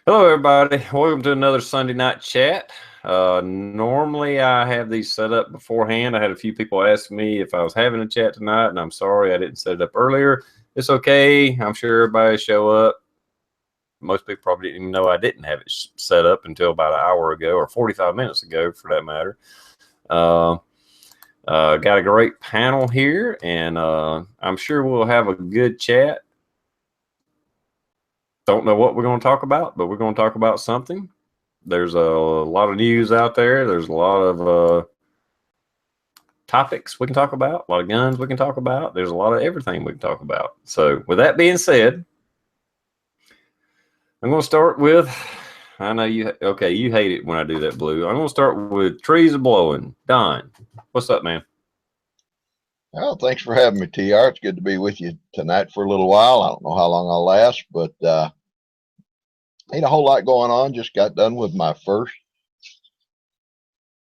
Hello, everybody. Welcome to another Sunday night chat. Normally, I have these set up beforehand. I had a few people ask me if I was having a chat tonight, and I'm sorry I didn't set it up earlier. It's okay. I'm sure everybody will show up. Most people probably didn't even know I didn't have it set up until about an hour ago or 45 minutes ago, for that matter. Got a great panel here, and I'm sure we'll have a good chat. Don't know what we're going to talk about, but we're going to talk about something. There's a lot of news out there. There's a lot of topics we can talk about, a lot of guns we can talk about. There's a lot of everything we can talk about. So with that being said, I'm going to start with, I know you hate it when I do that, Blue. I'm going to start with trees are blowing. Don, what's up, man? Well, thanks for having me, TR. It's good to be with you tonight for a little while. I don't know how long I'll last, but ain't a whole lot going on. Just got done with my first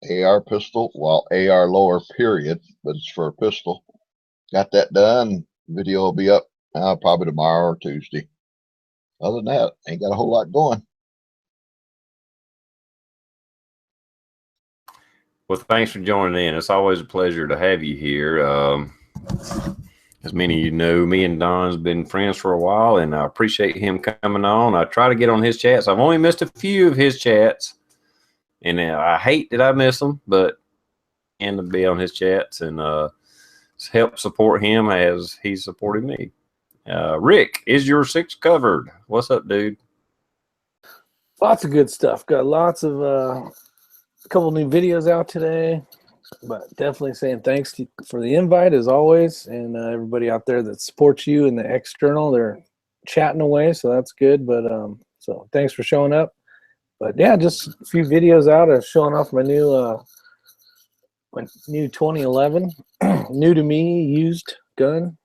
AR pistol. Well, AR lower period, but it's for a pistol. Got that done. Video will be up probably tomorrow or Tuesday. Other than that, ain't got a whole lot going. Well, thanks for joining in. It's always a pleasure to have you here. As many of you know, me and Don's been friends for a while, and I appreciate him coming on. I try to get on his chats. I've only missed a few of his chats, and I hate that I miss them, but and to be on his chats and help support him as he's supported me. Rick, is your six covered? What's up, dude? Lots of good stuff. Got lots of a couple new videos out today, but definitely saying thanks for the invite as always, and everybody out there that supports you in the external. They're chatting away, so that's good. But so thanks for showing up. But yeah, just a few videos out of showing off my new 2011 new to me used gun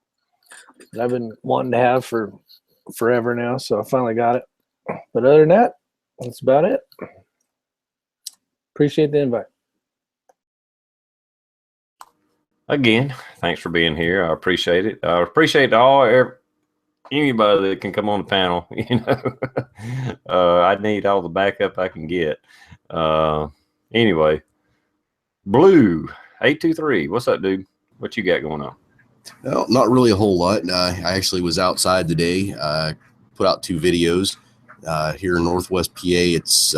that I've been wanting to have for forever now, so I finally got it. But other than that, that's about it. Appreciate the invite. Again, thanks for being here. I appreciate it. I appreciate anybody that can come on the panel. You know, I need all the backup I can get. Anyway, Blue 823, what's up, dude? What you got going on? Well, not really a whole lot. I actually was outside today. Put out 2 videos. Here in Northwest PA, it's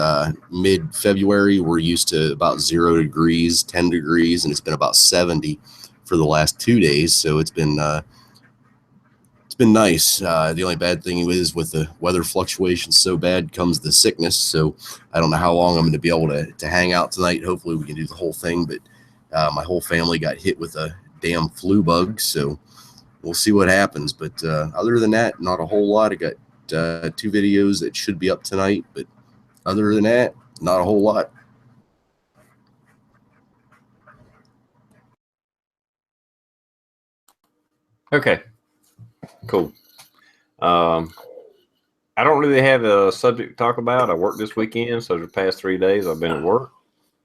mid-February. We're used to about 0 degrees, 10 degrees, and it's been about 70 for the last 2 days. So it's been nice. The only bad thing is with the weather fluctuations so bad comes the sickness. So I don't know how long I'm going to be able to hang out tonight. Hopefully we can do the whole thing. But my whole family got hit with a damn flu bug. So we'll see what happens. But other than that, not a whole lot. I got 2 videos that should be up tonight, but other than that, not a whole lot. Okay, cool. I don't really have a subject to talk about. I worked this weekend, so the past 3 days I've been at work,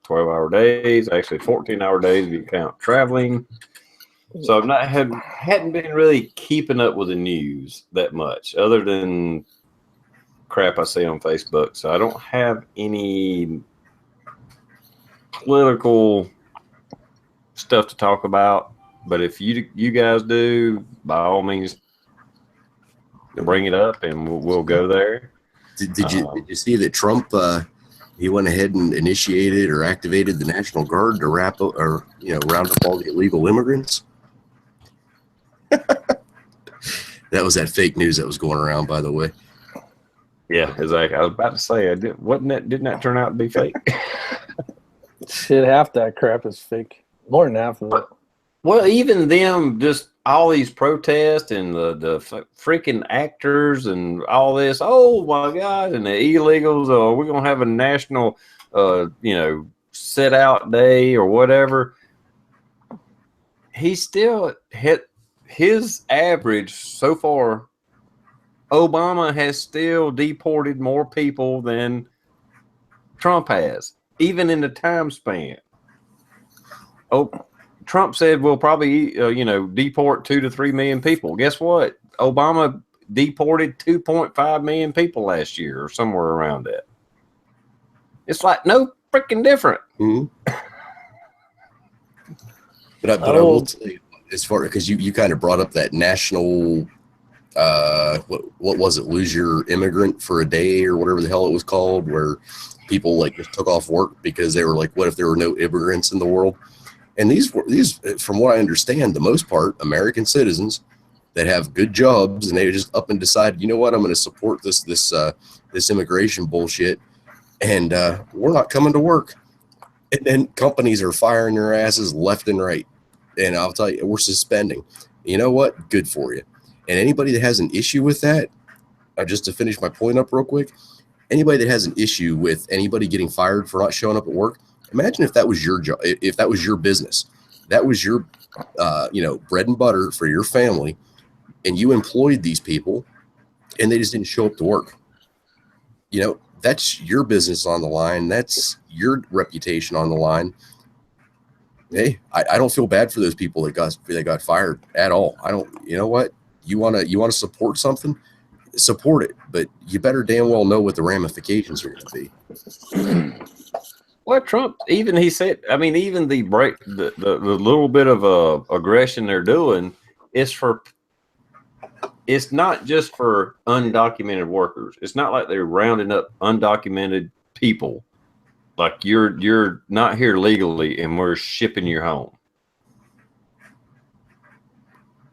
12-hour days, actually 14-hour days if you count traveling. So I've hadn't been really keeping up with the news that much, other than crap I see on Facebook. So I don't have any political stuff to talk about. But if you guys do, by all means, bring it up and we'll go there. Did you see that Trump he went ahead and initiated or activated the National Guard to round up all the illegal immigrants? That was that fake news that was going around, by the way. Yeah, exactly. I was about to say, didn't that turn out to be fake? Shit, half that crap is fake. More than half of it. Well, even them, just all these protests and the freaking actors and all this. Oh my God! And the illegals. We're gonna have a national, sit out day or whatever. He still hit his average so far. Obama has still deported more people than Trump has, even in the time span. Oh, Trump said we'll probably, deport 2 to 3 million people. Guess what? Obama deported 2.5 million people last year or somewhere around that. It's like no freaking different. Mm-hmm. But I will tell you, as far because you kind of brought up that national what was it, lose your immigrant for a day or whatever the hell it was called, where people like just took off work because they were like, what if there were no immigrants in the world? And these from what I understand, the most part American citizens that have good jobs, and they just up and decide, you know what, I'm going to support this immigration bullshit, and we're not coming to work. And then companies are firing their asses left and right. And I'll tell you, we're suspending. You know what? Good for you. And anybody that has an issue with that, just to finish my point up real quick, anybody that has an issue with anybody getting fired for not showing up at work, imagine if that was your job, if that was your business, that was your, bread and butter for your family, and you employed these people and they just didn't show up to work. That's your business on the line. That's your reputation on the line. Hey, I don't feel bad for those people that got fired at all. I don't. You know what? You wanna support something, support it, but you better damn well know what the ramifications are going to be. Well, Trump, even he said, I mean, even the little bit of aggression they're doing is it's not just for undocumented workers. It's not like they're rounding up undocumented people. Like you're not here legally and we're shipping you home.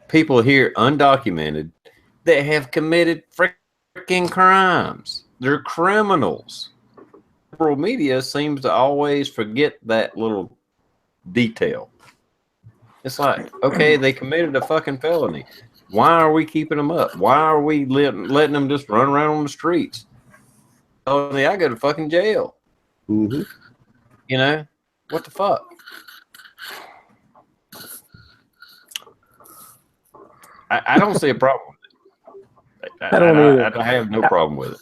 People here undocumented that have committed freaking crimes. They're criminals. Liberal media seems to always forget that little detail. It's like, okay, they committed a fucking felony. Why are we keeping them up? Why are we letting them just run around on the streets? Oh, I go to fucking jail. Mm-hmm. What the fuck? I don't see a problem with it. I don't either. I have no problem with it.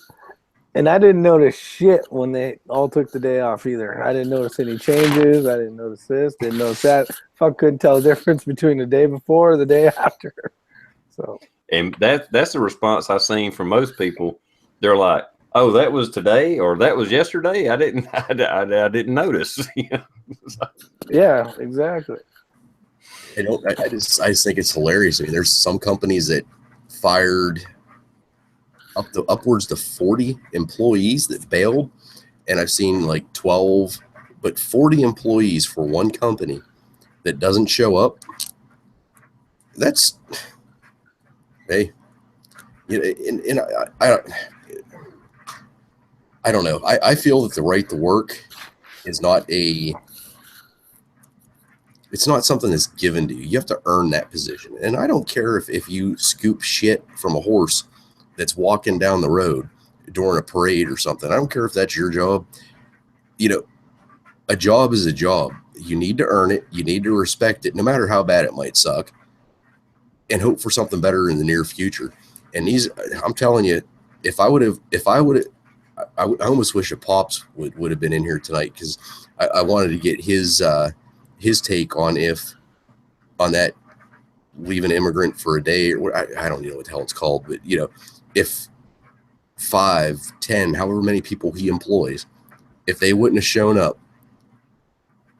And I didn't notice shit when they all took the day off either. I didn't notice any changes. I didn't notice this. Didn't notice that. Fuck, couldn't tell the difference between the day before or the day after. So, and that's the response I've seen from most people. They're like, "Oh, that was today or that was yesterday. I didn't notice." Yeah, exactly. I just think it's hilarious. I mean, there's some companies that fired upwards to 40 employees that bailed, and I've seen like 12, but 40 employees for one company that doesn't show up. That's, hey, and I don't know. I feel that the right to work is it's not something that's given to you. You have to earn that position. And I don't care if you scoop shit from a horse that's walking down the road during a parade or something. I don't care if that's your job. A job is a job. You need to earn it. You need to respect it, no matter how bad it might suck, and hope for something better in the near future. And I'm telling you, I almost wish a Pops would have been in here tonight, because I wanted to get his take on that leave an immigrant for a day, or I don't know what the hell it's called, but if 5, 10, however many people he employs, if they wouldn't have shown up,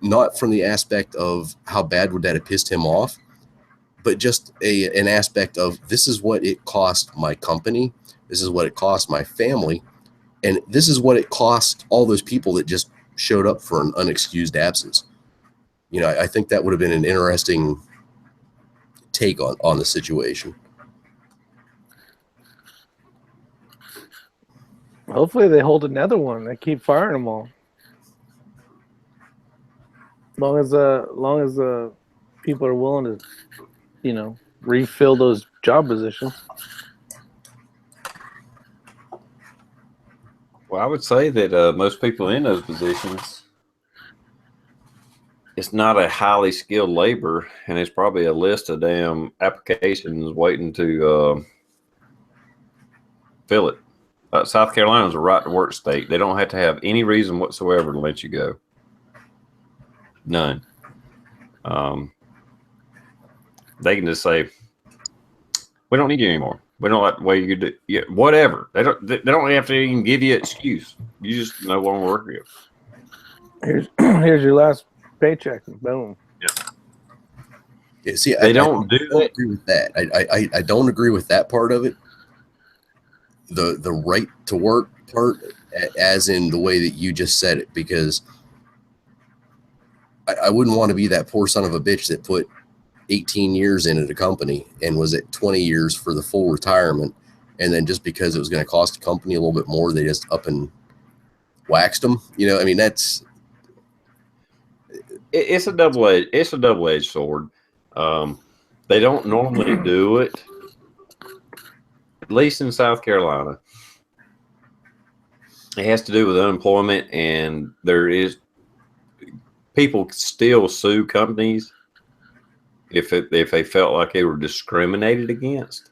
not from the aspect of how bad would that have pissed him off, but just an aspect of, this is what it cost my company, this is what it cost my family, and this is what it cost all those people that just showed up for an unexcused absence. I think that would have been an interesting take on the situation. Hopefully they hold another one. They keep firing them all. Long as the people are willing to, refill those job positions. Well, I would say that most people in those positions, it's not a highly skilled labor, and it's probably a list of damn applications waiting to fill it. South Carolina is a right to work state. They don't have to have any reason whatsoever to let you go. None. They can just say, we don't need you anymore. We don't like the way you do. Yeah, whatever. They don't have to even give you an excuse. You just no longer work here. Here's your last paycheck. Boom. Yeah, see, They I don't do don't that. agree with that. I don't agree with that part of it. The right to work part, as in the way that you just said it, because I wouldn't want to be that poor son of a bitch that put 18 years into the company and was at 20 years for the full retirement. And then just because it was going to cost the company a little bit more, they just up and waxed them. You know, I mean, that's, It's a double-edged sword. They don't normally do it, at least in South Carolina. It has to do with unemployment, and there is people still sue companies if they felt like they were discriminated against,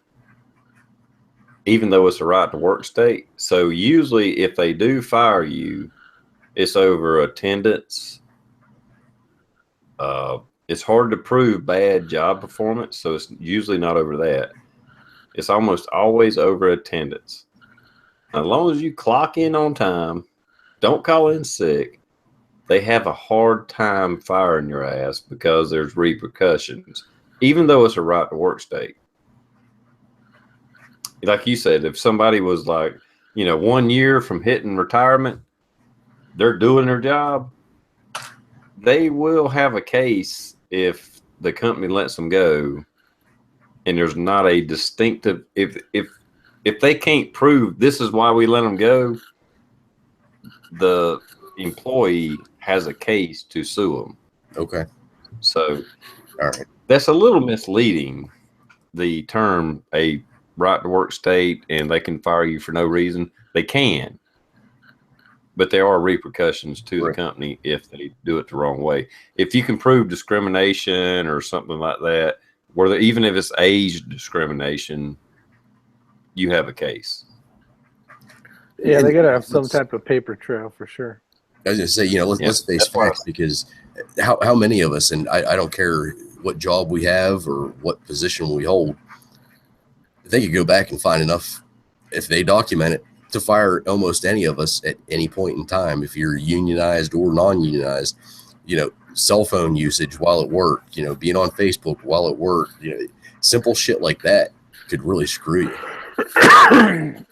even though it's a right to work state. So usually, if they do fire you, it's over attendance. It's hard to prove bad job performance, so it's usually not over that. It's almost always over attendance. As long as you clock in on time, don't call in sick, they have a hard time firing your ass because there's repercussions, even though it's a right to work state. Like you said, if somebody was like, 1 year from hitting retirement, they're doing their job, they will have a case if the company lets them go and there's not a distinctive, if they can't prove this is why we let them go, the employee has a case to sue them. okay. So All right. that's a little misleading, the term a right to work state, and they can fire you for no reason. They can, but there are repercussions to the company if they do it the wrong way. If you can prove discrimination or something like that, even if it's age discrimination, you have a case. Yeah, they gotta have some type of paper trail for sure. I was gonna say, let's face facts, because how many of us, and I don't care what job we have or what position we hold, they could go back and find enough, if they document it, to fire almost any of us at any point in time, if you're unionized or non-unionized. Cell phone usage while at work, being on Facebook while at work, simple shit like that could really screw you.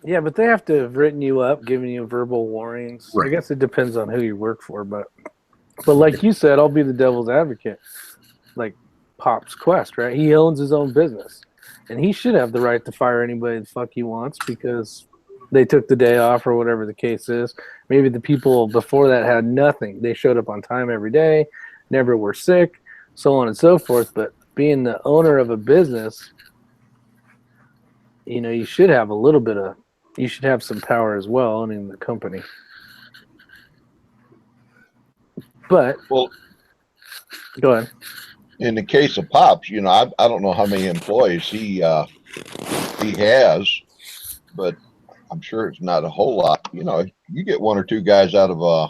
Yeah, but they have to have written you up, given you verbal warnings. Right. I guess it depends on who you work for, but like you said, I'll be the devil's advocate. Like Pop's Quest, right? He owns his own business, and he should have the right to fire anybody the fuck he wants because they took the day off or whatever the case is. Maybe the people before that had nothing. They showed up on time every day, never were sick, so on and so forth. But being the owner of a business, you should have you should have some power as well owning the company. But Well, go ahead. in the case of Pops, I don't know how many employees he has, but I'm sure it's not a whole lot. You get one or two guys out of a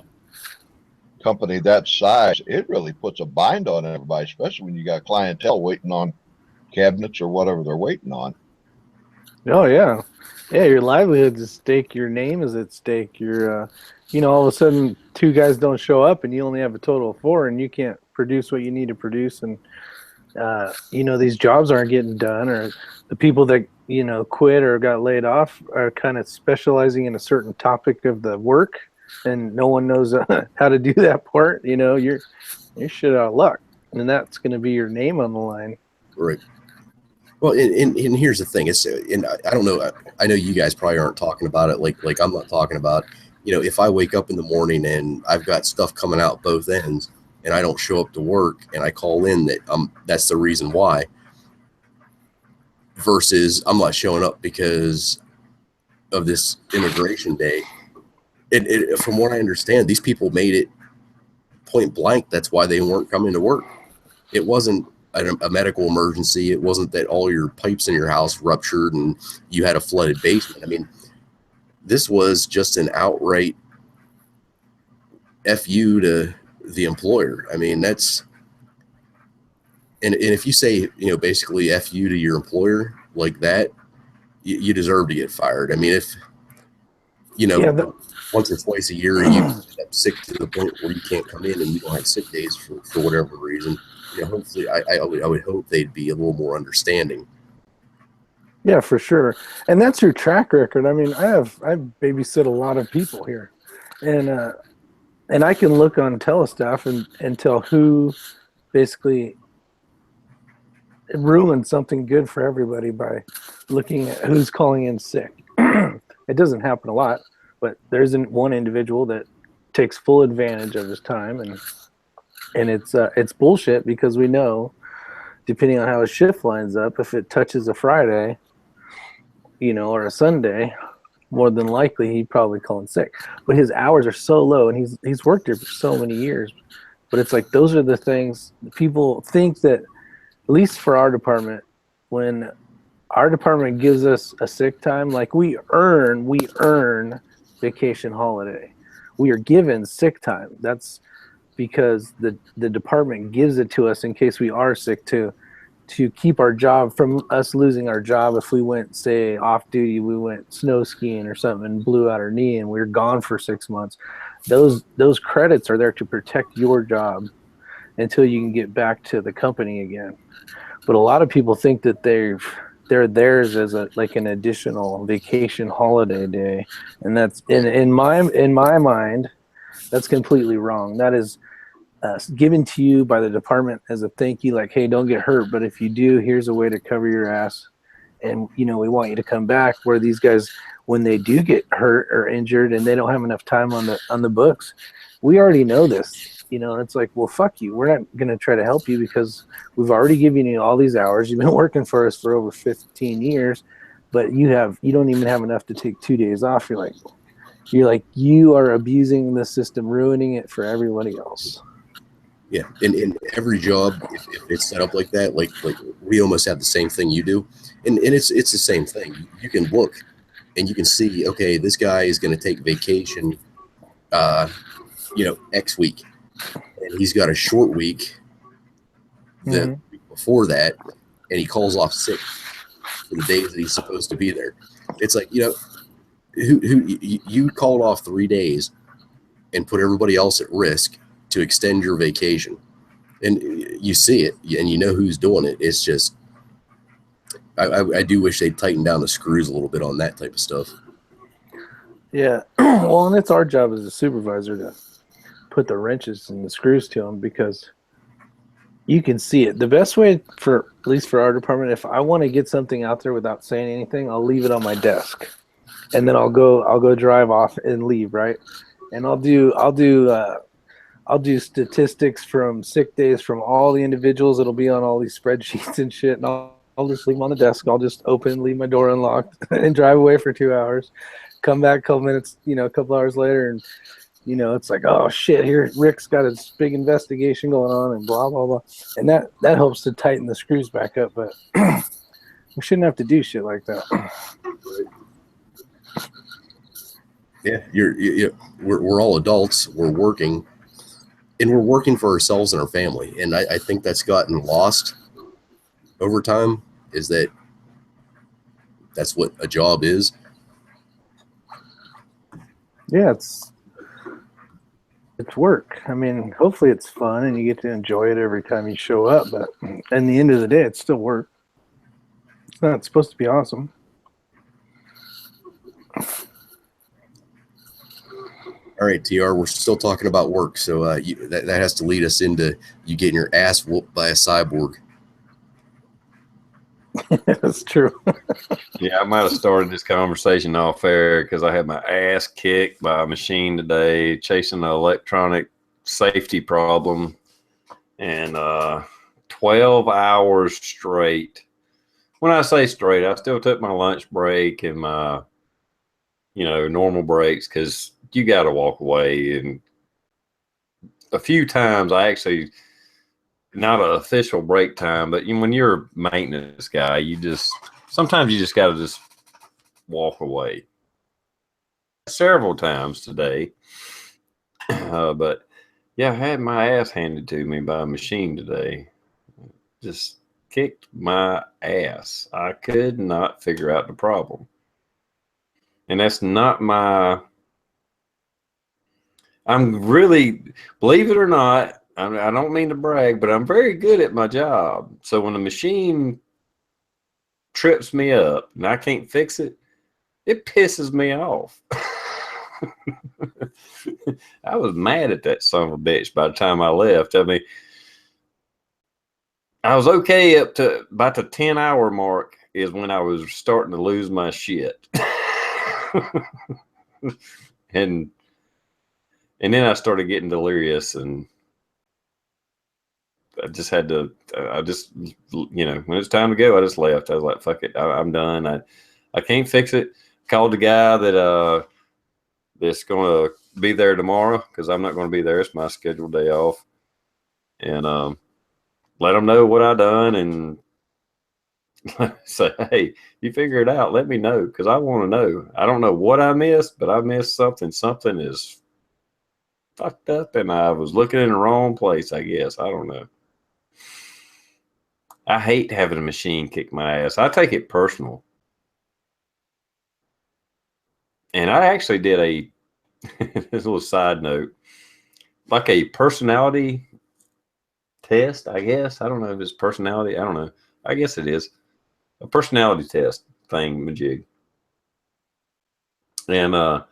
company that size, it really puts a bind on everybody, especially when you got clientele waiting on cabinets or whatever they're waiting on. Oh yeah, your livelihood's at stake. Your name is at stake. Your, all of a sudden, two guys don't show up, and you only have a total of four, and you can't produce what you need to produce, and these jobs aren't getting done, or the people that quit or got laid off are kind of specializing in a certain topic of the work, and no one knows how to do that part. You're shit out of luck, and that's going to be your name on the line. Right. Well, and here's the thing. And I don't know. I know you guys probably aren't talking about it like I'm not talking about. If I wake up in the morning and I've got stuff coming out both ends, and I don't show up to work, and I call in that's the reason why. Versus I'm not showing up because of this immigration day. From what I understand, these people made it point blank. That's why they weren't coming to work. It wasn't a medical emergency. It wasn't that all your pipes in your house ruptured and you had a flooded basement. I mean, this was just an outright FU to the employer. I mean, that's, and if you say, basically FU to your employer like that, you deserve to get fired. I mean, if you know, Yeah, once or twice a year you end up sick to the point where you can't come in and you don't have sick days for whatever reason, you know, hopefully I would hope they'd be a little more understanding. yeah, for sure. And that's your track record. I mean, I've babysit a lot of people here, and I can look on Telestaff and tell who basically ruined something good for everybody by looking at who's calling in sick. It doesn't happen a lot, but there's one individual that takes full advantage of his time, and it's bullshit because we know, depending on how his shift lines up, if it touches a Friday, you know, or a Sunday, more than likely he'd probably call in sick. But his hours are so low, and he's worked here for so many years. But it's like those are the things people think that, at least for our department, when our department gives us a sick time, like we earn vacation holiday. We are given sick time. That's because the department gives it to us in case we are sick to keep our job from us losing our job. If we went, say, off duty, we went snow skiing or something and blew out our knee and we were gone for 6 months. Those credits are there to protect your job until you can get back to the company again. But a lot of people think that they're theirs as like an additional vacation holiday day, and that's in my mind, that's completely wrong. That is given to you by the department as a thank you, like, hey, don't get hurt, but if you do, here's a way to cover your ass, and you know we want you to come back. Where these guys, when they do get hurt or injured and they don't have enough time on the books, we already know this. You know, it's like, well, fuck you. We're not going to try to help you because we've already given you all these hours. You've been working for us for over 15 years, but you don't even have enough to take 2 days off. You're like, you are abusing the system, ruining it for everybody else. Yeah, in every job, if it's set up like that, like we almost have the same thing you do, and it's the same thing. You can look, and you can see, okay, this guy is going to take vacation, you know, X week, and he's got a short week the week before that, and he calls off sick for the days that he's supposed to be there. It's like, you know, you called off 3 days and put everybody else at risk to extend your vacation, and you see it and you know who's doing it. It's just I do wish they'd tighten down the screws a little bit on that type of stuff. Yeah. Well, and it's our job as a supervisor to put the wrenches and the screws to them, because you can see it. The best way, for at least for our department, if I want to get something out there without saying anything, I'll leave it on my desk, and then I'll go drive off and leave, right? And I'll do statistics from sick days from all the individuals. It'll be on all these spreadsheets and shit, and I'll just leave them on the desk. I'll just leave my door unlocked and drive away for 2 hours, come back a couple minutes, you know, a couple hours later, and you know, it's like, oh shit, here Rick's got his big investigation going on and blah blah blah, and that helps to tighten the screws back up. But we shouldn't have to do shit like that. Yeah, we're all adults. We're working, and we're working for ourselves and our family. And I think that's gotten lost over time. Is that's what a job is? Yeah, it's work. I mean, hopefully it's fun and you get to enjoy it every time you show up, but in the end of the day, it's still work. It's not supposed to be awesome. All right, TR, we're still talking about work, so that has to lead us into you getting your ass whooped by a cyborg. That's true. Yeah, I might have started this conversation off air because I had my ass kicked by a machine today chasing an electronic safety problem, and 12 hours straight. When I say straight, I still took my lunch break and my, you know, normal breaks because you got to walk away. And a few times I actually, not an official break time, but when you're a maintenance guy, sometimes you just got to just walk away. Several times today, but yeah, I had my ass handed to me by a machine today. Just kicked my ass. I could not figure out the problem. And that's not my... I'm really, believe it or not, I don't mean to brag, but I'm very good at my job. So when the machine trips me up and I can't fix it, it pisses me off. I was mad at that son of a bitch by the time I left. I mean, I was okay up to about the 10-hour mark is when I was starting to lose my shit. and then I started getting delirious, and I just had to, when it's time to go, I just left. I was like, fuck it, I'm done. I can't fix it. Called the guy that's going to be there tomorrow, because I'm not going to be there. It's my scheduled day off. And let them know what I done, and say, hey, you figure it out. Let me know, because I want to know. I don't know what I missed, but I missed something. Something is fucked up, and I was looking in the wrong place, I guess. I don't know. I hate having a machine kick my ass. I take it personal. And I actually did this little side note, like a personality test, I guess. I don't know if it's personality. I don't know. I guess it is a personality test thing, majig. And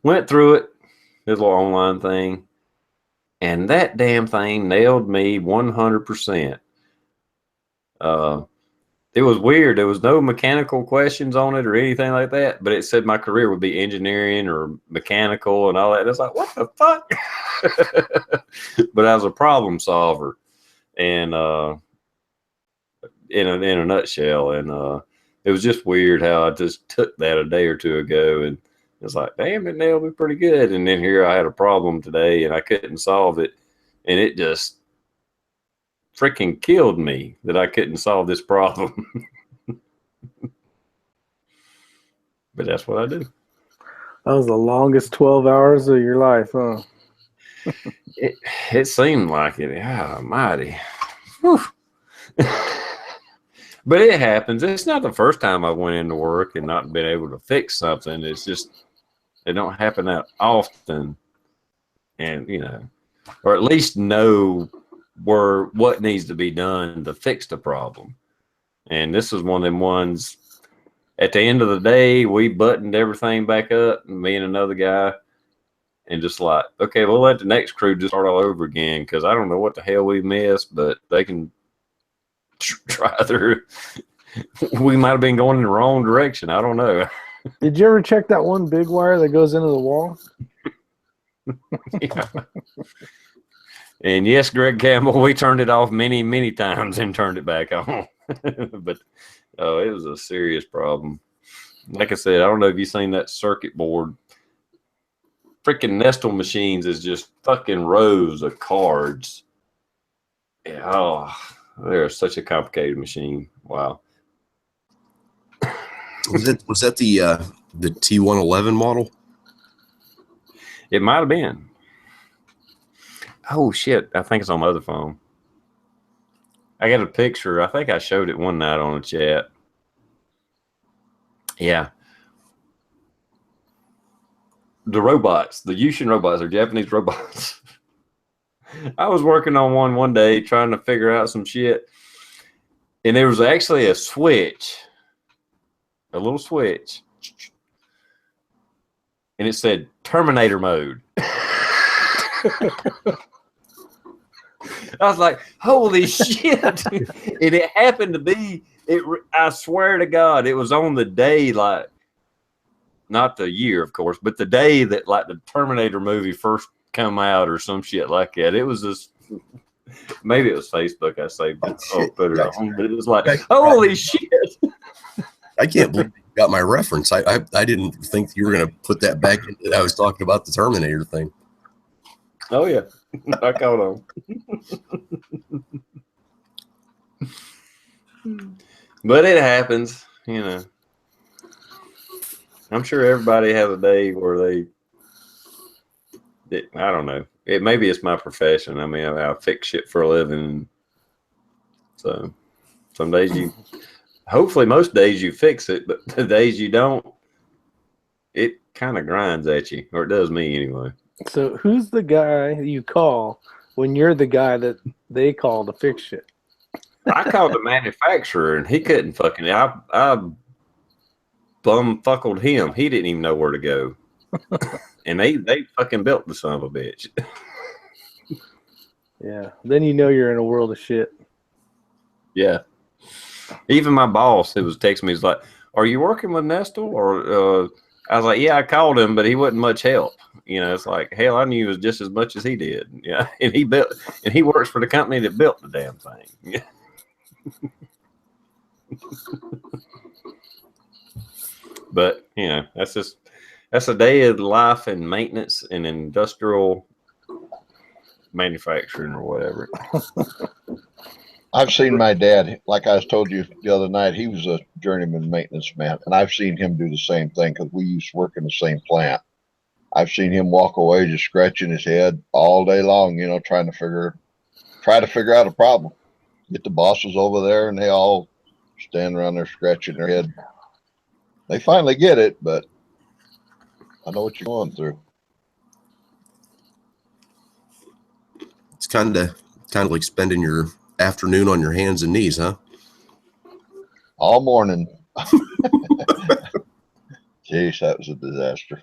went through it, this little online thing, and that damn thing nailed me 100%. It was weird. There was no mechanical questions on it or anything like that, but it said my career would be engineering or mechanical and all that. And it's like, what the fuck? But I was a problem solver, and in a nutshell, and it was just weird how I just took that a day or two ago, and it's like, damn, it nailed me pretty good. And then here I had a problem today, and I couldn't solve it, and it just freaking killed me that I couldn't solve this problem. But that's what I do. That was the longest 12 hours of your life, huh? It seemed like it. God almighty. But it happens. It's not the first time I went into work and not been able to fix something. It's just, it don't happen that often. And, or at least know what needs to be done to fix the problem. And this is one of them ones. At the end of the day, we buttoned everything back up, me and another guy, and just like, okay, we'll let the next crew just start all over again, because I don't know what the hell we missed, but they can try through. We might have been going in the wrong direction. I don't know. Did you ever check that one big wire that goes into the wall? Yeah. And yes, Greg Campbell, we turned it off many, many times and turned it back on. But it was a serious problem. Like I said, I don't know if you've seen that circuit board. Freaking Nestle machines is just fucking rows of cards. Oh, they're such a complicated machine. Wow. Was that the T111 model? It might have been. Oh shit! I think it's on my other phone. I got a picture. I think I showed it one night on the chat. Yeah. The robots, the Yushin robots, are Japanese robots. I was working on one day trying to figure out some shit, and there was actually a switch, a little switch, and it said Terminator mode. I was like, holy shit. And it happened to be, I swear to God, it was on the day, like, not the year, of course, but the day that like the Terminator movie first come out or some shit like that. It was just, maybe it was Facebook I saved it. Put it on, but it was like, holy shit. I can't believe you got my reference. I didn't think you were going to put that back in. I was talking about the Terminator thing. Oh, yeah. I caught on. But it happens, I'm sure everybody has a day where I don't know. Maybe it's my profession. I mean, I fix shit for a living. So Some days you, hopefully most days you fix it, but the days you don't, it kind of grinds at you, or it does me anyway. So who's the guy you call when you're the guy that they call to fix shit? I called the manufacturer and he couldn't fucking. I bumfuckled him. He didn't even know where to go, and they fucking built the son of a bitch. Yeah. Then you know you're in a world of shit. Yeah. Even my boss, who was texting me, was like, "Are you working with Nestle?" Or I was like, "Yeah, I called him, but he wasn't much help." You know, it's like, hell, I knew it was just as much as he did. Yeah, and he works for the company that built the damn thing. Yeah. But you know, that's a day of life in maintenance and industrial manufacturing or whatever. I've seen my dad, like I told you the other night, he was a journeyman maintenance man, and I've seen him do the same thing because we used to work in the same plant. I've seen him walk away just scratching his head all day long, you know, try to figure out a problem. Get the bosses over there, and they all stand around there scratching their head. They finally get it, but I know what you're going through. It's kind of like spending your afternoon on your hands and knees, huh? All morning. Jeez, that was a disaster.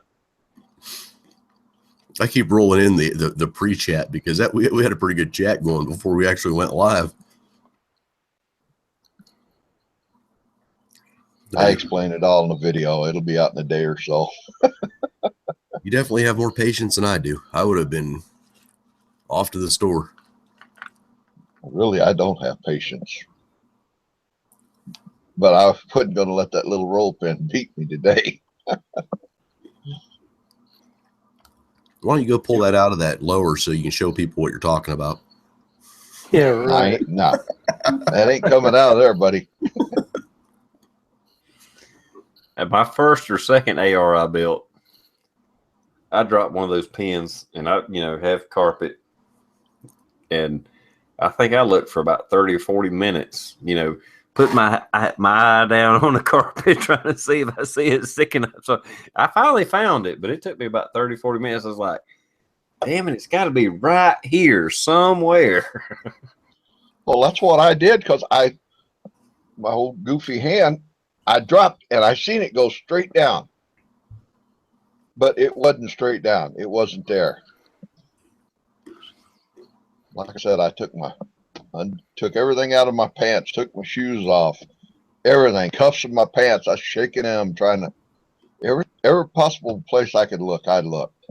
I keep rolling in the pre-chat because we had a pretty good chat going before we actually went live. I explained it all in the video. It'll be out in a day or so. You definitely have more patience than I do. I would have been off to the store. Really, I don't have patience. But I wasn't going to let that little roll pin beat me today. Why don't you go pull that out of that lower so you can show people what you're talking about? Yeah, right. No, that ain't coming out of there, buddy. At my first or second AR I built, I dropped one of those pins, and I, have carpet, and I think I looked for about 30 or 40 minutes, put my eye down on the carpet trying to see if I see it sticking up. So I finally found it, but it took me about 30, 40 minutes. I was like, damn it, it's got to be right here somewhere. Well, that's what I did because my whole goofy hand, I dropped and I seen it go straight down. But it wasn't straight down. It wasn't there. Like I said, I took everything out of my pants, took my shoes off, everything, cuffs in my pants. I was shaking them, trying to every possible place I could look, I looked.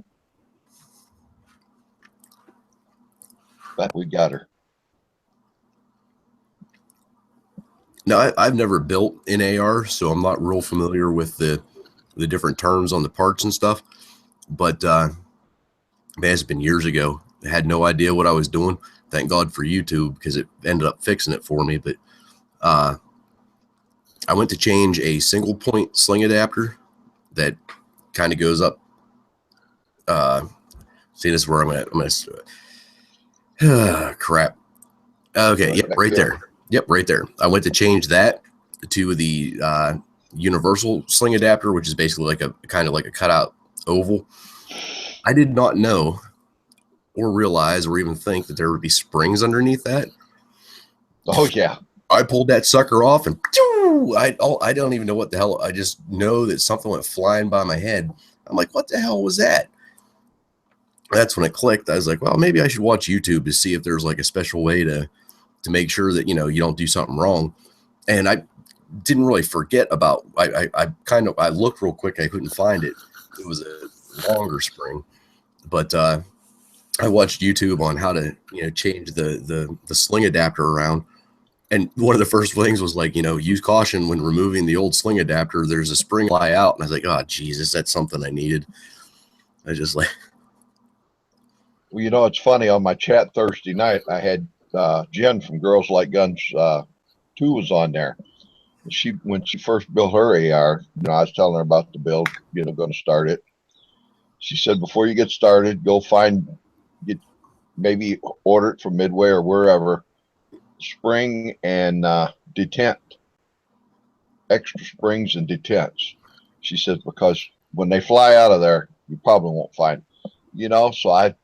But we got her. No, I've never built an AR, so I'm not real familiar with the different terms on the parts and stuff. But man, it's been years ago. I had no idea what I was doing. Thank God for YouTube because it ended up fixing it for me. But I went to change a single point sling adapter that kind of goes up. See, this is where I'm gonna crap. Okay, yep, right there. Yep, right there. I went to change that to the universal sling adapter, which is basically like a kind of like a cutout oval. I did not know or realize or even think that there would be springs underneath that. Oh yeah. I pulled that sucker off and I don't even know what the hell. I just know that something went flying by my head. I'm like, what the hell was that? That's when it clicked. I was like, well, maybe I should watch YouTube to see if there's like a special way to make sure that, you don't do something wrong. And I didn't really forget about, I looked real quick. I couldn't find it. It was a longer spring, but I watched YouTube on how to, change the sling adapter around. And one of the first things was like, use caution when removing the old sling adapter. There's a spring fly out. And I was like, oh, Jesus, that's something I needed. I just like. Well, it's funny. On my chat Thursday night, I had Jen from Girls Like Guns 2 was on there. When she first built her AR, I was telling her about the build, going to start it. She said, before you get started, go maybe order it from Midway or wherever, spring and detent, extra springs and detents. She says, because when they fly out of there, you probably won't find, so of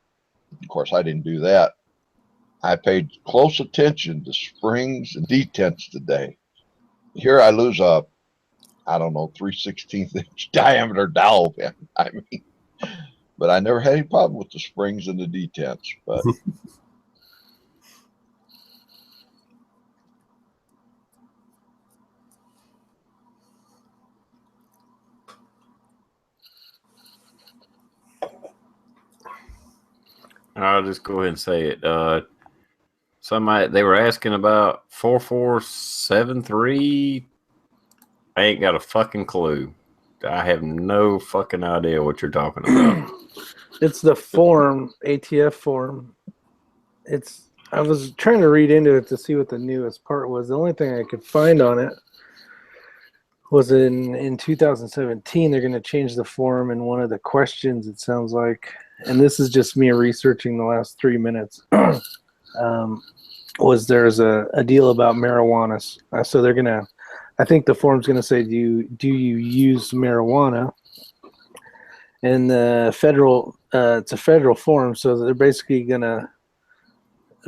course, I didn't do that. I paid close attention to springs and detents today. Here I lose a, I don't know, 3/16 inch diameter dowel pin. I mean, but I never had any problem with the springs and the detents. But I'll just go ahead and say it. Somebody, they were asking about 4473. I ain't got a fucking clue. I have no fucking idea what you're talking about. It's the form, ATF form. I was trying to read into it to see what the newest part was. The only thing I could find on it was in 2017, they're going to change the form, and one of the questions, it sounds like, and this is just me researching the last 3 minutes, was there's a deal about marijuana. So they're going to, I think the form's going to say, do you use marijuana? And the federal, it's a federal form, so they're basically going to,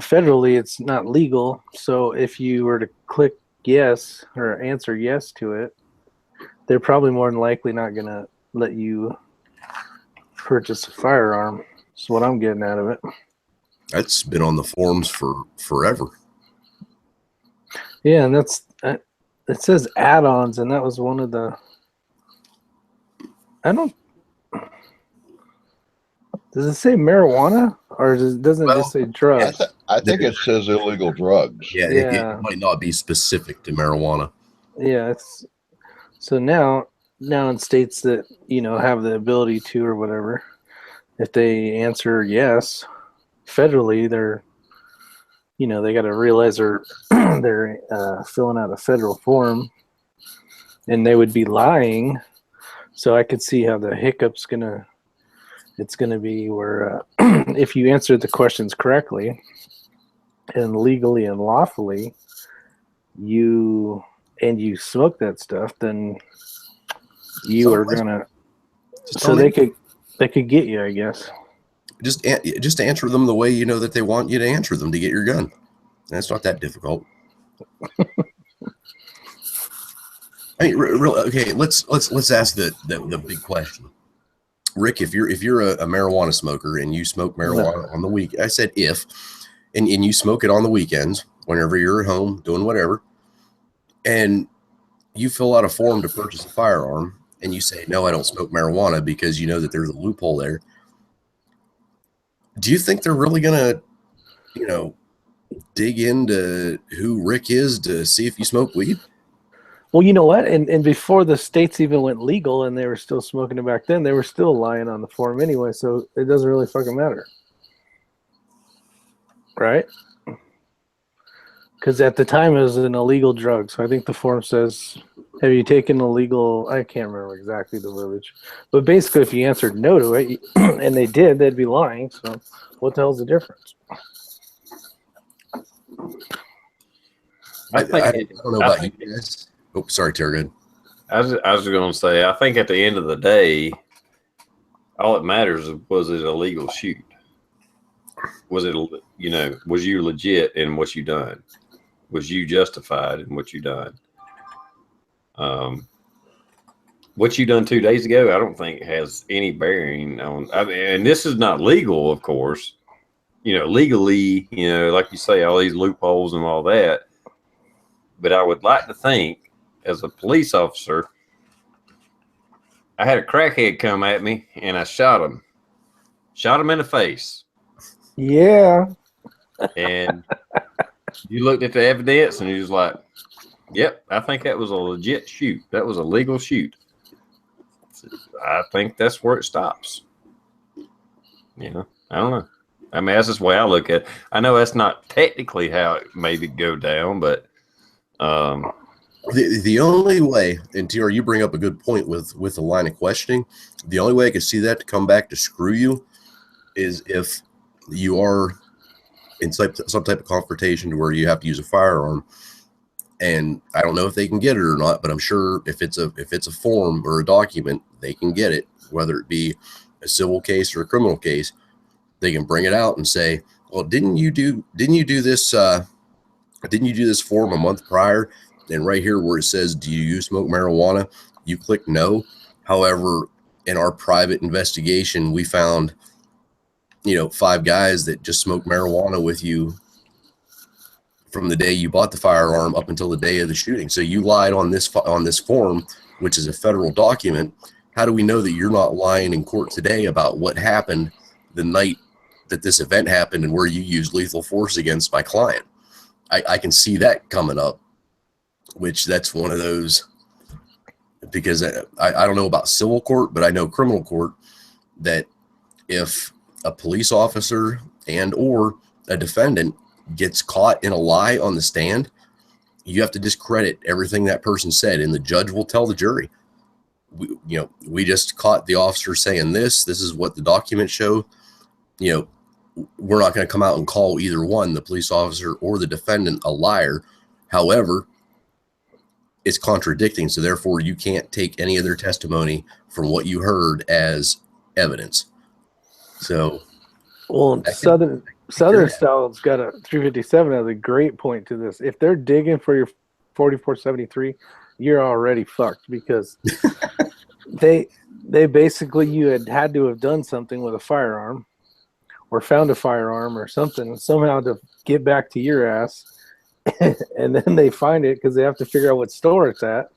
federally, it's not legal. So if you were to click yes or answer yes to it, they're probably more than likely not going to let you purchase a firearm. That's what I'm getting out of it. That's been on the forums for forever. Yeah, and it says add-ons, and that was one of the. Does it say marijuana, or doesn't it just say drugs? I think it says illegal drugs. Yeah, it might not be specific to marijuana. Yeah, so now in states that have the ability to or whatever, if they answer yes, federally, they're they got to realize they're filling out a federal form, and they would be lying. So I could see how the hiccup's it's gonna be where if you answer the questions correctly and legally and lawfully, you smoke that stuff, then you are gonna. So they could get you, I guess. Just answer them the way you know that they want you to answer them to get your gun. That's not that difficult. I mean, okay. Let's ask the big question, Rick. If you're a marijuana smoker and you smoke marijuana on the week, I said and you smoke it on the weekends whenever you're at home doing whatever, and you fill out a form to purchase a firearm, and you say, no, I don't smoke marijuana because you know that there's a loophole there. Do you think they're really going to, dig into who Rick is to see if you smoke weed? Well, you know what? And before the states even went legal and they were still smoking it back then, they were still lying on the form anyway, so it doesn't really fucking matter. Right? Because at the time it was an illegal drug, so I think the form says, have you taken illegal, I can't remember exactly the verbiage, but basically if you answered no to it, and they did, they'd be lying, so what the hell's the difference? I don't know about you guys. Oh, sorry, Terry. Good. I was going to say, I think at the end of the day, all that matters is, was it a legal shoot? Was it, was you legit in what you done? Was you justified in what you done? What you done 2 days ago, I don't think has any bearing on. I mean, and this is not legal, of course. Legally, like you say, all these loopholes and all that. But I would like to think, as a police officer, I had a crackhead come at me and I shot him in the face. Yeah. And you looked at the evidence and you was like, yep, I think that was a legit shoot. That was a legal shoot. I think that's where it stops. I don't know. I mean, that's just the way I look at it. I know that's not technically how it maybe go down, but the only way, and TR, you bring up a good point with the line of questioning. The only way I could see that to come back to screw you is if you are in some type of confrontation to where you have to use a firearm, And I don't know if they can get it or not, but I'm sure if it's a form or a document, they can get it, whether it be a civil case or a criminal case. They can bring it out and say, well, didn't you do this form a month prior? And right here where it says, do you smoke marijuana? You click no. However, in our private investigation, we found, 5 guys that just smoked marijuana with you from the day you bought the firearm up until the day of the shooting. So you lied on this form, which is a federal document. How do we know that you're not lying in court today about what happened the night that this event happened and where you used lethal force against my client? I can see that coming up, which that's one of those, because I don't know about civil court, but I know criminal court, that if a police officer and or a defendant gets caught in a lie on the stand, you have to discredit everything that person said, and the judge will tell the jury, we just caught the officer saying this is what the documents show. We're not going to come out and call either one, the police officer or the defendant, a liar. However, it's contradicting, so therefore you can't take any of their testimony from what you heard as evidence. So, well, Southern Style's got a 357 has a great point to this. If they're digging for your 4473, you're already fucked, because they basically, you had to have done something with a firearm or found a firearm or something somehow to get back to your ass. And then they find it because they have to figure out what store it's at.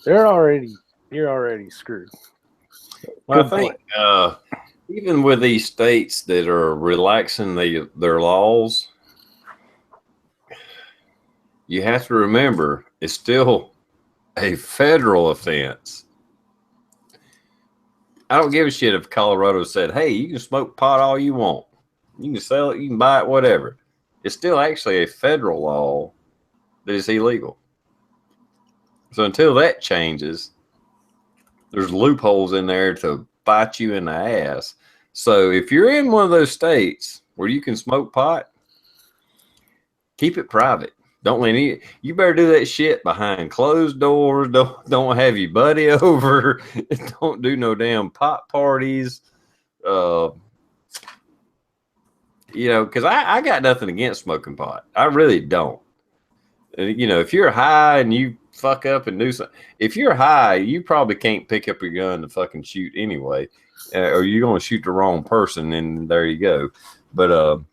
You're already screwed. Well, I think even with these states that are relaxing their laws, you have to remember it's still a federal offense. I don't give a shit if Colorado said, hey, you can smoke pot all you want. You can sell it, you can buy it, whatever. It's still actually a federal law that is illegal. So until that changes, there's loopholes in there to bite you in the ass. So if you're in one of those states where you can smoke pot, keep it private. Don't let you better do that shit behind closed doors. Don't have your buddy over. Don't do no damn pot parties. Because I got nothing against smoking pot. I really don't. If you're high and you fuck up and do something, if you're high, you probably can't pick up your gun to fucking shoot anyway, or you're going to shoot the wrong person, and there you go. But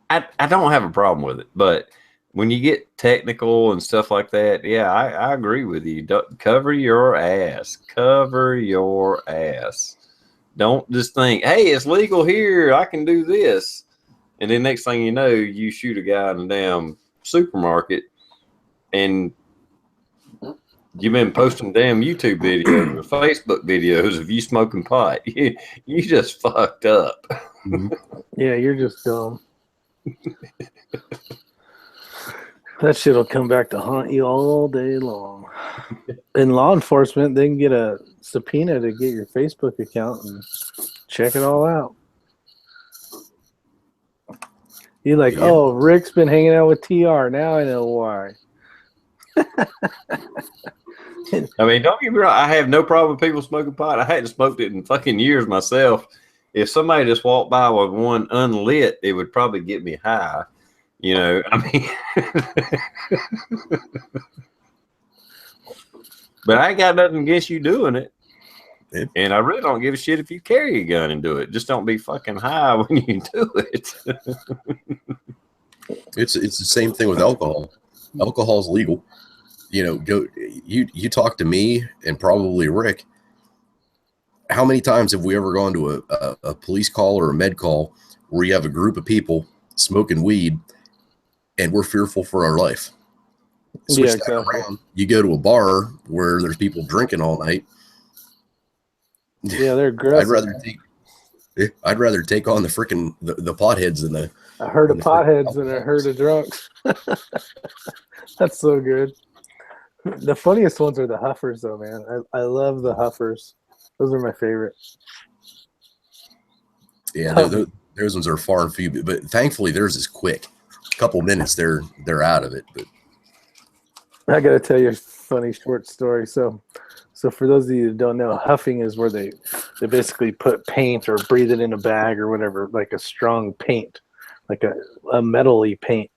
I don't have a problem with it. But when you get technical and stuff like that, yeah, I agree with you. Cover your ass. Cover your ass. Don't just think, hey, it's legal here, I can do this. And then next thing you know, you shoot a guy in a damn supermarket, and you've been posting damn YouTube videos or Facebook videos of you smoking pot. You just fucked up. Yeah, you're just dumb. That shit will come back to haunt you all day long. In law enforcement, they can get a subpoena to get your Facebook account and check it all out. You're like, oh, Rick's been hanging out with TR. Now I know why. I mean, don't get me wrong. I have no problem with people smoking pot. I hadn't smoked it in fucking years myself. If somebody just walked by with one unlit, it would probably get me high. I mean, but I ain't got nothing against you doing it. And I really don't give a shit if you carry a gun and do it. Just don't be fucking high when you do it. It's the same thing with alcohol. Alcohol's legal. You talk to me and probably Rick. How many times have we ever gone to a police call or a med call where you have a group of people smoking weed and we're fearful for our life? Switch that around. You go to a bar where there's people drinking all night. Yeah, they're aggressive. I'd rather take on the freaking the potheads than the. I heard of potheads than I heard of drunks. That's so good. The funniest ones are the huffers, though, man. I love the huffers. Those are my favorite. Yeah, those ones are far and few, but thankfully theirs is quick. couple minutes, they're out of it. But I got to tell you a funny short story. So for those of you that don't know, huffing is where they basically put paint or breathe it in a bag or whatever, like a strong paint, like a metal-y paint.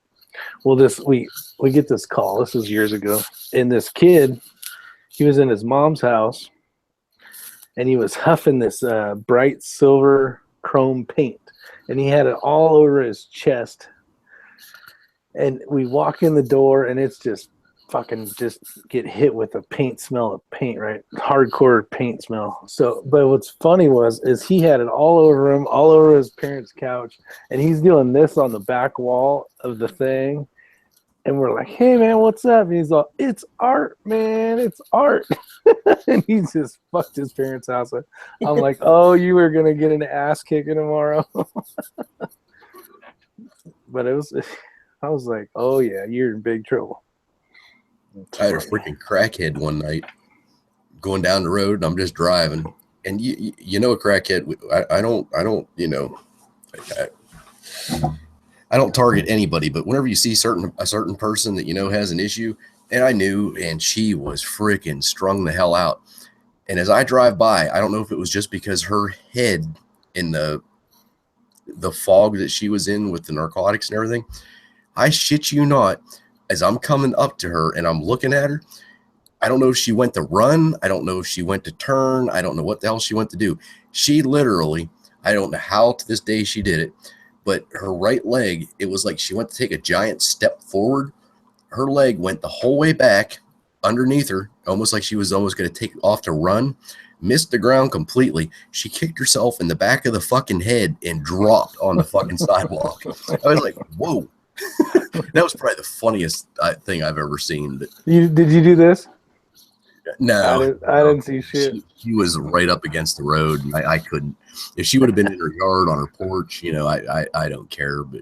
Well, we get this call. This was years ago, and this kid, he was in his mom's house, and he was huffing this bright silver chrome paint, and he had it all over his chest. And we walk in the door, and it's just fucking just get hit with the paint smell of paint, right? Hardcore paint smell. So, but what's funny is he had it all over him, all over his parents' couch, and he's doing this on the back wall of the thing. And we're like, "Hey man, what's up?" And he's like, "It's art, man, it's art." And he just fucked his parents' house. I'm like, "Oh, you are gonna get an ass kicking tomorrow." But I was like, "Oh yeah, you're in big trouble." I had a freaking crackhead one night going down the road, and I'm just driving, and you know a crackhead. I don't you know, I don't target anybody, but whenever you see a certain person that you know has an issue, and I knew, and she was freaking strung the hell out. And as I drive by, I don't know if it was just because her head in the fog that she was in with the narcotics and everything, I shit you not, as I'm coming up to her and I'm looking at her, I don't know if she went to run. I don't know if she went to turn. I don't know what the hell she went to do. She literally, I don't know how to this day she did it, but her right leg, it was like she went to take a giant step forward. Her leg went the whole way back underneath her, almost like she was almost going to take off to run, missed the ground completely. She kicked herself in the back of the fucking head and dropped on the fucking sidewalk. I was like, whoa. That was probably the funniest thing I've ever seen. But Did you do this? No, I didn't see shit. She was right up against the road, and I couldn't. If she would have been in her yard on her porch, you know, I don't care. But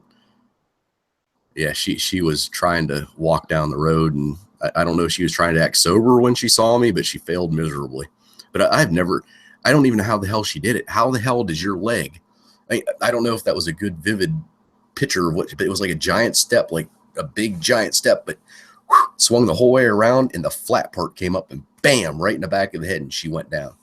yeah, she was trying to walk down the road, and I don't know if she was trying to act sober when she saw me, but she failed miserably. But I don't even know how the hell she did it. How the hell does your leg? I don't know if that was a good vivid picture of what, but it was like a giant step, like a big giant step, but swung the whole way around, and the flat part came up and bam, right in the back of the head, and she went down.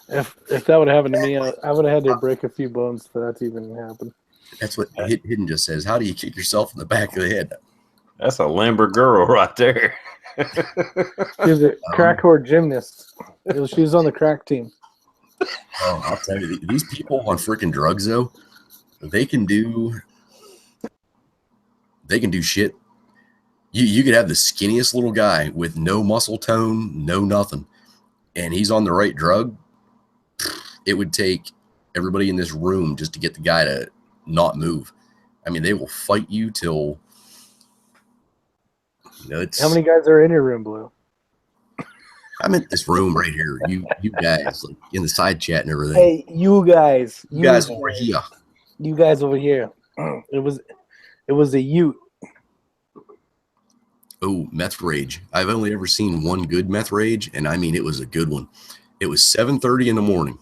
If that would have happened to me, I would have had to break a few bones for that to even happen. That's what Hidden just says. How do you kick yourself in the back of the head? That's a limber girl right there. She was a crack whore gymnast. She was on the crack team. Oh, I'll tell you, these people on freaking drugs, though, they can do shit. You could have the skinniest little guy with no muscle tone, no nothing, and he's on the right drug. It would take everybody in this room just to get the guy to not move. I mean, they will fight you till, you know, it's. How many guys are in your room, Blue? I'm in this room right here. You guys, like, in the side chat and everything. Hey, you guys Over here. You guys over here. It was a Ute. Oh, meth rage. I've only ever seen one good meth rage, and I mean, it was a good one. It was 7:30 in the morning.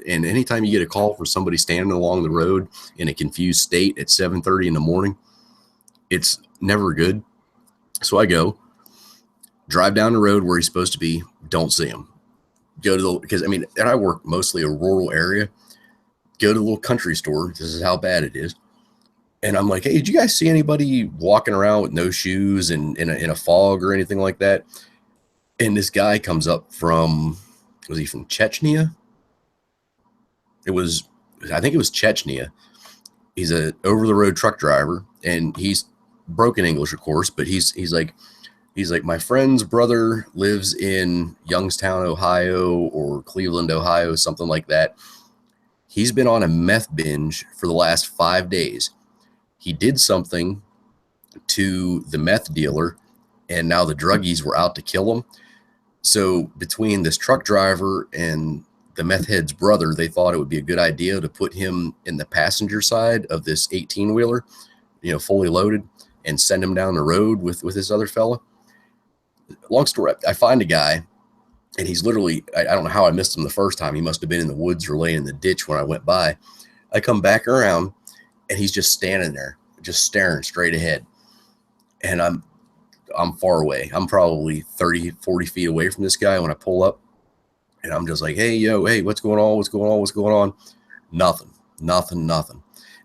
And anytime you get a call for somebody standing along the road in a confused state at 7:30 in the morning, it's never good. So I go, drive down the road where he's supposed to be, don't see him. Go to because I mean, and I work mostly a rural area. Go to the little country store. This is how bad it is. And I'm like, hey, did you guys see anybody walking around with no shoes and in a fog or anything like that? And this guy comes up from, was he from Chechnya? I think it was Chechnya. He's a over-the-road truck driver, and he's broken English, of course, but he's like, my friend's brother lives in Youngstown, Ohio, or Cleveland, Ohio, something like that. He's been on a meth binge for the last 5 days. He did something to the meth dealer, and now the druggies were out to kill him. So between this truck driver and the meth head's brother, they thought it would be a good idea to put him in the passenger side of this 18-wheeler, you know, fully loaded, and send him down the road with this other fella. Long story, I find a guy, and he's literally, I don't know how I missed him the first time. He must have been in the woods or laying in the ditch when I went by. I come back around, and he's just standing there just staring straight ahead. And I'm far away. I'm probably 30, 40 feet away from this guy when I pull up. And I'm just like, hey, yo, hey, what's going on? What's going on? What's going on? Nothing.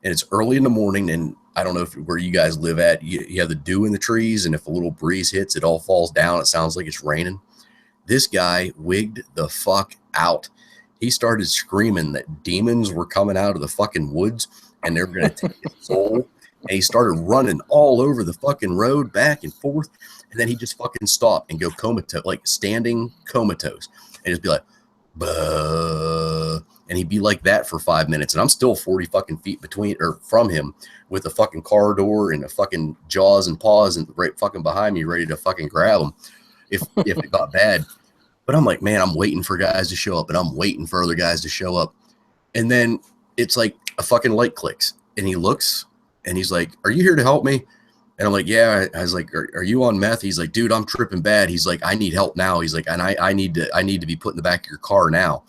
And it's early in the morning, and I don't know where you guys live at. You have the dew in the trees, and if a little breeze hits, it all falls down. It sounds like it's raining. This guy wigged the fuck out. He started screaming that demons were coming out of the fucking woods, and they were going to take his soul. And he started running all over the fucking road, back and forth. And then he just fucking stopped and go comatose, like standing comatose, and just be like, "Buh." And he'd be like that for 5 minutes. And I'm still 40 fucking feet from him with a fucking car door and a fucking jaws and paws and right fucking behind me, ready to fucking grab him if it got bad. But I'm like, man, I'm waiting for guys to show up, and I'm waiting for other guys to show up. And then it's like a fucking light clicks, and he looks and he's like, "Are you here to help me?" And I'm like, "Yeah." I was like, are you on meth? He's like, "Dude, I'm tripping bad." He's like, "I need help now." He's like, "And I need to be put in the back of your car now."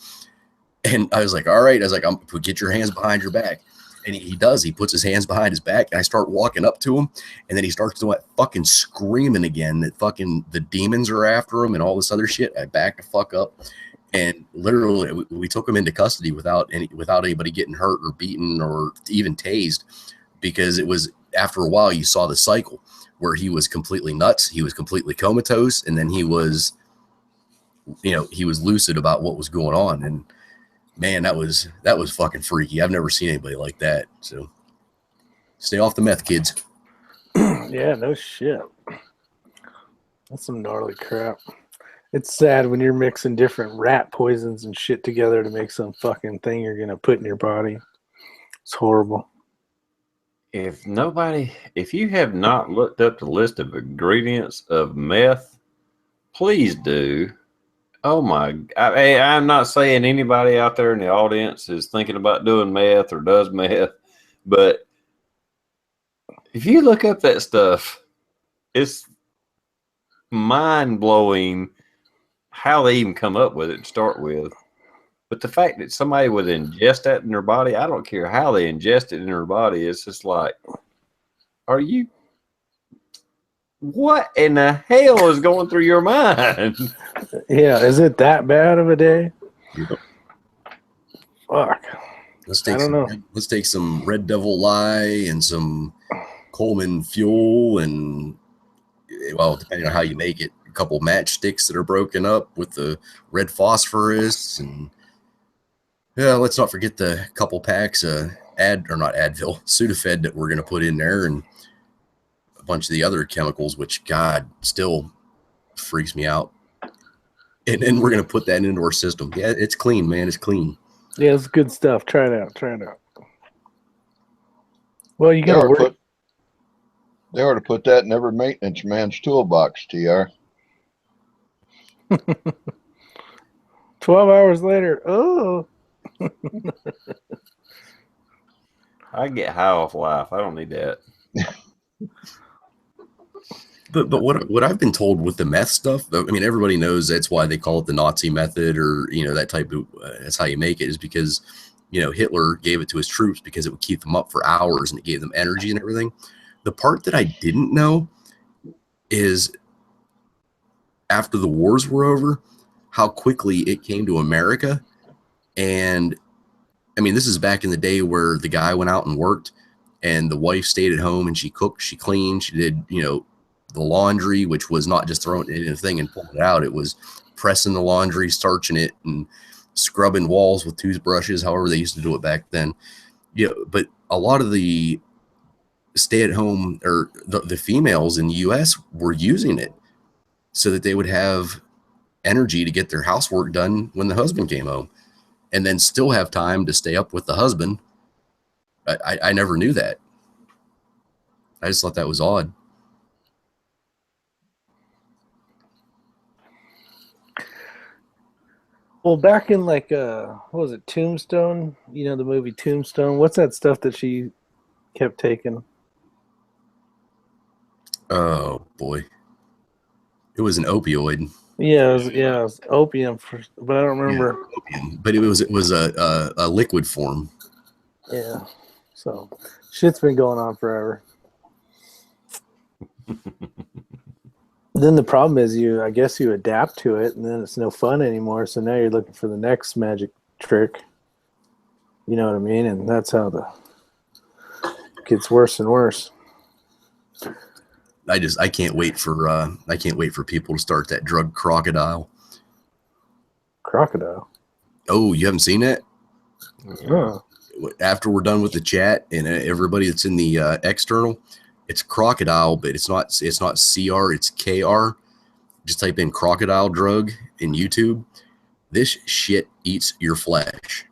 And I was like, "All right." I was like, "Get your hands behind your back." And he does. He puts his hands behind his back, and I start walking up to him, and then he starts to fucking screaming again that fucking the demons are after him and all this other shit. I backed the fuck up, and literally we took him into custody without anybody getting hurt or beaten or even tased, because it was after a while you saw the cycle where he was completely nuts, he was completely comatose, and then he was lucid about what was going on. And man, that was fucking freaky. I've never seen anybody like that. So stay off the meth, kids. Yeah, no shit. That's some gnarly crap. It's sad when you're mixing different rat poisons and shit together to make some fucking thing you're gonna put in your body. It's horrible. If you have not looked up the list of ingredients of meth, please do. Oh my! I'm not saying anybody out there in the audience is thinking about doing meth or does meth, but if you look up that stuff, it's mind-blowing how they even come up with it to start with. But the fact that somebody would ingest that in their body, I don't care how they ingest it in their body, it's just like, are you... What in the hell is going through your mind? Yeah, is it that bad of a day? Yep. Fuck. I don't know. Let's take some Red Devil Lye and some Coleman Fuel, and well, depending on how you make it, a couple matchsticks that are broken up with the red phosphorus, and yeah, let's not forget the couple packs Sudafed that we're gonna put in there, and a bunch of the other chemicals, which God still freaks me out. And then we're gonna put that into our system. Yeah, it's clean, man. It's clean. Yeah, it's good stuff. Try it out. Well, you gotta work. They ought to put that in every maintenance man's toolbox, TR. 12 hours later, oh. I get high off life. I don't need that. But what I've been told with the meth stuff, I mean, everybody knows that's why they call it the Nazi method, or that type of that's how you make it, is because Hitler gave it to his troops because it would keep them up for hours and it gave them energy and everything. The part that I didn't know is after the wars were over, how quickly it came to America. And I mean, this is back in the day where the guy went out and worked and the wife stayed at home and she cooked, she cleaned, she did, the laundry, which was not just throwing it in a thing and pulling it out. It was pressing the laundry, starching it, and scrubbing walls with toothbrushes, however they used to do it back then. Yeah, but a lot of the stay-at-home or the females in the U.S. were using it so that they would have energy to get their housework done when the husband came home, and then still have time to stay up with the husband. I never knew that. I just thought that was odd. Well, back in what was it, Tombstone? The movie Tombstone? What's that stuff that she kept taking? Oh, boy. It was an opioid. Yeah, it was opium, but I don't remember. Yeah, opium, but it was a liquid form. Yeah. So, shit's been going on forever. Then the problem is I guess you adapt to it, and then it's no fun anymore. So now you're looking for the next magic trick. You know what I mean? And that's how it gets worse and worse. I can't wait for people to start that drug crocodile. Crocodile. Oh, you haven't seen it? Oh. After we're done with the chat and everybody that's in the external, it's crocodile, but it's not CR, it's KR. Just type in crocodile drug in YouTube. This shit eats your flesh.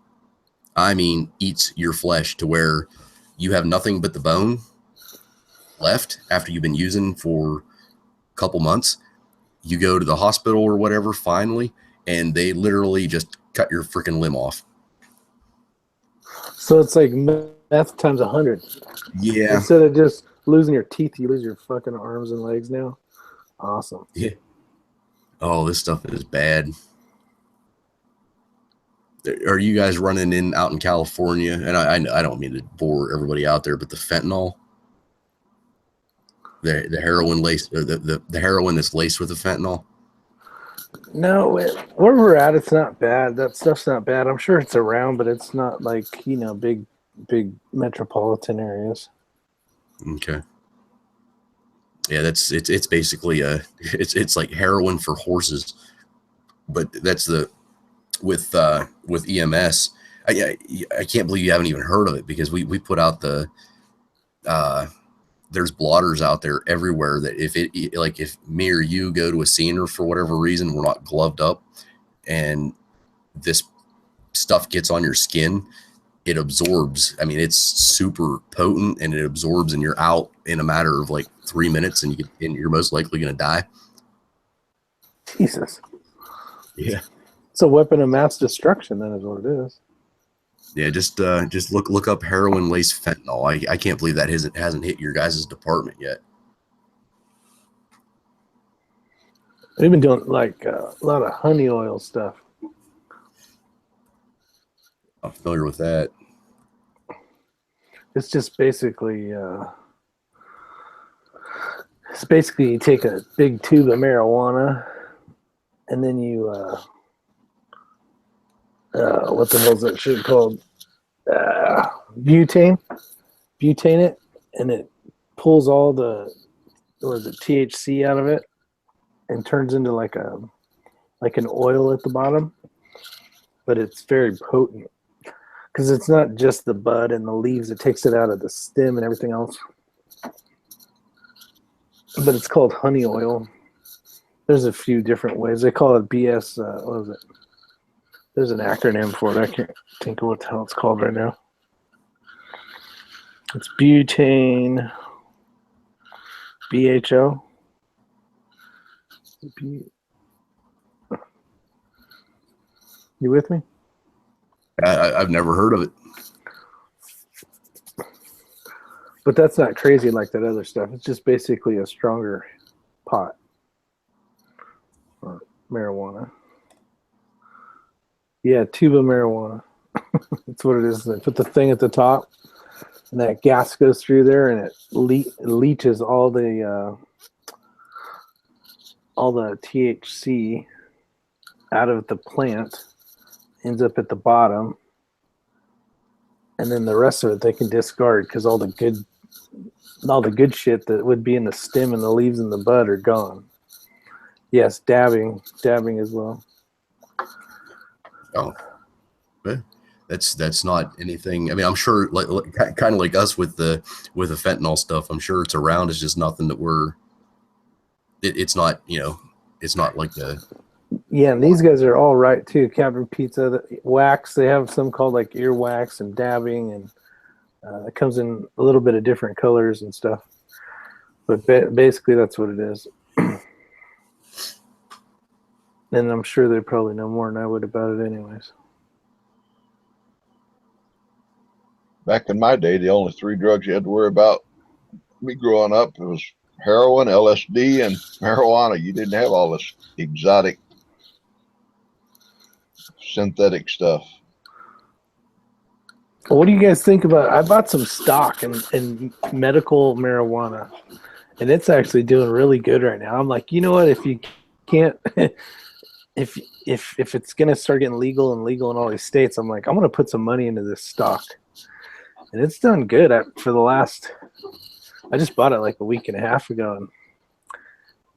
I mean, eats your flesh to where you have nothing but the bone left after you've been using for a couple months. You go to the hospital or whatever finally, and they literally just cut your freaking limb off. So it's like meth times 100. Yeah. Instead of just losing your teeth, you lose your fucking arms and legs now. Awesome. Yeah. Oh, this stuff is bad. Are you guys running out in California? And I don't mean to bore everybody out there, but the fentanyl, the heroin lace, or the heroin that's laced with the fentanyl. No, where we're at, it's not bad. That stuff's not bad. I'm sure it's around, but it's not like, big metropolitan areas. Okay. Yeah, it's basically it's like heroin for horses, but that's with EMS. I can't believe you haven't even heard of it, because we put out the there's blotters out there everywhere that if me or you go to a scene, or for whatever reason we're not gloved up and this stuff gets on your skin, it absorbs. I mean, it's super potent, and it absorbs, and you're out in a matter of like 3 minutes, and you're most likely going to die. Jesus. Yeah. It's a weapon of mass destruction, that is what it is. Yeah, just look up heroin laced fentanyl. I can't believe that hasn't hit your guys' department yet. We've been doing like a lot of honey oil stuff. I'm familiar with that. It's just basically you take a big tube of marijuana, and then you what the hell is that shit called? Butane it, and it pulls all the THC out of it, and turns into like an oil at the bottom. But it's very potent, because it's not just the bud and the leaves. It takes it out of the stem and everything else. But it's called honey oil. There's a few different ways. They call it BS. What is it? There's an acronym for it. I can't think of what the hell it's called right now. It's butane. BHO. You with me? I've never heard of it. But that's not crazy like that other stuff. It's just basically a stronger pot or marijuana. Yeah, tube of marijuana. That's what it is. They put the thing at the top, and that gas goes through there, and it leaches all the THC out of the plant, ends up at the bottom, and then the rest of it they can discard, because all the good shit that would be in the stem and the leaves and the bud are gone. Yes, dabbing as well. Oh, that's not anything. I mean, I'm sure kind of like us with the fentanyl stuff. I'm sure it's around. It's just nothing that it's not, it's not like the. Yeah, and these guys are all right too. Captain Pizza, the wax. They have some called like earwax and dabbing, and it comes in a little bit of different colors and stuff. But basically, that's what it is. And I'm sure they probably know more than I would about it anyways. Back in my day, the only three drugs you had to worry about, me growing up, it was heroin, LSD, and marijuana. You didn't have all this exotic synthetic stuff. What do you guys think about? I bought some stock in medical marijuana, and it's actually doing really good right now. I'm like, you know what? If you can't, if it's gonna start getting legal in all these states, I'm like, I'm gonna put some money into this stock, and it's done good for the last. I just bought it like a week and a half ago and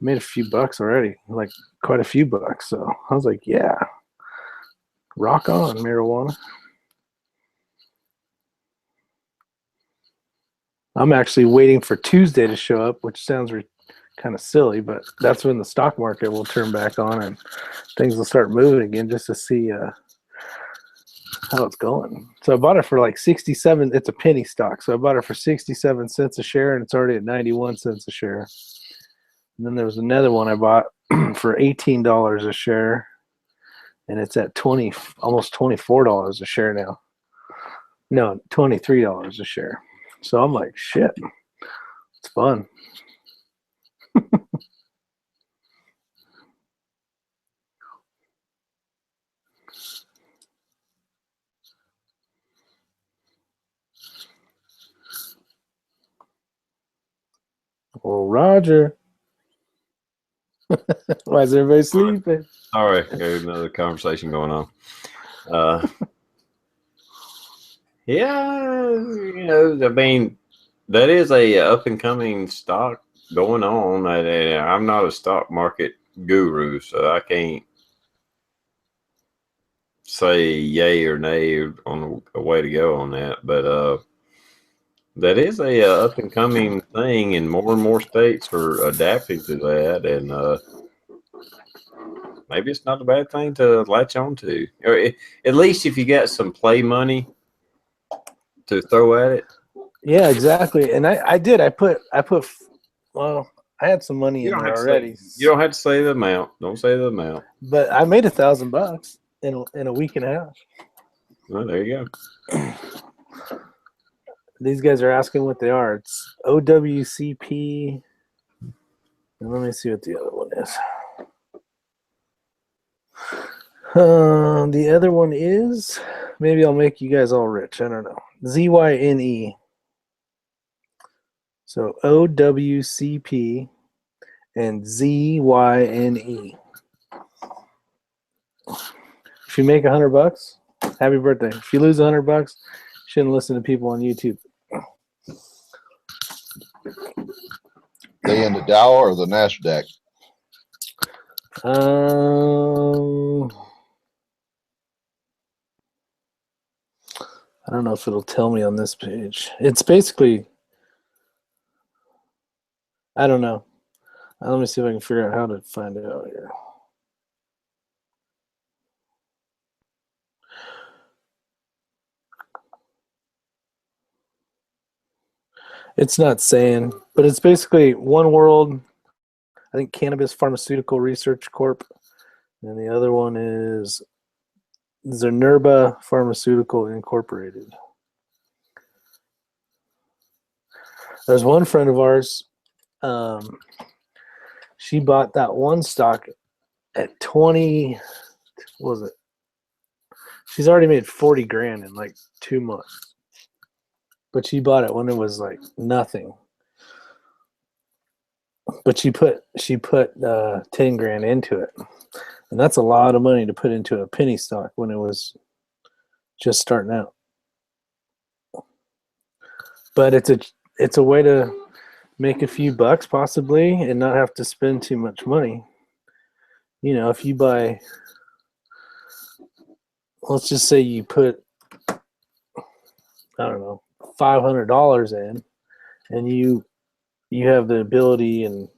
made a few bucks already, like quite a few bucks. So I was like, yeah, rock on, marijuana. I'm actually waiting for Tuesday to show up, which sounds kind of silly, but that's when the stock market will turn back on and things will start moving again, just to see how it's going. So I bought it for like 67. It's a penny stock, so I bought it for 67 cents a share, and it's already at 91 cents a share. And then there was another one I bought for $18 a share, and it's at almost $24 a share now. No, $23 a share. So I'm like, shit, it's fun. Well, Roger, why is everybody sleeping? Sorry, there's another conversation going on. Yeah, I mean, that is a up and coming stock going on. I'm not a stock market guru, so I can't say yay or nay on a way to go on that. But that is a up and coming thing, and more states are adapting to that, and maybe it's not a bad thing to latch on to, or at least if you got some play money to throw at it. Yeah, exactly. And I did. I put. Well, I had some money You in don't there have to already. you don't have to say the amount. Don't say the amount. But I made $1,000 in a week and a half. Well, there you go. These guys are asking what they are. It's OWCP. And let me see what the other one is. The other one is, maybe I'll make you guys all rich. I don't know. ZYNE. So OWCP and ZYNE. If you make $100, happy birthday. If you lose $100, shouldn't listen to people on YouTube. They in the Dow or the NASDAQ? I don't know if it'll tell me on this page. It's basically, I don't know. Let me see if I can figure out how to find it out here. It's not saying, but it's basically One World, I think Cannabis Pharmaceutical Research Corp. And the other one is Zenerba Pharmaceutical Incorporated. There's one friend of ours, she bought that one stock at 20, what was it? She's already made 40 grand in like 2 months. But she bought it when it was like nothing. But she put 10 grand into it. And that's a lot of money to put into a penny stock when it was just starting out. But it's a way to make a few bucks possibly and not have to spend too much money. You know, if you buy, let's just say you put, I don't know, $500 in, and you have the ability in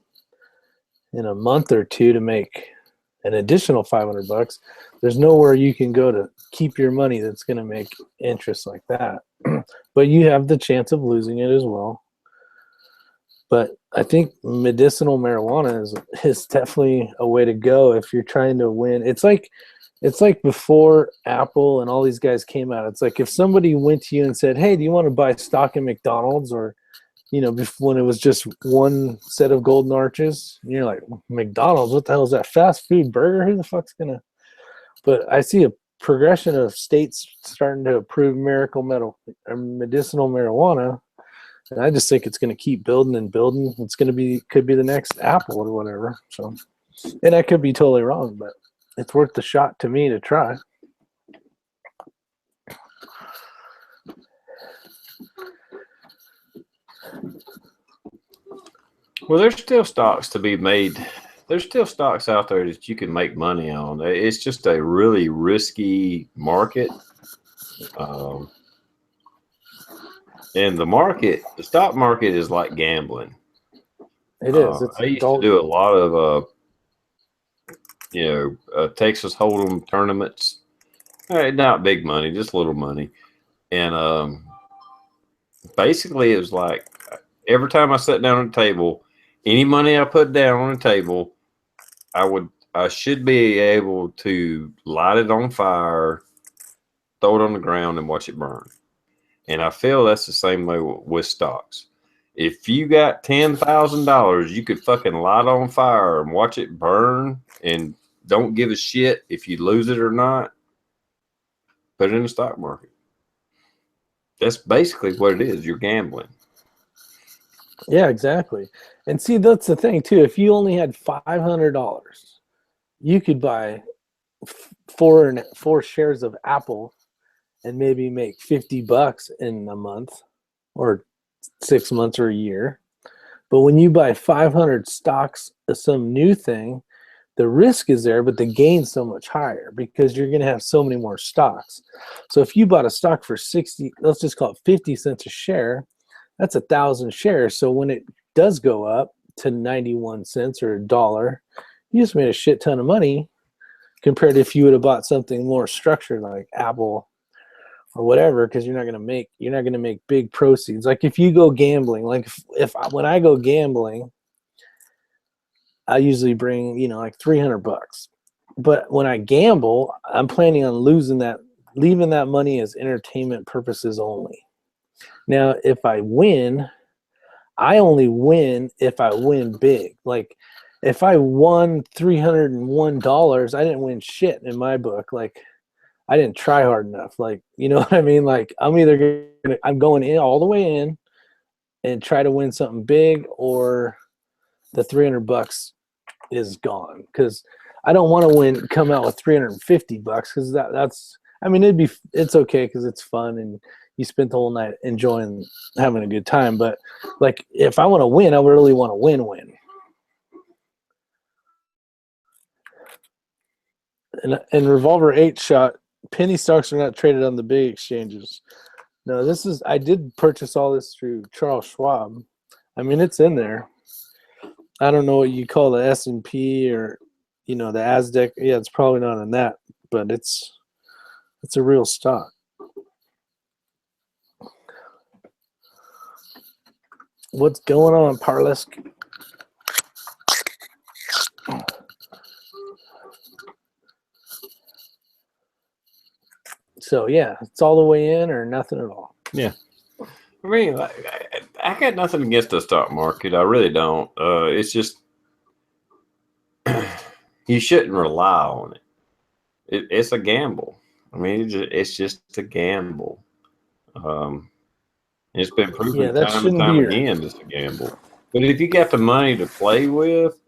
a month or two to make an additional $500. There's nowhere you can go to keep your money that's going to make interest like that. But you have the chance of losing it as well. But I think medicinal marijuana is definitely a way to go if you're trying to win. It's like before Apple and all these guys came out. It's like if somebody went to you and said, "Hey, do you want to buy stock in McDonald's?" Or, you know, when it was just one set of golden arches, and you're like, "McDonald's? What the hell is that? Fast food burger? Who the fuck's gonna?" But I see a progression of states starting to approve medicinal marijuana. And I just think it's going to keep building and building. It's going to be, could be the next Apple or whatever. So, and I could be totally wrong, but it's worth the shot to me to try. Well, there's still stocks to be made. There's still stocks out there that you can make money on. It's just a really risky market. And the stock market is like gambling. It is. It's I used to do a lot of, Texas Hold'em tournaments. Not big money, just little money. And basically, it was like every time I sat down at the table, any money I put down on the table, I should be able to light it on fire, throw it on the ground, and watch it burn. And I feel that's the same way with stocks. If you got $10,000, you could fucking light on fire and watch it burn and don't give a shit if you lose it or not. Put it in the stock market. That's basically what it is. You're gambling. Yeah, exactly. And see, that's the thing too. If you only had $500, you could buy four shares of Apple and maybe make $50 in a month or 6 months or a year. But when you buy 500 stocks of some new thing, the risk is there, but the gain's so much higher because you're going to have so many more stocks. So if you bought a stock for 60, let's just call it 50 cents a share, that's 1,000 shares. So when it does go up to 91 cents or $1, you just made a shit ton of money compared to if you would have bought something more structured like Apple or whatever, because you're not going to make big proceeds. Like if you go gambling, like when I go gambling, I usually bring, like $300. But when I gamble, I'm planning on leaving that money as entertainment purposes only. Now, if I win, I only win if I win big. Like if I won $301, I didn't win shit in my book. Like I didn't try hard enough. Like, you know what I mean? Like I'm going in all the way in and try to win something big, or the $300 is gone, because I don't want to come out with $350 because it's okay because it's fun and you spent the whole night enjoying having a good time. But like if I want to win, I really want to win. And Revolver 8 shot, penny stocks are not traded on the big exchanges. No, I did purchase all this through Charles Schwab. I mean, it's in there. I don't know what you call the S&P or, the ASDAQ. Yeah, it's probably not in that, but it's a real stock. What's going on, Parlisk? So yeah, it's all the way in or nothing at all. Yeah. I mean, I got nothing against the stock market. I really don't. It's just you shouldn't rely on it. It's a gamble. I mean, it's just a gamble. It's been proven time and time again it's a gamble. But if you got the money to play with,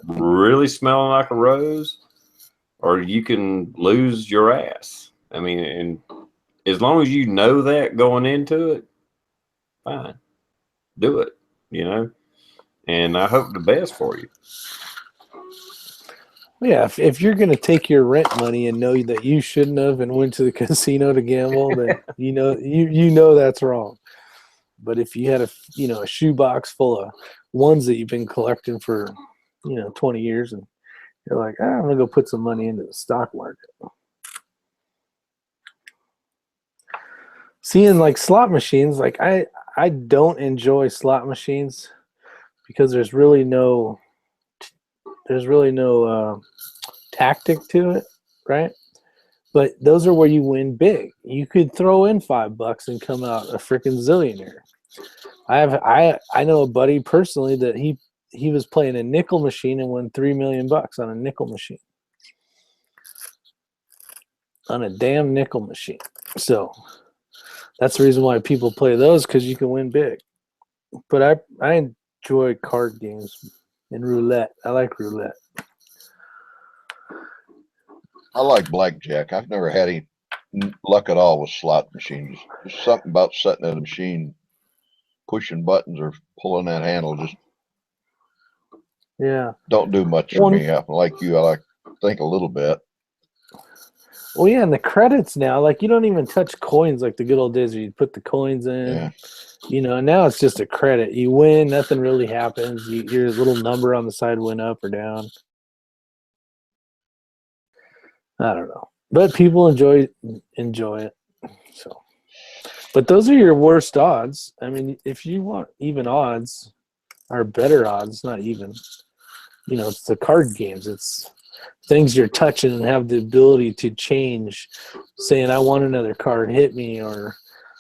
really smelling like a rose, or you can lose your ass. I mean, and as long as you know that going into it, fine, do it, and I hope the best for you. Yeah, if you're going to take your rent money and know that you shouldn't have and went to the casino to gamble, then you know that's wrong. But if you had a shoebox full of ones that you've been collecting for 20 years, and you're like, I'm going to go put some money into the stock market. Seeing like slot machines, like I don't enjoy slot machines because there's really no tactic to it, right? But those are where you win big. You could throw in $5 and come out a freaking zillionaire. I know a buddy personally that he was playing a nickel machine and won $3 million on a nickel machine. On a damn nickel machine. So that's the reason why people play those, because you can win big. But I enjoy card games and roulette. I like roulette. I like blackjack. I've never had any luck at all with slot machines. There's something about sitting at a machine, pushing buttons or pulling that handle, just Yeah. don't do much for me. I'm like you, I like to think a little bit. Well, yeah, and the credits now, like you don't even touch coins like the good old days where you'd put the coins in. Yeah. You know, now it's just a credit. You win, nothing really happens. Your little number on the side went up or down. I don't know, but people enjoy it. So, but those are your worst odds. I mean, if you want even odds or better odds, not even. You know, it's the card games. It's things you're touching and have the ability to change. Saying, "I want another card, hit me," or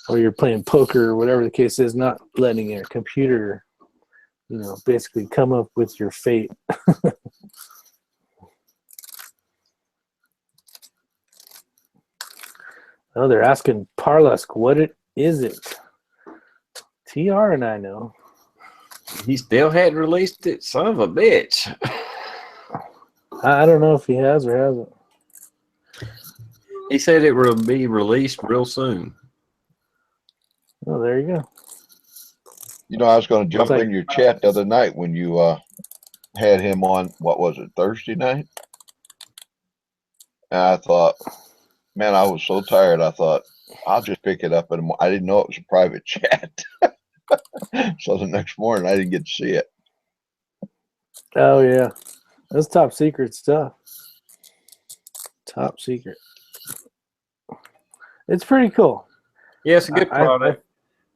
you're playing poker or whatever the case is. Not letting your computer, you know, basically come up with your fate. Oh, they're asking Parlusk, is it? TR and I know. He still hadn't released it. Son of a bitch. I don't know if he has or hasn't. He said it will be released real soon. Oh, there you go. You know, I was going to jump like- in your chat the other night when you had him on, what was it, Thursday night? And I thought, man, I was so tired. I thought, I'll just pick it up. And I didn't know it was a private chat. So the next morning, I didn't get to see it. Oh, yeah. That's top secret stuff. Top secret. It's pretty cool. Yeah, it's a good product.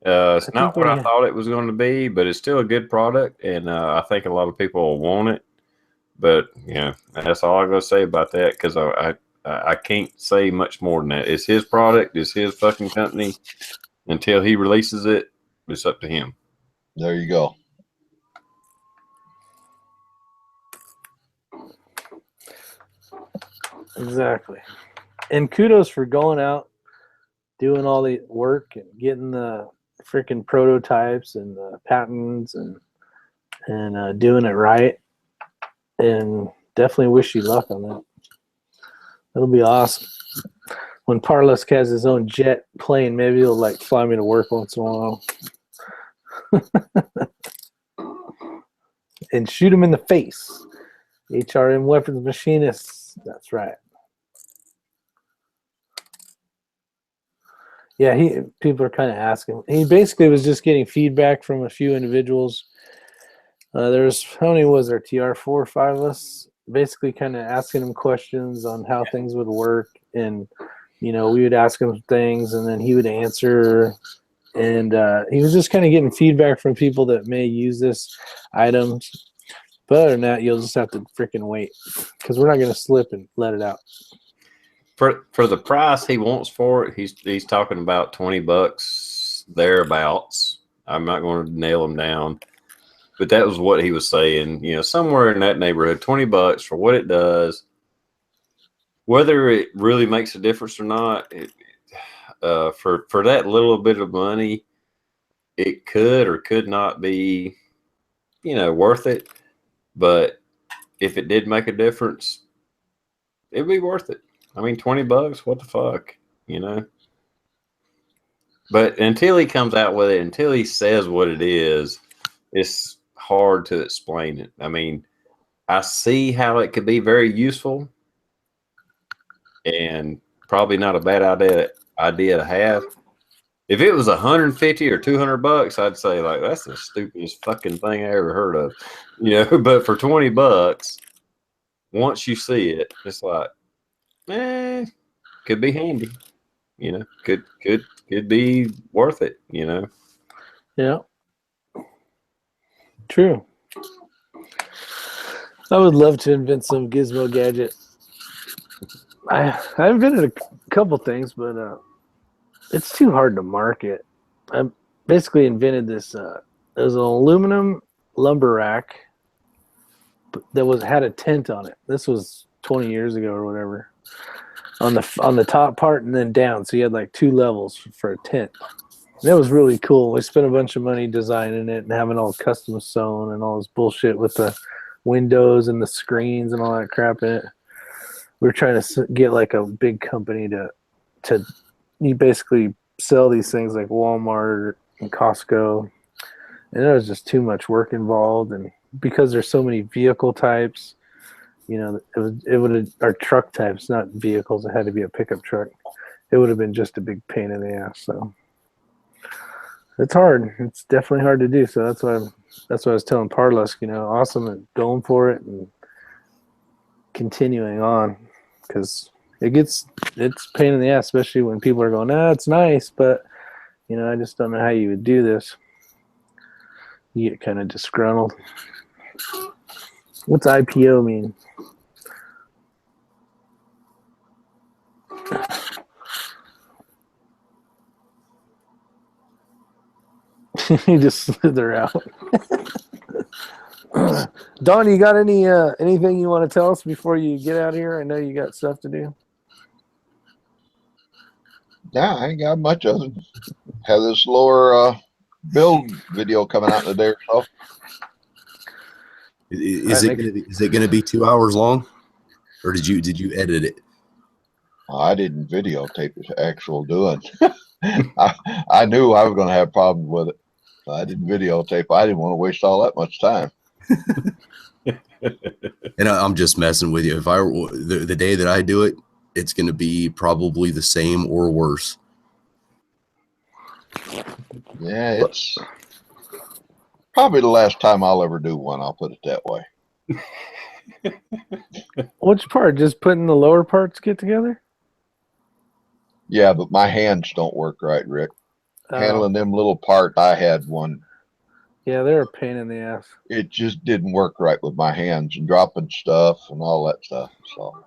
It's not what I yeah. thought it was going to be, but it's still a good product, and I think a lot of people will want it. But yeah, that's all I'm going to say about that, because I can't say much more than that. It's his product. It's his fucking company. Until he releases it, it's up to him. There you go. Exactly. And kudos for going out, doing all the work and getting the freaking prototypes and the patents and doing it right. And definitely wish you luck on that. It'll be awesome. When Parlusk has his own jet plane, maybe he'll like fly me to work once in a while. And shoot him in the face. HRM weapons machinists. That's right. Yeah, people are kind of asking. He basically was just getting feedback from a few individuals. There's, how many was there, TR? 4 or 5 of us? Basically kind of asking him questions on how things would work. And, you know, we would ask him things and then he would answer. And he was just kind of getting feedback from people that may use this item. But other than that, you'll just have to freaking wait, because we're not going to slip and let it out. For the price he wants for it, he's talking about $20 thereabouts. I'm not going to nail him down, but that was what he was saying. You know, somewhere in that neighborhood, $20 for what it does. Whether it really makes a difference or not, for that little bit of money, it could or could not be, you know, worth it. But if it did make a difference, it'd be worth it. I mean, $20, what the fuck, you know? But until he comes out with it, until he says what it is, it's hard to explain it. I mean, I see how it could be very useful and probably not a bad idea to have. If it was $150 or $200, I'd say like that's the stupidest fucking thing I ever heard of, you know. But for $20, once you see it, it's like, could be handy, you know. Could be worth it, you know. Yeah. True. I would love to invent some gizmo gadget. I invented a couple things, but it's too hard to market. I basically invented this. It was an aluminum lumber rack that had a tent on it. This was 20 years ago or whatever. on the top part and then down. So you had like 2 levels for a tent. And that was really cool. We spent a bunch of money designing it and having all custom sewn and all this bullshit with the windows and the screens and all that crap in it. We were trying to get like a big company to you basically sell these things like Walmart and Costco, and there was just too much work involved. And because there's so many vehicle types, you know, it would have our truck types, not vehicles. It had to be a pickup truck. It would have been just a big pain in the ass. So it's hard. It's definitely hard to do. So that's why I was telling Parlusk, you know, awesome and going for it and continuing on, because it's a pain in the ass, especially when people are going, it's nice, but you know, I just don't know how you would do this. You get kind of disgruntled. What's IPO mean? You just slither out. Don, you got anything you want to tell us before you get out of here? I know you got stuff to do. Yeah, I ain't got much other than have this lower build video coming out in a day or so. Is it gonna be 2 hours long, or did you edit it? I didn't videotape the actual doing. I knew I was going to have problems with it. I didn't videotape. I didn't want to waste all that much time. And I'm just messing with you. If I were the day that I do it, it's going to be probably the same or worse. Yeah, it's probably the last time I'll ever do one. I'll put it that way. Which part? Just putting the lower parts get together? Yeah, but my hands don't work right, Rick. Handling them little parts, I had one. Yeah, they're a pain in the ass. It just didn't work right with my hands and dropping stuff and all that stuff. So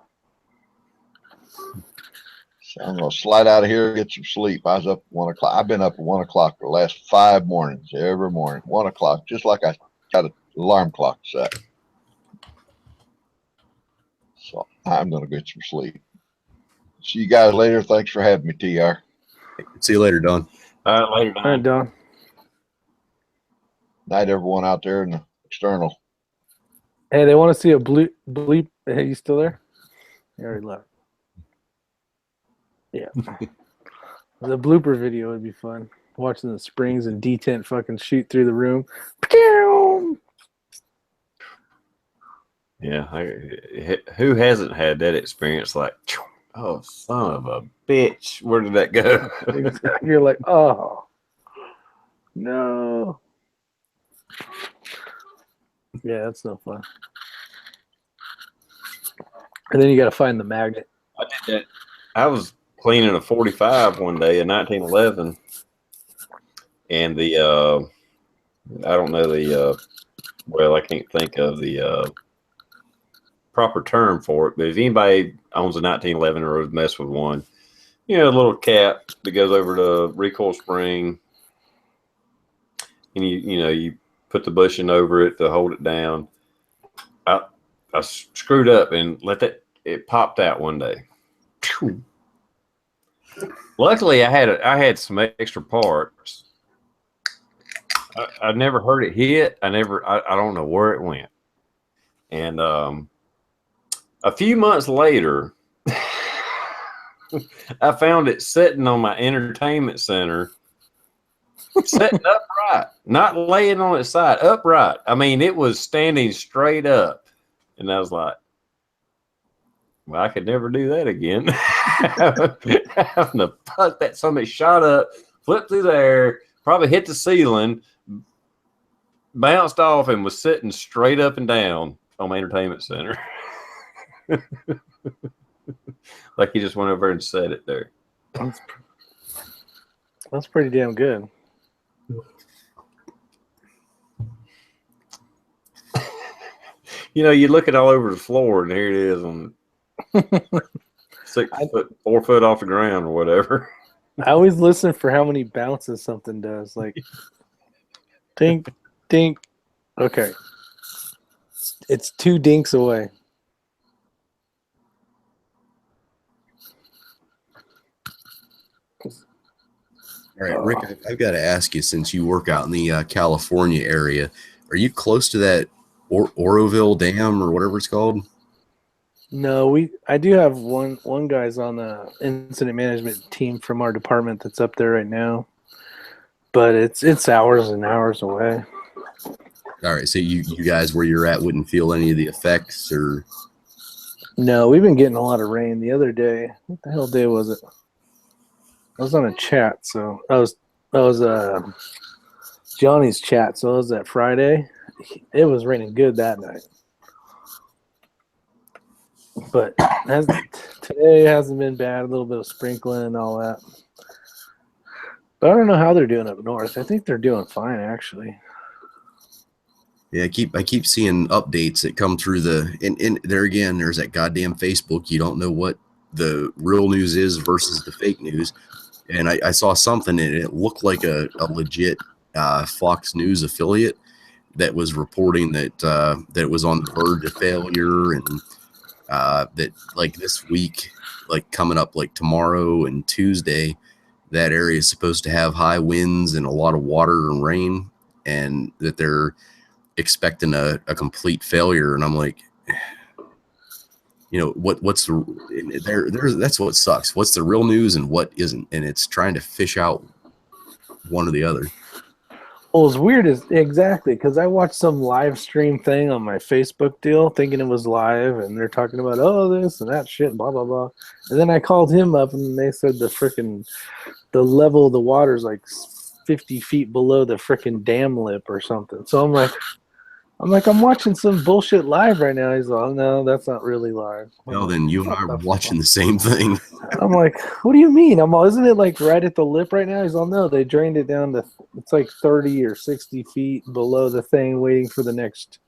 I'm going to slide out of here and get some sleep. I was up at 1 o'clock. I've been up at 1 o'clock the last 5 mornings, every morning, 1 o'clock, just like I got an alarm clock set. So I'm going to get some sleep. See you guys later. Thanks for having me, TR. See you later, Don. All right, later, Don. All right, Don. Night, everyone out there in the external. Hey, they want to see a bleep. Hey, you still there? You already left. Yeah. The blooper video would be fun. Watching the Springs and D10 fucking shoot through the room. Yeah, who hasn't had that experience? Like, oh, son of a bitch, where did that go? You're like, oh, no. Yeah, that's no fun. And then you got to find the magnet. I did that. I was cleaning a 45 one day in 1911, and I don't know well, I can't think of the proper term for it, but if anybody owns a 1911 or has messed with one, you know, a little cap that goes over the recoil spring, and you put the bushing over it to hold it down. I screwed up and it popped out one day. Luckily, I had some extra parts. I never heard it hit. I don't know where it went. And a few months later, I found it sitting on my entertainment center, sitting upright, not laying on its side, upright. I mean, it was standing straight up. And I was like, well, I could never do that again. Having to fuck that somebody shot up, flipped through the air, probably hit the ceiling, bounced off, and was sitting straight up and down on my entertainment center. Like he just went over and set it there. That's pretty damn good. You know, you look it all over the floor, and here it is on 4 foot off the ground or whatever. I always listen for how many bounces something does. Like, dink, dink. Okay. It's 2 dinks away. All right, Rick, I've got to ask you, since you work out in the California area, are you close to that Oroville Dam or whatever it's called? No, I do have one guy's on the incident management team from our department that's up there right now, but it's hours and hours away. All right, so you guys where you're at wouldn't feel any of the effects, or No, we've been getting a lot of rain. The other day, what the hell day was it? I was on a chat, so I was Johnny's chat, so it was that Friday. It was raining good that night, but today hasn't been bad. A little bit of sprinkling and all that, but I don't know how they're doing up north. I think they're doing fine, actually. yeah, I keep seeing updates that come through and there again, there's that goddamn Facebook. You don't know what the real news is versus the fake news. And I saw something and it looked like a legit Fox News affiliate that was reporting that that it was on the verge of failure, and that like this week, like coming up like tomorrow and Tuesday, that area is supposed to have high winds and a lot of water and rain, and that they're expecting a complete failure. And I'm like, you know, what's the that's what sucks. What's the real news and what isn't? And it's trying to fish out one or the other. Well, it's weird is exactly because I watched some live stream thing on my Facebook deal, thinking it was live, and they're talking about this and that shit, blah blah blah. And then I called him up, and they said the level of the water is like 50 feet below the freaking dam lip or something. So I'm watching some bullshit live right now. He's like, oh, no, that's not really live. Well, then you and I were watching the same thing. I'm like, what do you mean? Isn't it like right at the lip right now? He's all, no, they drained it down to, it's like 30 or 60 feet below the thing, waiting for the next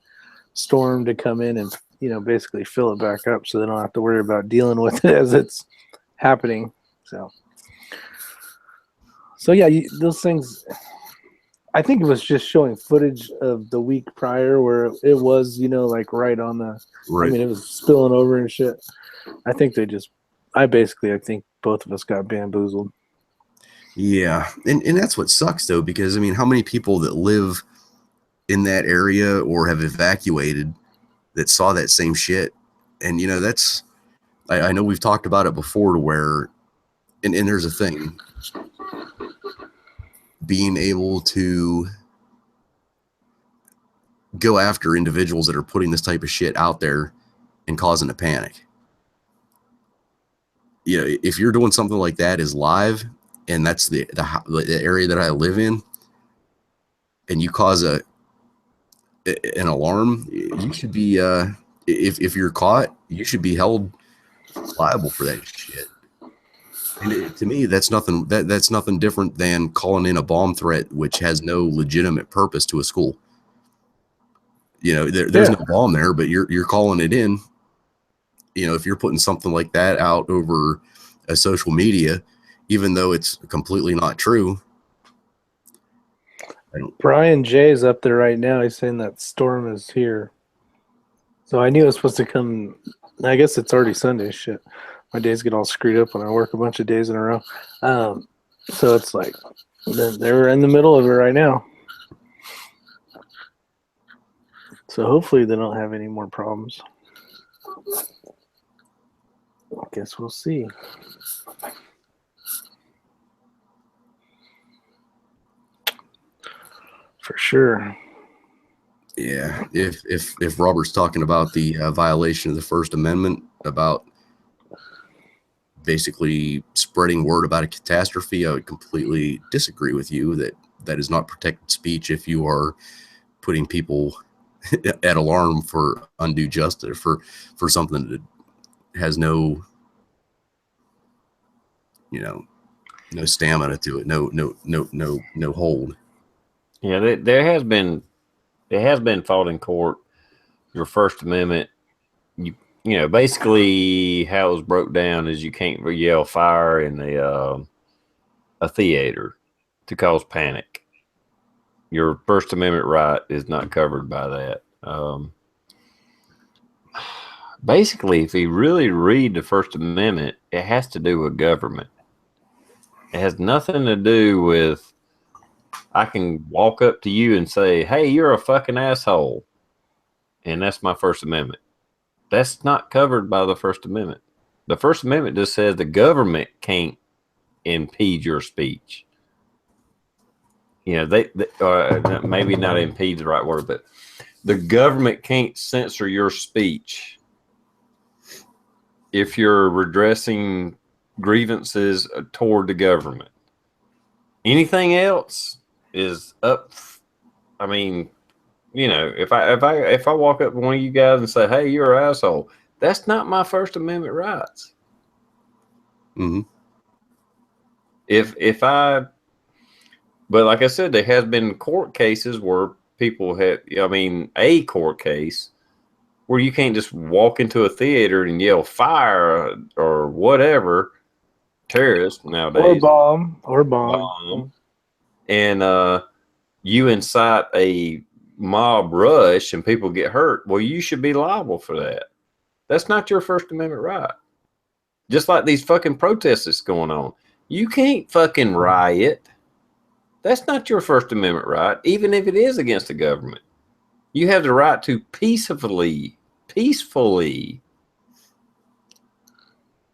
storm to come in and, basically fill it back up so they don't have to worry about dealing with it as it's happening. So yeah, those things, I think it was just showing footage of the week prior where it was, like right on the, Right. I mean, it was spilling over and shit. I think I think both of us got bamboozled. Yeah. And that's what sucks though, because I mean, how many people that live in that area or have evacuated that saw that same shit? And I know we've talked about it before to where, and there's a thing, being able to go after individuals that are putting this type of shit out there and causing a panic. If you're doing something like that is live, and that's the area that I live in, and you cause an alarm, you should be if you're caught, you should be held liable for that shit. And to me, that's nothing different than calling in a bomb threat, which has no legitimate purpose to a school. There's no bomb there, but you're calling it in. If you're putting something like that out over a social media, even though it's completely not true. Brian Jay's up there right now. He's saying that storm is here. So I knew it was supposed to come. I guess it's already Sunday. Shit. My days get all screwed up when I work a bunch of days in a row. So it's like they're in the middle of it right now. So hopefully they don't have any more problems. I guess we'll see. For sure. Yeah, if Robert's talking about the violation of the First Amendment about basically spreading word about a catastrophe, I would completely disagree with you that is not protected speech if you are putting people at alarm for undue justice for something that has no stamina to it, no hold. Yeah, there has been fought in court. Your First Amendment, basically how it was broke down is you can't yell fire in a theater to cause panic. Your First Amendment right is not covered by that. Basically, if you really read the First Amendment, it has to do with government. It has nothing to do with I can walk up to you and say, "Hey, you're a fucking asshole," and that's my First Amendment. That's not covered by the First Amendment. The First Amendment just says the government can't impede your speech. You know, they maybe not impede the right word, but the government can't censor your speech if you're redressing grievances toward the government. Anything else is up. I mean, you know, if I walk up to one of you guys and say, "Hey, you're an asshole," that's not my First Amendment rights. Mm-hmm. But like I said, there has been court cases where people have. I mean, a court case where you can't just walk into a theater and yell fire or whatever. Terrorists nowadays Or bomb. And you incite a mob rush and people get hurt. Well, you should be liable for that. That's not your First Amendment right. Just like these fucking protests that's going on. You can't fucking riot. That's not your First Amendment right, even if it is against the government. You have the right to peacefully,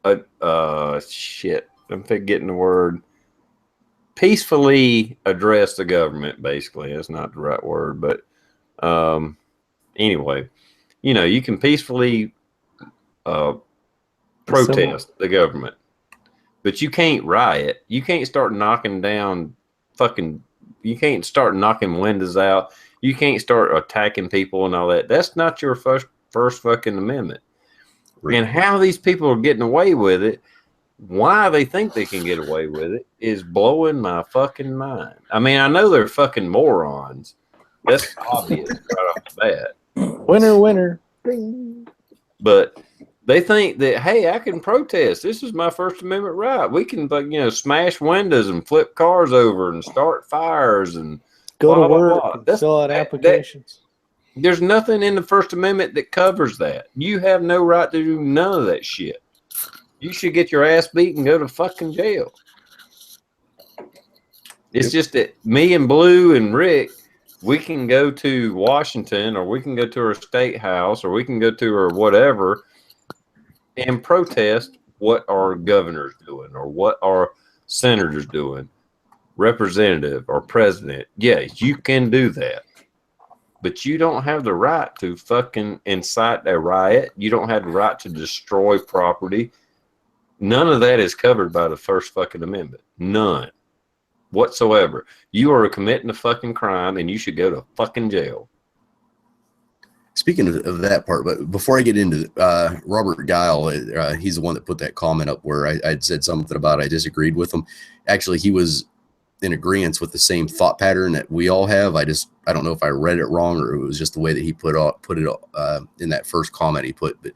I'm forgetting the word. Peacefully address the government, basically. That's not the right word, but anyway, you know, you can peacefully protest the government, but you can't riot. You can't start knocking down you can't start knocking windows out. You can't start attacking people and all that. That's not your first fucking amendment. Right. And how these people are getting away with it, why they think they can get away with it, is blowing my fucking mind. I mean, I know they're fucking morons. That's obvious right off the bat. Winner. But they think that, hey, I can protest. This is my First Amendment right. We can, smash windows and flip cars over and start fires and go to work, and fill out applications. There's nothing in the First Amendment that covers that. You have no right to do none of that shit. You should get your ass beat and go to fucking jail. It's just that me and Blue and Rick, we can go to Washington, or we can go to our state house, or we can go to our whatever and protest what our governor's doing or what our senator's doing, representative or president. Yes, you can do that. But you don't have the right to fucking incite a riot. You don't have the right to destroy property. None of that is covered by the First fucking Amendment. None whatsoever. You are committing a fucking crime and you should go to fucking jail. Speaking of that part, but before I get into Robert Guile, he's the one that put that comment up where I'd said something about I disagreed with him. Actually, he was in agreement with the same thought pattern that we all have. I don't know if I read it wrong or it was just the way that he put it in that first comment he put, but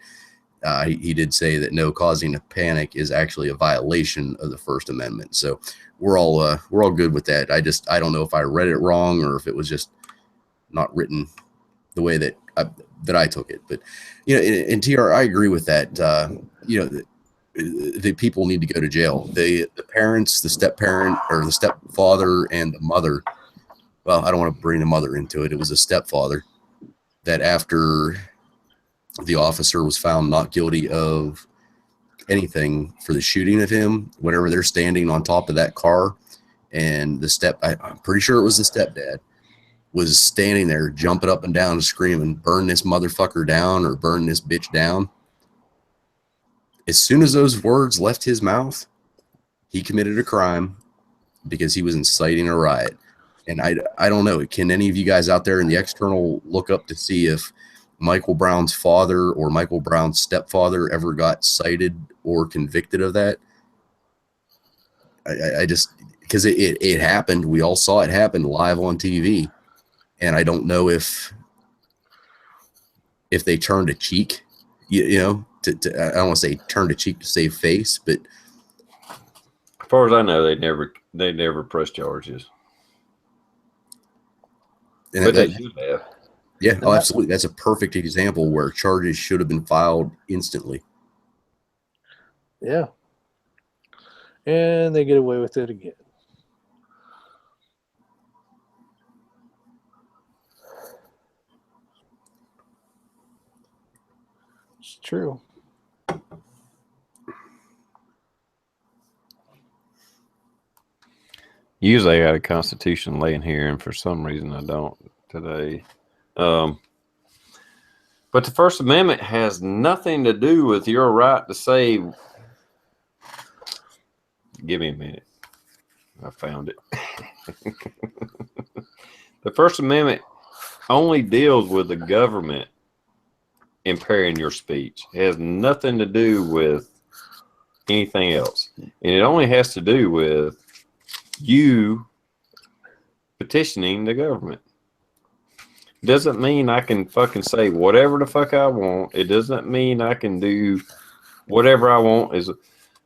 he did say that no, causing a panic is actually a violation of the First Amendment. So we're all good with that. I don't know if I read it wrong or if it was just not written the way that I took it. But in TR, I agree with that. The people need to go to jail. The parents, the step parent or the stepfather and the mother. Well, I don't want to bring the mother into it. It was a stepfather that after the officer was found not guilty of anything for the shooting of him, whenever they're standing on top of that car and I'm pretty sure it was the stepdad, was standing there jumping up and down and screaming, burn this motherfucker down or burn this bitch down. As soon as those words left his mouth, he committed a crime because he was inciting a riot. And I don't know. Can any of you guys out there in the external look up to see if Michael Brown's father or Michael Brown's stepfather ever got cited or convicted of that? I just, because it happened. We all saw it happen live on TV. And I don't know if they turned a cheek, I don't want to say turned a cheek to save face, but as far as I know, they never pressed charges. But they should have. Yeah, absolutely. That's a perfect example where charges should have been filed instantly. Yeah. And they get away with it again. It's true. Usually I got a Constitution laying here, and for some reason I don't today. But the First Amendment has nothing to do with your right to say. Give me a minute. I found it. The First Amendment only deals with the government impairing your speech. It has nothing to do with anything else. And it only has to do with you petitioning the government. Doesn't mean I can fucking say whatever the fuck I want. It doesn't mean I can do whatever I want.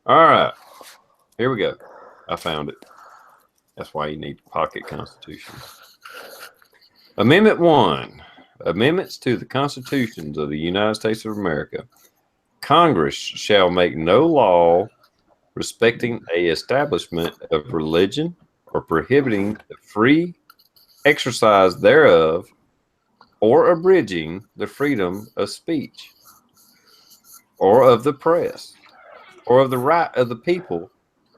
All right. Here we go. I found it. That's why you need pocket constitution. Amendment 1. Amendments to the constitutions of the United States of America. Congress shall make no law respecting a establishment of religion or prohibiting the free exercise thereof or abridging the freedom of speech or of the press or of the right of the people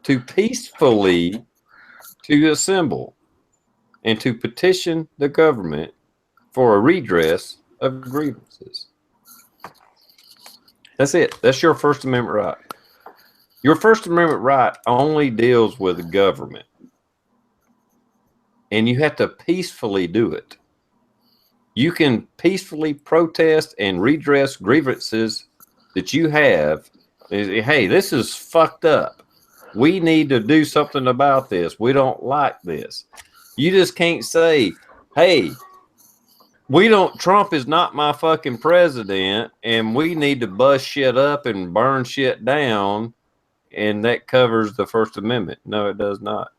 to peacefully to assemble and to petition the government for a redress of grievances. That's it. That's your First Amendment right. Your First Amendment right only deals with the government. And you have to peacefully do it. You can peacefully protest and redress grievances that you have. Hey, this is fucked up. We need to do something about this. We don't like this. You just can't say, hey, Trump is not my fucking president, and we need to bust shit up and burn shit down, and that covers the First Amendment. No, it does not.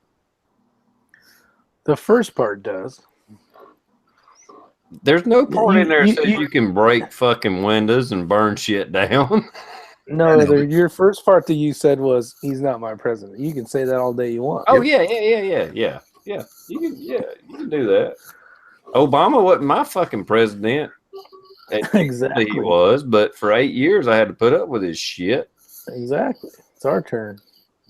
The first part does. There's no part in there that says you can break fucking windows and burn shit down. No, your first part that you said was, he's not my president. You can say that all day you want. Oh, yeah. You can do that. Obama wasn't my fucking president. Exactly. He was, but for 8 years I had to put up with his shit. Exactly. It's our turn.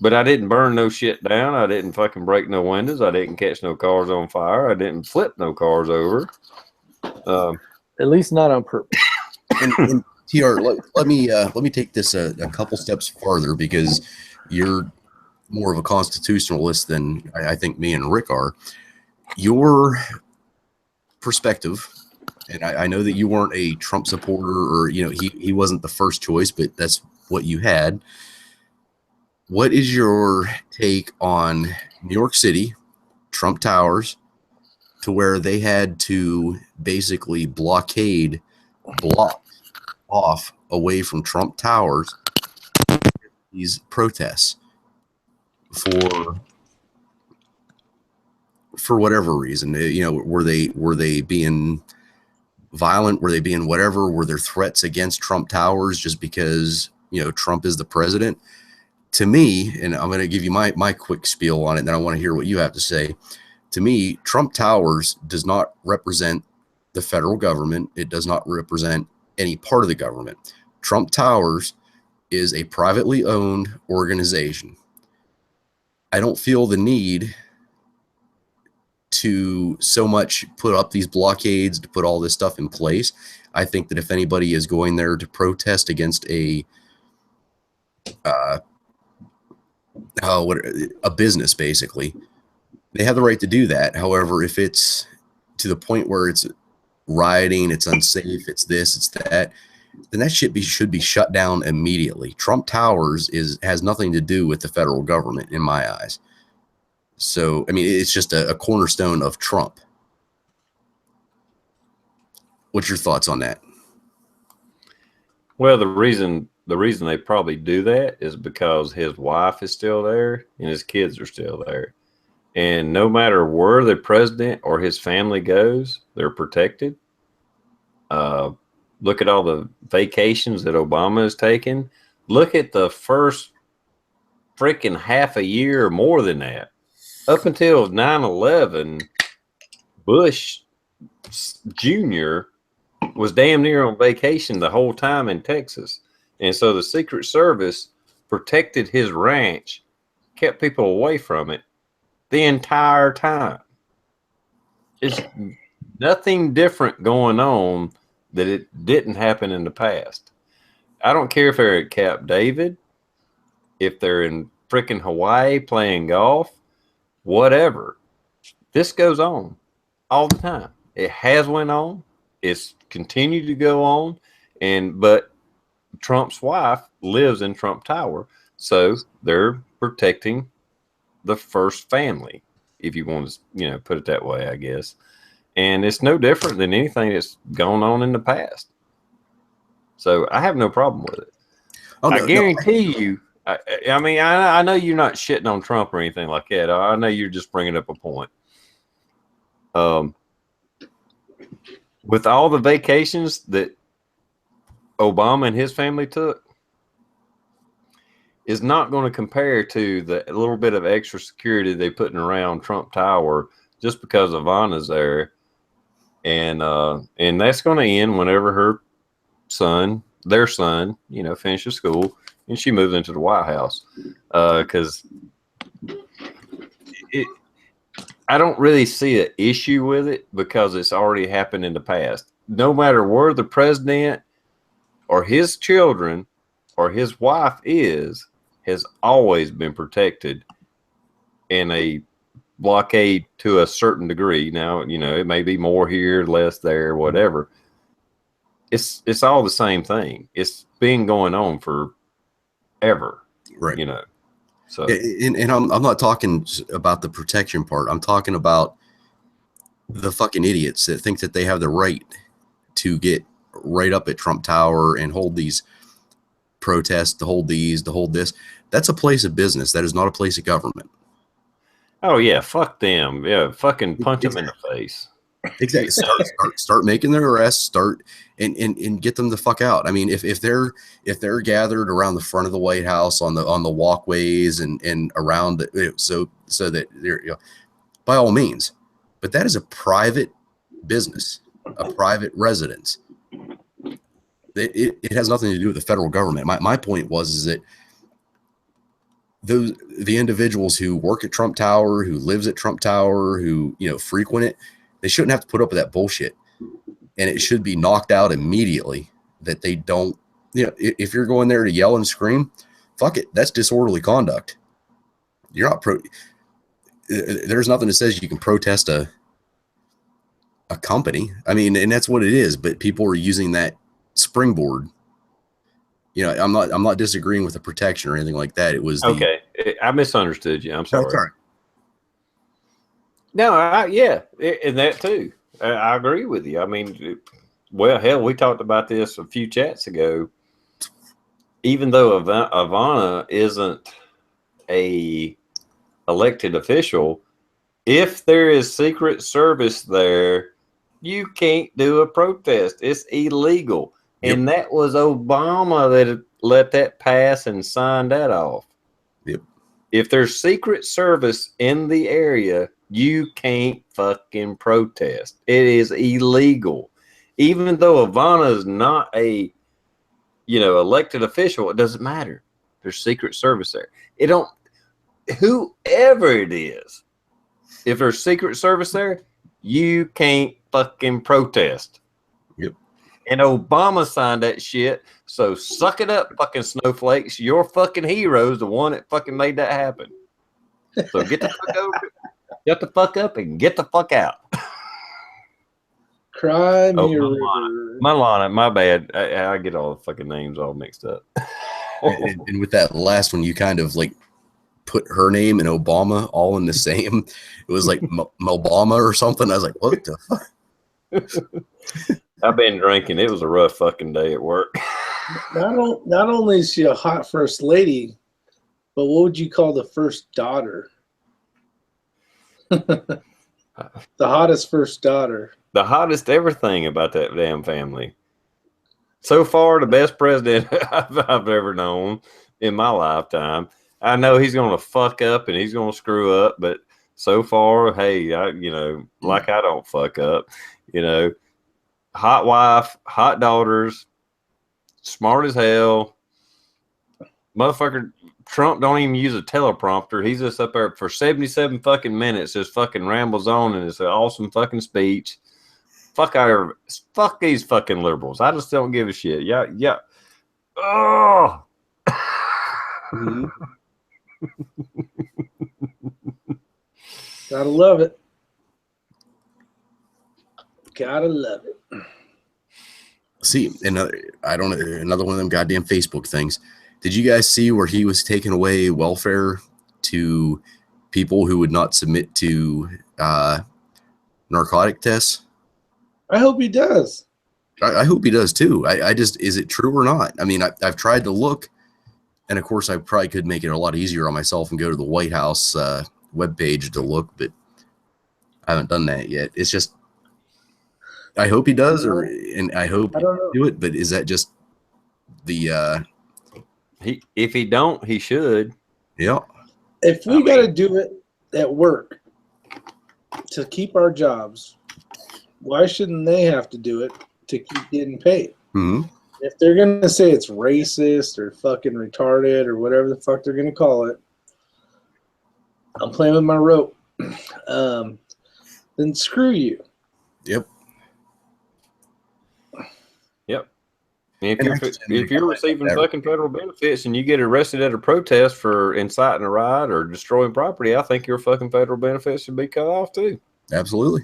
But I didn't burn no shit down. I didn't fucking break no windows. I didn't catch no cars on fire. I didn't flip no cars over. At least not on purpose. And TR, let me take this a couple steps farther, because you're more of a constitutionalist than I think me and Rick are. Your perspective, and I know that you weren't a Trump supporter, or he wasn't the first choice, but that's what you had. What is your take on New York City, Trump Towers, to where they had to basically block off away from Trump Towers these protests for whatever reason? Were they being violent? Were they being whatever? Were there threats against Trump Towers just because Trump is the president? To me, and I'm going to give you my quick spiel on it, and then I want to hear what you have to say. To me, Trump Towers does not represent the federal government. It does not represent any part of the government. Trump Towers is a privately owned organization. I don't feel the need to so much put up these blockades, to put all this stuff in place. I think that if anybody is going there to protest against a business, basically, they have the right to do that. However, if it's to the point where it's rioting, it's unsafe, it's this, it's that, then that shit should be shut down immediately. Trump Towers has nothing to do with the federal government in my eyes. So, I mean, it's just a cornerstone of Trump. What's your thoughts on that? Well, the reason they probably do that is because his wife is still there and his kids are still there. And no matter where the president or his family goes, they're protected. Look at all the vacations that Obama has taken. Look at the first freaking half a year or more than that. Up until 9/11, Bush Jr. was damn near on vacation the whole time in Texas. And so the Secret Service protected his ranch, kept people away from it the entire time. It's nothing different going on that it didn't happen in the past. I don't care if they're at Camp David, if they're in freaking Hawaii playing golf, whatever. This goes on all the time. It has went on. It's continued to go on. But Trump's wife lives in Trump Tower, so they're protecting the first family, if you want to, put it that way, I guess. And it's no different than anything that's gone on in the past. So I have no problem with it. Oh, no, I guarantee you. I mean, I know you're not shitting on Trump or anything like that. I know you're just bringing up a point. With all the vacations that Obama and his family took, is not going to compare to the little bit of extra security they putting around Trump Tower just because Ivana's there, and that's going to end whenever their son, finishes school and she moves into the White House, because I don't really see an issue with it because it's already happened in the past. No matter where the president or his children or his wife has always been protected in a blockade to a certain degree. Now, it may be more here, less there, whatever. It's all the same thing. It's been going on forever, right. So, and I'm not talking about the protection part. I'm talking about the fucking idiots that think that they have the right to get right up at Trump Tower and hold these protests, to hold this. That's a place of business. That is not a place of government. oh yeah, fuck them. Yeah, fucking punch them in the face. Exactly. Start making their arrests. Start and get them the fuck out. I mean, if they're gathered around the front of the White House on the walkways and around so that they're by all means, but that is a private business, a private residence. It has nothing to do with the federal government. My point is that the individuals who work at Trump Tower, who lives at Trump Tower, who frequent it, they shouldn't have to put up with that bullshit, and it should be knocked out immediately. That they don't, if you're going there to yell and scream, fuck it, that's disorderly conduct. You're not there's nothing that says you can protest a company. I mean, and that's what it is. But people are using that springboard. I'm not disagreeing with the protection or anything like that. It was okay. I misunderstood you. I'm sorry. That's all right. No, and that too. I agree with you. I mean, well, hell, we talked about this a few chats ago. Even though Ivana isn't a elected official, if there is Secret Service there, you can't do a protest. It's illegal. Yep. And that was Obama that let that pass and signed that off. Yep. If there's Secret Service in the area, you can't fucking protest. It is illegal. Even though Ivana is not a, elected official, it doesn't matter. There's Secret Service there. Whoever it is, if there's Secret Service there, you can't fucking protest. Yep. And Obama signed that shit. So suck it up, fucking snowflakes. Your fucking hero's the one that fucking made that happen. So get the fuck over it. Get the fuck up and get the fuck out. Cry me a river. Milana, my bad. I get all the fucking names all mixed up. and with that last one, you kind of like put her name and Obama all in the same. It was like Mobama or something. I was like, what the fuck? I've been drinking. It was a rough fucking day at work. Not only is she a hot first lady, but what would you call the first daughter? The hottest first daughter. The hottest everything about that damn family. So far, the best president I've ever known in my lifetime. I know he's going to fuck up and he's going to screw up, but so far, hey, like I don't fuck up, hot wife, hot daughters, smart as hell. Motherfucker, Trump don't even use a teleprompter. He's just up there for 77 fucking minutes, just fucking rambles on, and it's an awesome fucking speech. Fuck these fucking liberals. I just don't give a shit. Yeah. Oh. Mm-hmm. Gotta love it. Gotta love it. See, another one of them goddamn Facebook things. Did you guys see where he was taking away welfare to people who would not submit to narcotic tests? I hope he does. I hope he does too. I just, is it true or not? I mean, I've tried to look, and of course I probably could make it a lot easier on myself and go to the White House webpage to look, but I haven't done that yet. It's just, I hope he does, and I hope he do it, but is that just the if he don't, he should. Yeah. If we got to do it at work to keep our jobs, why shouldn't they have to do it to keep getting paid? Mm-hmm. If they're going to say it's racist or fucking retarded or whatever the fuck they're going to call it, I'm playing with my rope. Then screw you. Yep. If you're receiving fucking federal benefits and you get arrested at a protest for inciting a riot or destroying property, I think your fucking federal benefits should be cut off too. Absolutely.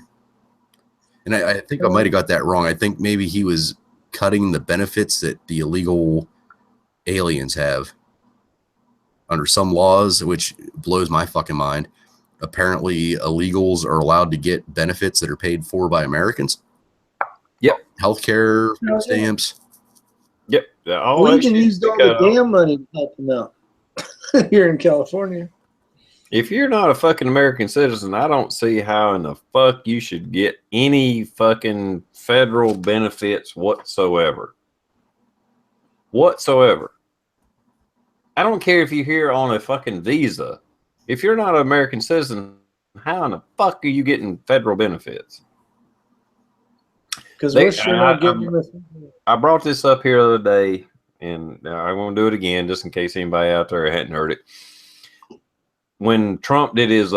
And I think I might have got that wrong. I think maybe he was cutting the benefits that the illegal aliens have under some laws, which blows my fucking mind. Apparently, illegals are allowed to get benefits that are paid for by Americans. Yep. Healthcare, food stamps. Yep. We can use all the damn money to help them out here in California. If you're not a fucking American citizen, I don't see how in the fuck you should get any fucking federal benefits whatsoever. Whatsoever. I don't care if you're here on a fucking visa. If you're not an American citizen, how in the fuck are you getting federal benefits? Because we're sure not getting this. I brought this up here the other day, and I won't do it again just in case anybody out there hadn't heard it. When Trump did his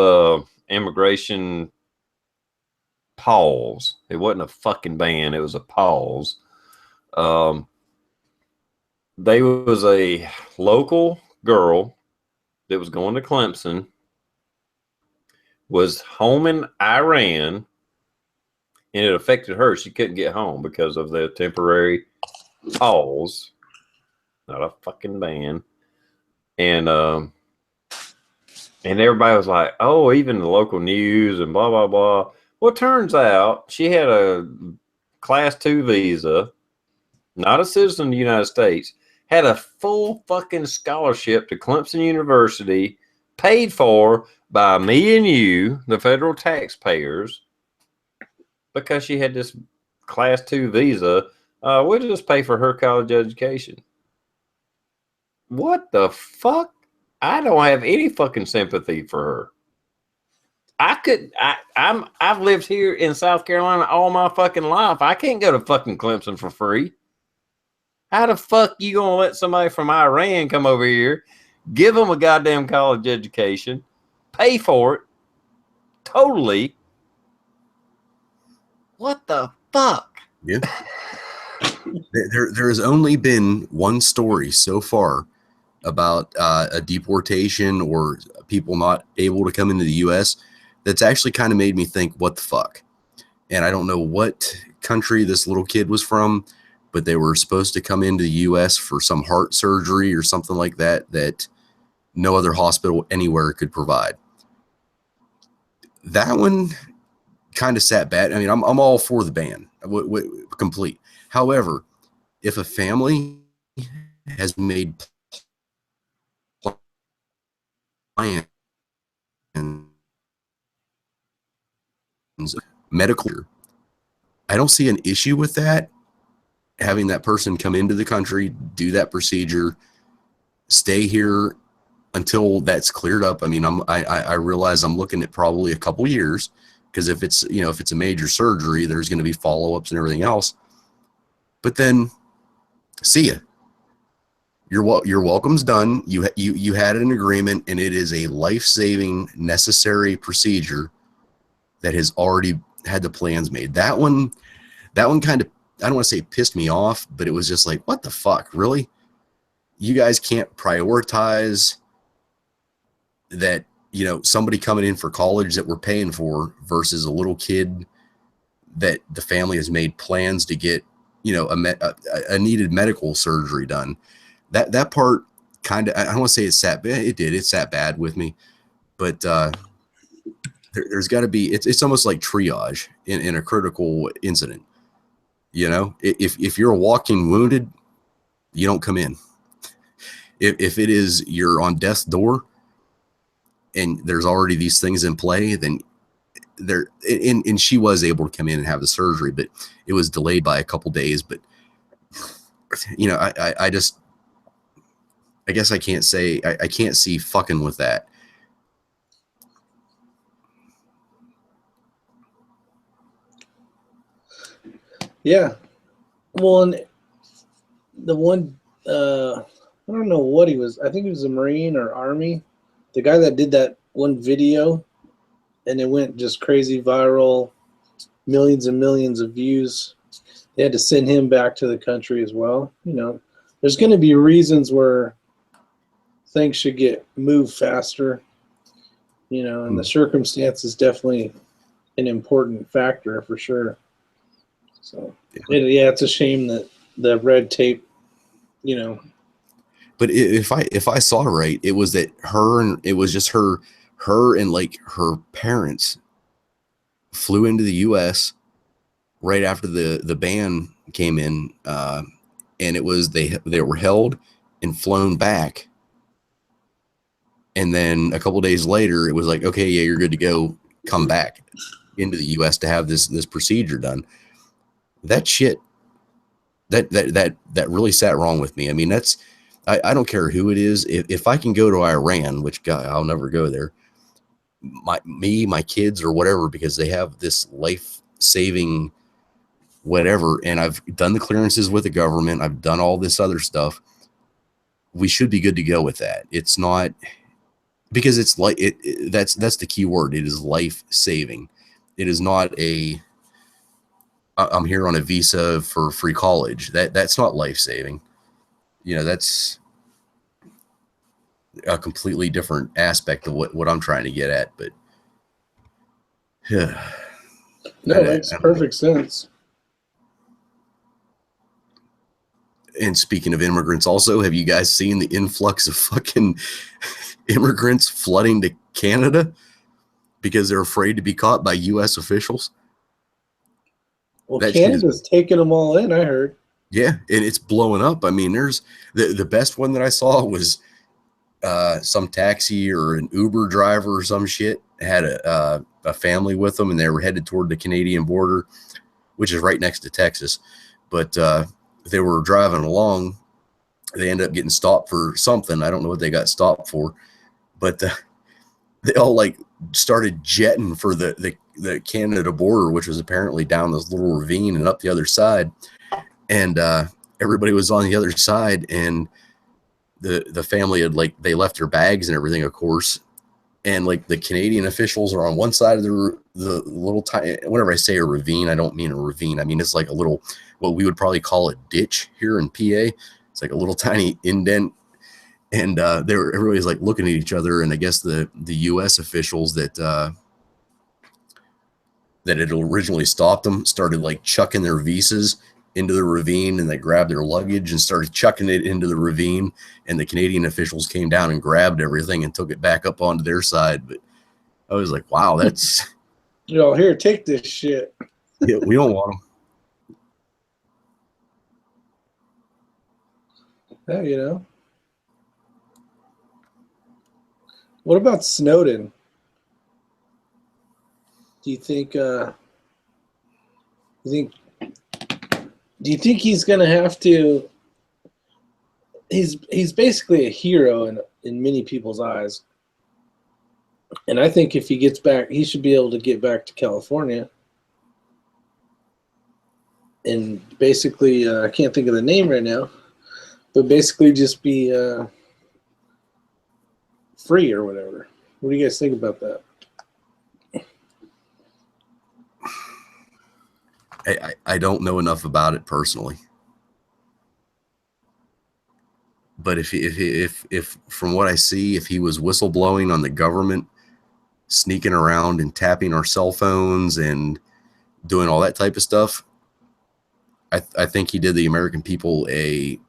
immigration pause, it wasn't a fucking ban, it was a pause. There was a local girl that was going to Clemson, was home in Iran, and it affected her. She couldn't get home because of the temporary pause, not a fucking ban. And everybody was like, oh, even the local news and blah, blah, blah. Well, it turns out she had a Class 2 visa, not a citizen of the United States, had a full fucking scholarship to Clemson University, paid for by me and you, the federal taxpayers, because she had this Class 2 visa. We'll just pay for her college education. What the fuck? I don't have any fucking sympathy for her. I've lived here in South Carolina all my fucking life. I can't go to fucking Clemson for free. How the fuck you gonna let somebody from Iran come over here, give them a goddamn college education, pay for it, totally? What the fuck? Yeah. There has only been one story so far about a deportation or people not able to come into the U.S. that's actually kind of made me think, what the fuck? And I don't know what country this little kid was from, but they were supposed to come into the U.S. for some heart surgery or something like that no other hospital anywhere could provide. That one kind of sat bad. I mean, I'm all for the ban, complete. However, if a family has made plans medical, I don't see an issue with that. Having that person come into the country, do that procedure, stay here until that's cleared up, I mean, I realize I'm looking at probably a couple years, because if it's, you know, if it's a major surgery, there's going to be follow-ups and everything else. But then, see ya. Your welcome's done. You had an agreement, and it is a life-saving, necessary procedure that has already had the plans made. That one kind of, I don't want to say pissed me off, but it was just like, what the fuck, really? You guys can't prioritize that, you know, somebody coming in for college that we're paying for versus a little kid that the family has made plans to get, you know, a needed medical surgery done. That part kind of, I don't want to say it sat bad. It sat bad with me, but there's got to be, it's almost like triage in a critical incident. You know, if you're a walking wounded, you don't come in. If it is, you're on death's door and there's already these things in play, then there, and she was able to come in and have the surgery, but it was delayed by a couple days. But, you know, I just, I guess I can't say, I can't see fucking with that. Yeah. Well, and the one, I don't know what he was. I think he was a Marine or Army. The guy that did that one video, and it went just crazy viral, millions and millions of views. They had to send him back to the country as well. You know, there's going to be reasons where things should get moved faster, you know, and the circumstance is definitely an important factor for sure. So, yeah, it's a shame that the red tape, you know. But if I saw right, it was that it was just her and like her parents flew into the U.S. right after the ban came in, and it was they were held and flown back, and then a couple of days later, it was like, okay, yeah, you're good to go. Come back into the U.S. to have this procedure done. That shit, that really sat wrong with me. I mean, that's, I don't care who it is. If I can go to Iran, which, God, I'll never go there, my kids or whatever, because they have this life-saving whatever, and I've done the clearances with the government, I've done all this other stuff, we should be good to go with that. It's not, because it's like that's the key word. It is life-saving. It is not I'm here on a visa for free college. That's not life-saving. You know, that's a completely different aspect of what I'm trying to get at. But yeah, no, it makes perfect sense. And speaking of immigrants, also, have you guys seen the influx of fucking immigrants flooding to Canada because they're afraid to be caught by U.S. officials? Well, Canada's taking them all in, I heard. Yeah, and it's blowing up. I mean, there's the best one that I saw was some taxi or an Uber driver or some shit had a family with them, and they were headed toward the Canadian border, which is right next to Texas. But they were driving along. They ended up getting stopped for something. I don't know what they got stopped for, but they all like started jetting for the Canada border, which was apparently down this little ravine and up the other side. And everybody was on the other side, and the family had, like, they left their bags and everything, of course. And like the Canadian officials are on one side of the little tiny, whenever I say a ravine, I don't mean a ravine. I mean, it's like a little, what we would probably call a ditch here in PA. It's like a little tiny indent. And everybody's like looking at each other. And I guess the U.S. officials that had originally stopped them started like chucking their visas into the ravine, and they grabbed their luggage and started chucking it into the ravine. And the Canadian officials came down and grabbed everything and took it back up onto their side. But I was like, wow, that's, yo, here, take this shit. yeah, we don't want them. Yeah, you know. What about Snowden? Do you think he's gonna have to? He's basically a hero in many people's eyes. And I think if he gets back, he should be able to get back to California. And basically, I can't think of the name right now, but basically just be free or whatever. What do you guys think about that? I don't know enough about it personally, but if from what I see, if he was whistleblowing on the government, sneaking around and tapping our cell phones and doing all that type of stuff, I think he did the American people a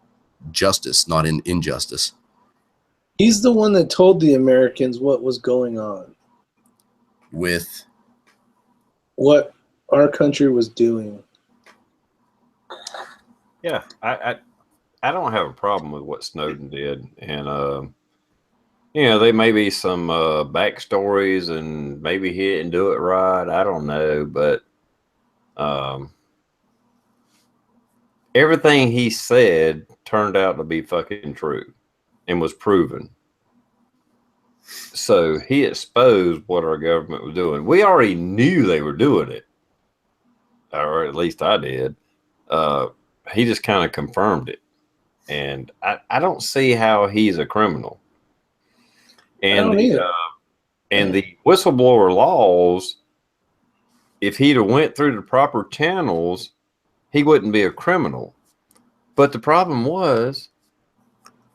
justice, not an injustice. He's the one that told the Americans what was going on, With what our country was doing. Yeah, I don't have a problem with what Snowden did, and you know, there may be some backstories, and maybe he didn't do it right. I don't know, but everything he said turned out to be fucking true and was proven. So he exposed what our government was doing. We already knew they were doing it, or at least I did. He just kind of confirmed it. And I don't see how he's a criminal. And the whistleblower laws, if he'd have went through the proper channels, he wouldn't be a criminal. But the problem was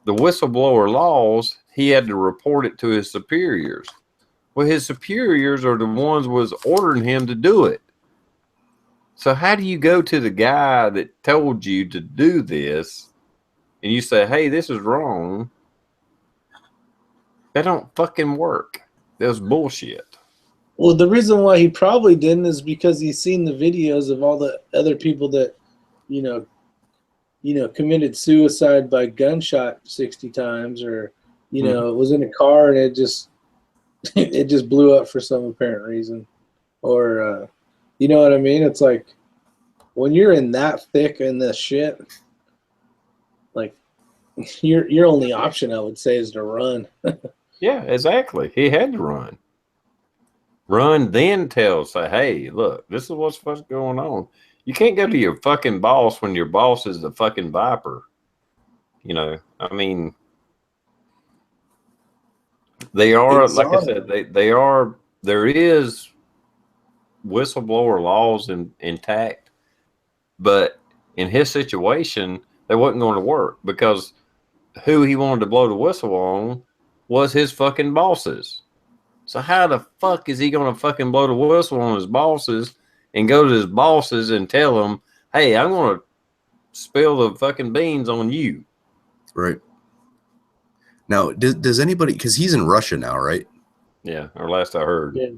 the whistleblower laws, he had to report it to his superiors. Well, his superiors are the ones was ordering him to do it. So how do you go to the guy that told you to do this and you say, hey, this is wrong? That don't fucking work. That was bullshit. Well, the reason why he probably didn't is because he's seen the videos of all the other people that, you know, committed suicide by gunshot 60 times, or, you know, it was in a car and it just blew up for some apparent reason, or, you know what I mean? It's like when you're in that thick in this shit, like your only option, I would say, is to run. Yeah, exactly. He had to run. Run, then say, hey, look, this is what's going on. You can't go to your fucking boss when your boss is the fucking viper. You know, I mean, they are, like I said, they are, there is whistleblower laws intact, but in his situation, they wasn't going to work because who he wanted to blow the whistle on was his fucking bosses. So how the fuck is he going to fucking blow the whistle on his bosses and go to his bosses and tell them, hey, I'm going to spill the fucking beans on you? Right. Now, does anybody, because he's in Russia now, right? Yeah, or last I heard. Yeah.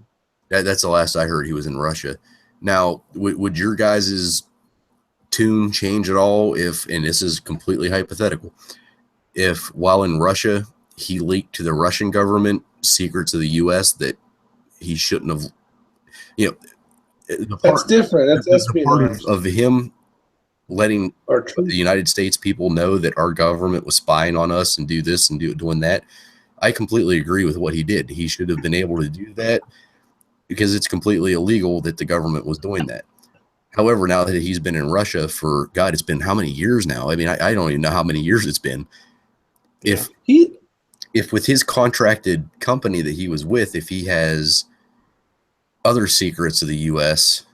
That's the last I heard, he was in Russia. Now, would your guys' tune change at all if, and this is completely hypothetical, if while in Russia, he leaked to the Russian government secrets of the U.S. that he shouldn't have, you know, That's different. That's espionage. Of him letting the United States people know that our government was spying on us and do this and doing that. I completely agree with what he did. He should have been able to do that because it's completely illegal that the government was doing that. However, now that he's been in Russia for, God, it's been how many years now? I mean, I don't even know how many years it's been. Yeah. If with his contracted company that he was with, if he has other secrets of the U.S.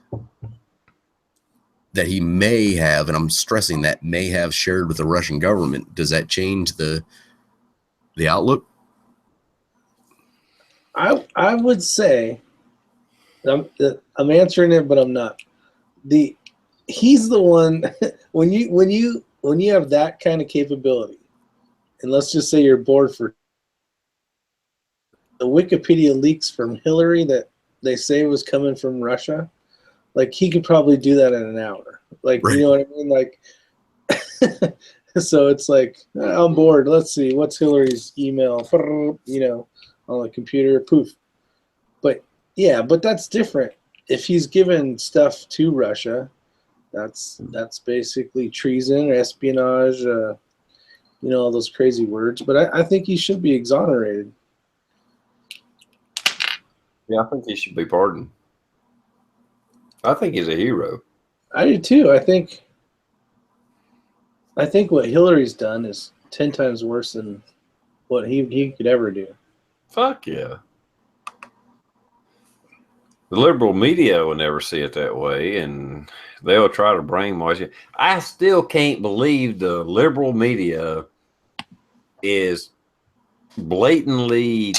that he may have, and I'm stressing that, may have shared with the Russian government, does that change the outlook? I would say, I'm answering it, but I'm not. He's the one when you have that kind of capability, and let's just say you're bored for the Wikipedia leaks from Hillary that they say was coming from Russia. Like, he could probably do that in an hour. Like, right. You know what I mean? Like, so it's like, I'm bored. Let's see, what's Hillary's email? You know, on the computer, poof. But yeah, but that's different. If he's given stuff to Russia, that's basically treason or espionage. you know, all those crazy words. But I think he should be exonerated. Yeah, I think he should be pardoned. I think he's a hero. I do too. I think what Hillary's done is 10 times worse than what he could ever do. Fuck yeah. The liberal media will never see it that way, and they'll try to brainwash you. I still can't believe the liberal media is blatantly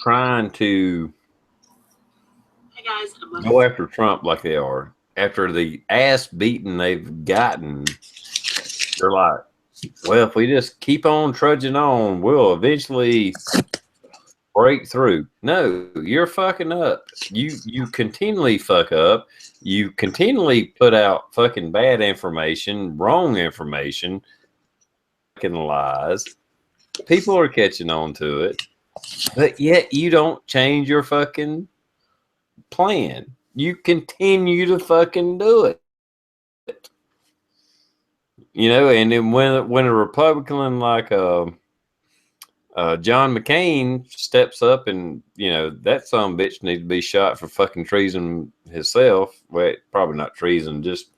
trying to go after Trump like they are. After the ass beating they've gotten, they're like, well, if we just keep on trudging on, we'll eventually break through. No, you're fucking up. You continually fuck up. You continually put out fucking bad information, wrong information, fucking lies. People are catching on to it, but yet you don't change your fucking plan. You continue to fucking do it. You know, and then when a Republican like John McCain steps up, and you know that son of a bitch needs to be shot for fucking treason himself. Well, probably not treason, just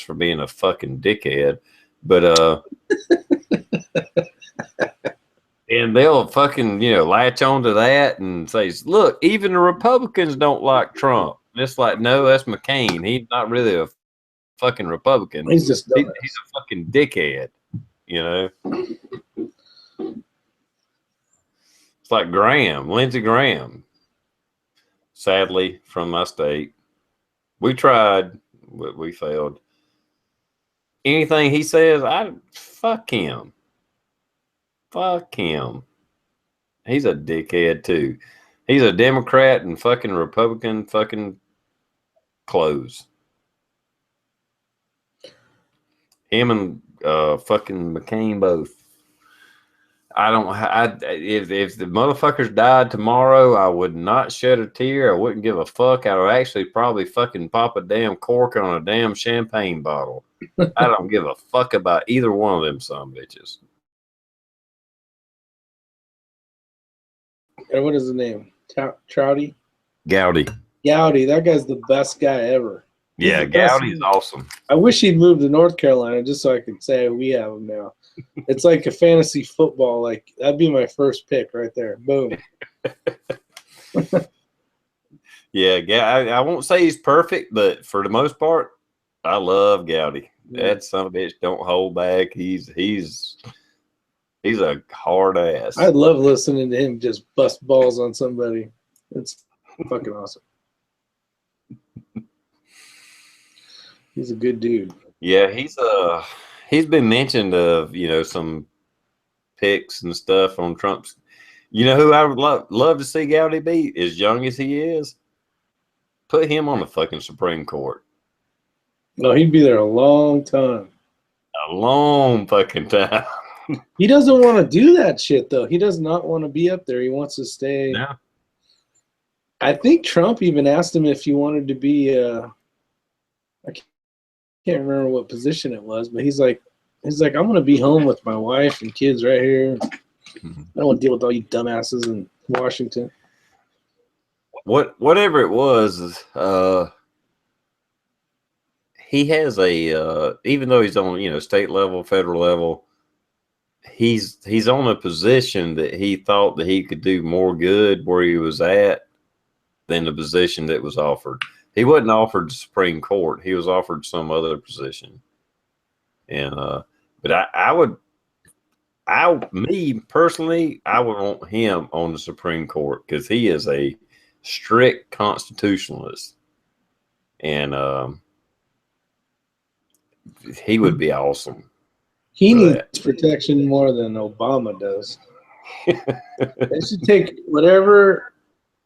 for being a fucking dickhead. But and they'll fucking latch onto that and say, look, even the Republicans don't like Trump. And it's like, no, that's McCain. He's not really a fucking Republican. He's just he's a fucking dickhead. You know. It's like Lindsey Graham. Sadly, from my state, we tried, but we failed. Anything he says, fuck him. Fuck him. He's a dickhead too. He's a Democrat and fucking Republican fucking clothes. Him and fucking McCain both. If the motherfuckers died tomorrow, I would not shed a tear. I wouldn't give a fuck. I would actually probably fucking pop a damn cork on a damn champagne bottle. I don't give a fuck about either one of them son bitches. And what is his name? Trouty? Gowdy. Gowdy. That guy's the best guy ever. Yeah, Gowdy's awesome. I wish he'd moved to North Carolina just so I could say we have him now. It's like a fantasy football. Like that'd be my first pick right there. Boom. Yeah, I won't say he's perfect, but for the most part, I love Gowdy. That son of a bitch don't hold back. He's a hard ass. I love listening to him just bust balls on somebody. It's fucking awesome. He's a good dude. Yeah, he's been mentioned of some picks and stuff on Trump's. You know who I would love to see Gowdy beat, as young as he is? Put him on the fucking Supreme Court. No, he'd be there a long time. A long fucking time. He doesn't want to do that shit, though. He does not want to be up there. He wants to stay. No. I think Trump even asked him if he wanted to be I can't remember what position it was, but he's like, I'm going to be home with my wife and kids right here. I don't want to deal with all you dumbasses in Washington. Whatever it was, he has even though he's on state level, federal level, he's on a position that he thought that he could do more good where he was at than the position that was offered. He wasn't offered the Supreme Court. He was offered some other position. And but me personally, I would want him on the Supreme Court because he is a strict constitutionalist. And he would be awesome. He needs protection more than Obama does. They should take whatever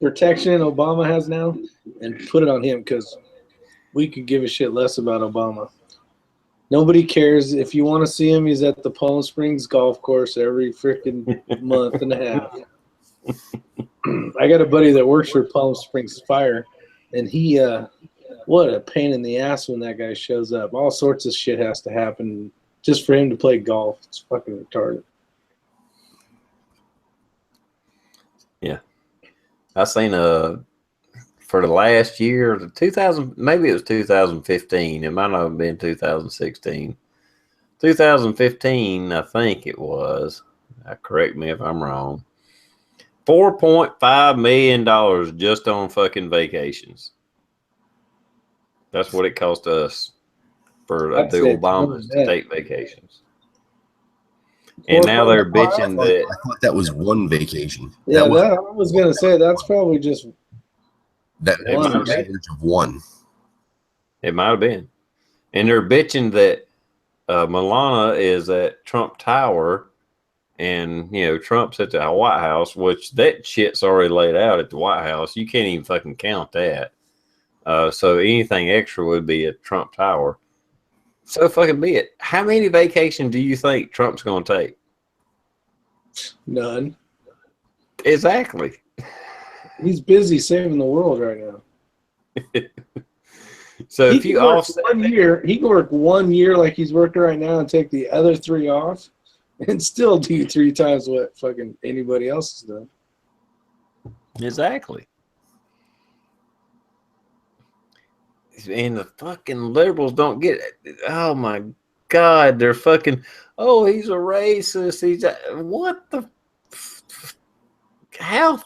protection Obama has now and put it on him, because we could give a shit less about Obama. Nobody cares. If you want to see him, he's at the Palm Springs golf course every freaking month and a half. I got a buddy that works for Palm Springs Fire, and he what a pain in the ass when that guy shows up. All sorts of shit has to happen just for him to play golf. It's fucking retarded. Yeah. I seen for the last year, 2000, maybe it was 2015. It might not have been 2016. 2015, I think it was. Correct me if I'm wrong. $4.5 million just on fucking vacations. That's what it cost us for the Obamas to take vacations. And now they're bitching that. I thought that was one vacation. Yeah, I was gonna say that's probably just that one, was an average of one. It might have been. And they're bitching that Milana is at Trump Tower, and Trump's at the White House, which that shit's already laid out at the White House. You can't even fucking count that. So anything extra would be at Trump Tower. So fucking be it. How many vacations do you think Trump's going to take? None. Exactly. He's busy saving the world right now. So if you offset 1 year, he can work 1 year like he's working right now and take the other 3 off and still do 3 times what fucking anybody else has done. Exactly. And the fucking liberals don't get it. Oh my God, they're fucking, oh, he's a racist. He's what the, how,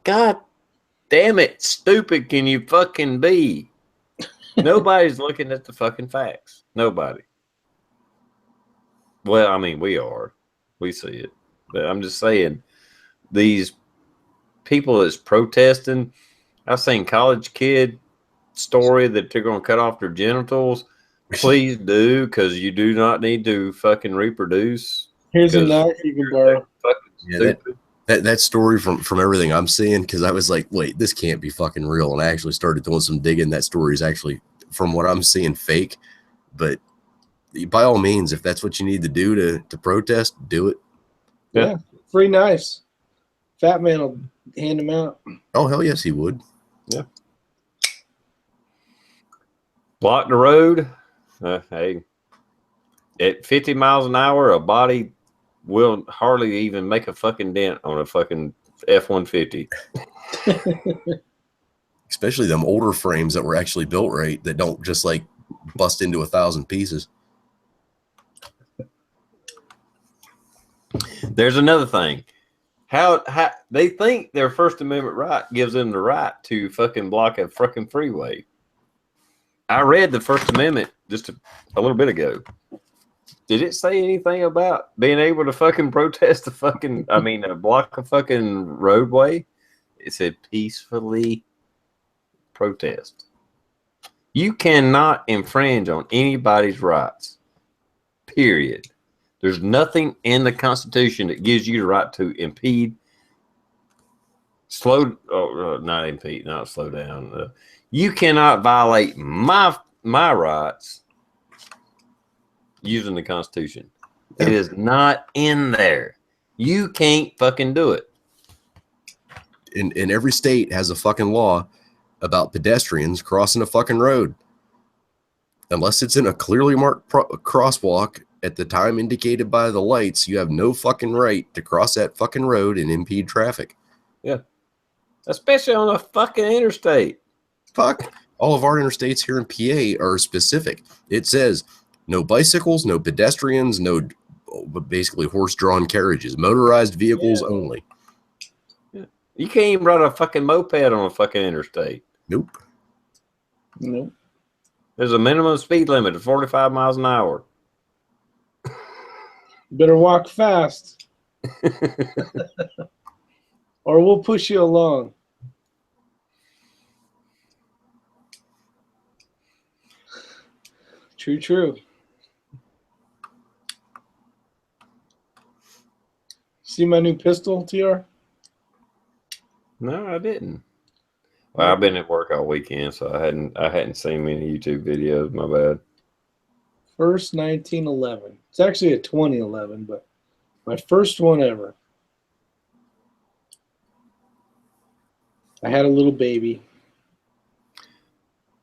God damn it, stupid can you fucking be? Nobody's looking at the fucking facts. Nobody. Well, I mean, we are. We see it. But I'm just saying, these people that's protesting, I've seen college kid story that they're going to cut off their genitals. Please do, because you do not need to fucking reproduce. Here's a knife you can borrow. Yeah, that story from everything I'm seeing, because I was like, wait, this can't be fucking real. And I actually started doing some digging. That story is actually, from what I'm seeing, fake. But by all means, if that's what you need to do to protest, do it. Yeah. Free knives. Fat Man will hand them out. Oh, hell yes, he would. Yeah. Block the road. Hey, at 50 miles an hour, a body will hardly even make a fucking dent on a fucking F-150. Especially them older frames that were actually built right, that don't just like bust into 1,000 pieces. There's another thing. How they think their First Amendment right gives them the right to fucking block a fucking freeway. I read the First Amendment just a little bit ago. Did it say anything about being able to fucking protest block a fucking roadway? It said peacefully protest. You cannot infringe on anybody's rights. Period. There's nothing in the Constitution that gives you the right to impede, slow down. You cannot violate my rights using the Constitution. It is not in there. You can't fucking do it. In every state has a fucking law about pedestrians crossing a fucking road. Unless it's in a clearly marked crosswalk at the time indicated by the lights, you have no fucking right to cross that fucking road and impede traffic. Yeah. Especially on a fucking interstate. Fuck. All of our interstates here in PA are specific. It says no bicycles, no pedestrians, no basically horse-drawn carriages, motorized vehicles only. Yeah. You can't even ride a fucking moped on a fucking interstate. Nope. There's a minimum speed limit of 45 miles an hour. Better walk fast. Or we'll push you along. True. See my new pistol, TR? No, I didn't. Well, I've been at work all weekend, so I hadn't seen many YouTube videos. My bad. First 1911. It's actually a 2011, but my first one ever. I had a little baby.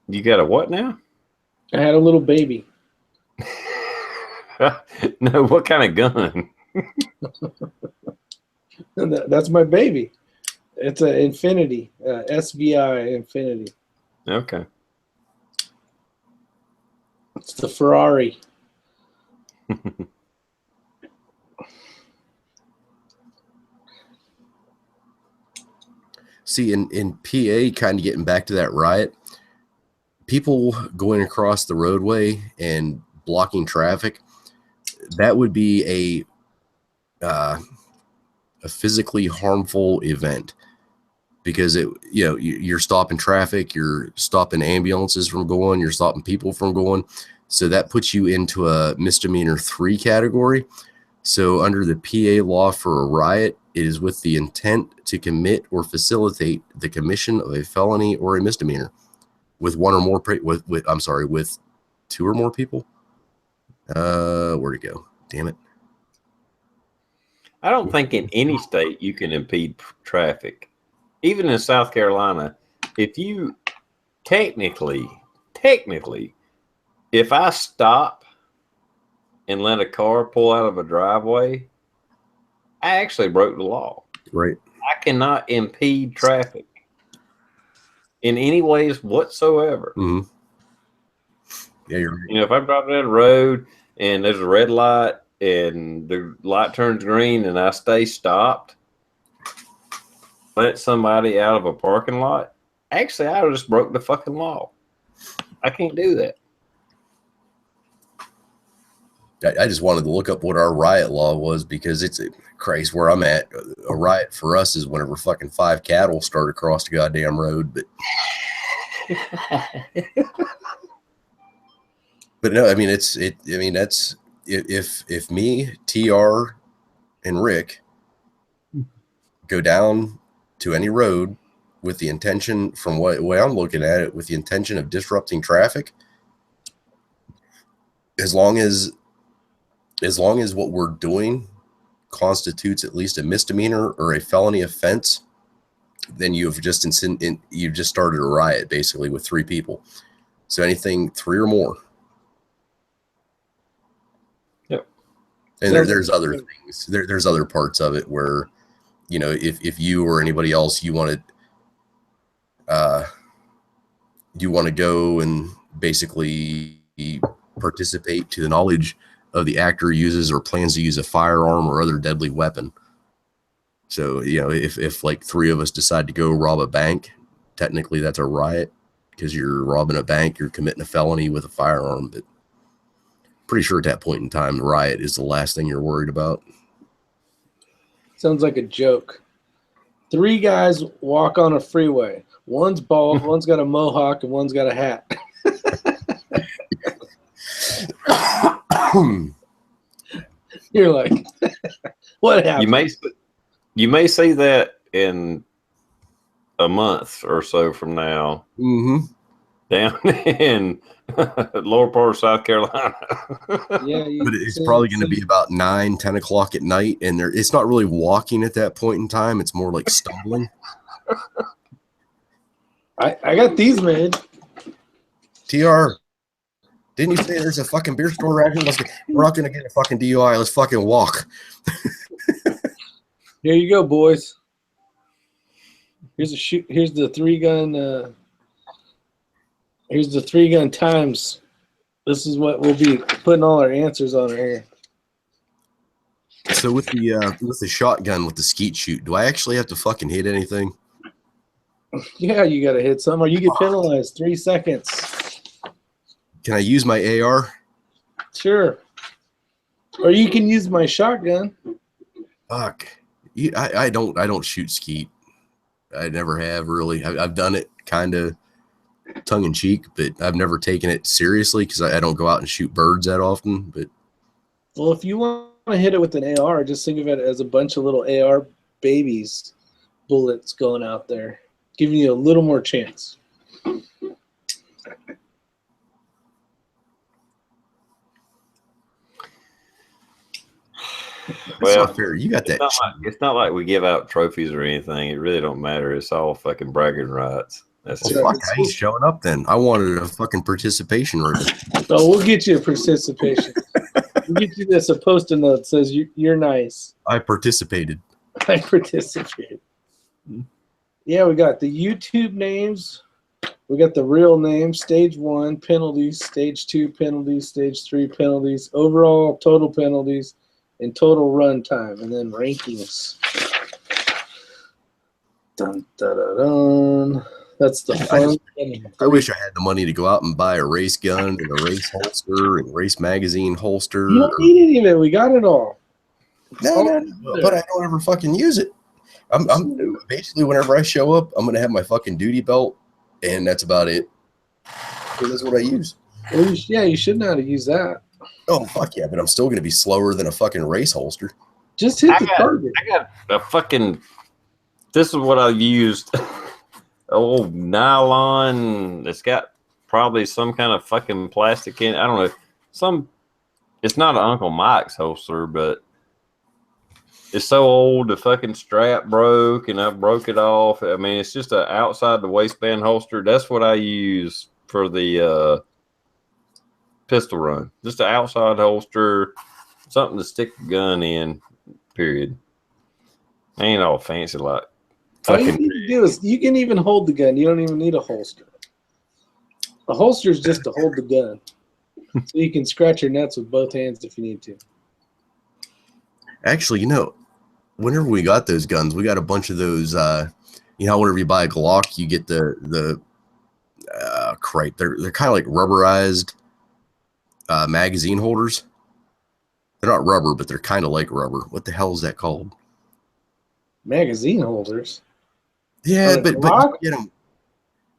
You got a what now? I had a little baby. No, what kind of gun? That's my baby. It's an Infinity, SVI Infinity. Okay. It's the Ferrari. See, in PA, kind of getting back to that riot, people going across the roadway and blocking traffic, that would be a physically harmful event, because you're stopping traffic, you're stopping ambulances from going, you're stopping people from going. So that puts you into a misdemeanor 3 category. So under the PA law for a riot, it is with the intent to commit or facilitate the commission of a felony or a misdemeanor with one or more with 2 or more people. Where'd it go? Damn it. I don't think in any state you can impede traffic. Even in South Carolina, if you technically, if I stop and let a car pull out of a driveway, I actually broke the law. Right. I cannot impede traffic in any ways whatsoever. Mm-hmm. Yeah, you're right. If I drive down the road and there's a red light and the light turns green and I stay stopped, let somebody out of a parking lot, actually, I just broke the fucking law. I can't do that. I just wanted to look up what our riot law was, because it's Christ, where I'm at, a riot for us is whenever fucking 5 cattle start across the goddamn road. But no, I mean, that's if me, TR, and Rick go down to any road with the intention, from the way I'm looking at it, with the intention of disrupting traffic, as long as what we're doing constitutes at least a misdemeanor or a felony offense, then you've just started a riot, basically, with 3 people. So anything 3 or more. Yep. And there's other things. There's other parts of it where, if you or anybody else, you want to go and basically participate to the knowledge of the actor uses or plans to use a firearm or other deadly weapon. So, if like 3 of us decide to go rob a bank, technically that's a riot, because you're robbing a bank, you're committing a felony with a firearm. But pretty sure at that point in time, the riot is the last thing you're worried about. Sounds like a joke. 3 guys walk on a freeway. One's bald, one's got a mohawk, and one's got a hat. You're like, what happened? You may see that in a month or so from now. Mm-hmm. Down in lower part of South Carolina. Yeah, but it's probably going to be about 9-10 o'clock at night, and it's not really walking at that point in time. It's more like stumbling. I got these made. TR, didn't you say there's a fucking beer store right here? We're not going to get a fucking DUI. Let's fucking walk. Here you go, boys. Here's the 3-gun. Here's the 3-gun times. This is what we'll be putting all our answers on here. So with the shotgun with the skeet shoot, do I actually have to fucking hit anything? Yeah, you got to hit some, or you get penalized 3 seconds. Can I use my AR? Sure. Or you can use my shotgun. Fuck. I don't shoot skeet. I never have, really. I've done it kind of tongue in cheek, but I've never taken it seriously because I don't go out and shoot birds that often. But well, if you want to hit it with an AR, just think of it as a bunch of little AR babies, bullets going out there, giving you a little more chance. Well, not fair. You got that. It's not like we give out trophies or anything. It really don't matter. It's all fucking bragging rights. That's well, fuck, I ain't showing up then. I wanted a fucking participation rate. Oh, we'll get you a participation. get you this, a post-it note that says you're nice. I participated. I participate. Yeah, we got the YouTube names. We got the real names. Stage 1 penalties, Stage 2 penalties, Stage 3 penalties, overall total penalties, and total run time, and then rankings. Dun, dun, dun, dun. That's the fun. I wish I had the money to go out and buy a race gun and a race holster and race magazine holster. You don't need any of it. We got it all. No, but I don't ever fucking use it. I'm basically, whenever I show up, I'm gonna have my fucking duty belt, and that's about it. So that's what I use. Well, you should know how to use that. Oh fuck yeah, but I'm still gonna be slower than a fucking race holster. Just hit the target. I got a fucking. This is what I used. Old nylon. It's got probably some kind of fucking plastic in it. I don't know. It's not an Uncle Mike's holster, but it's so old. The fucking strap broke, and I broke it off. I mean, it's just a outside the waistband holster. That's what I use for the pistol run. Just an outside holster, something to stick the gun in. Period. Ain't all fancy like. All you need to do is you can even hold the gun. You don't even need a holster. A holster is just to hold the gun, so you can scratch your nuts with both hands if you need to. Actually, whenever we got those guns, we got a bunch of those. Whenever you buy a Glock, you get the crate. They're kind of like rubberized magazine holders. They're not rubber, but they're kind of like rubber. What the hell is that called? Magazine holders. Yeah, but you get them.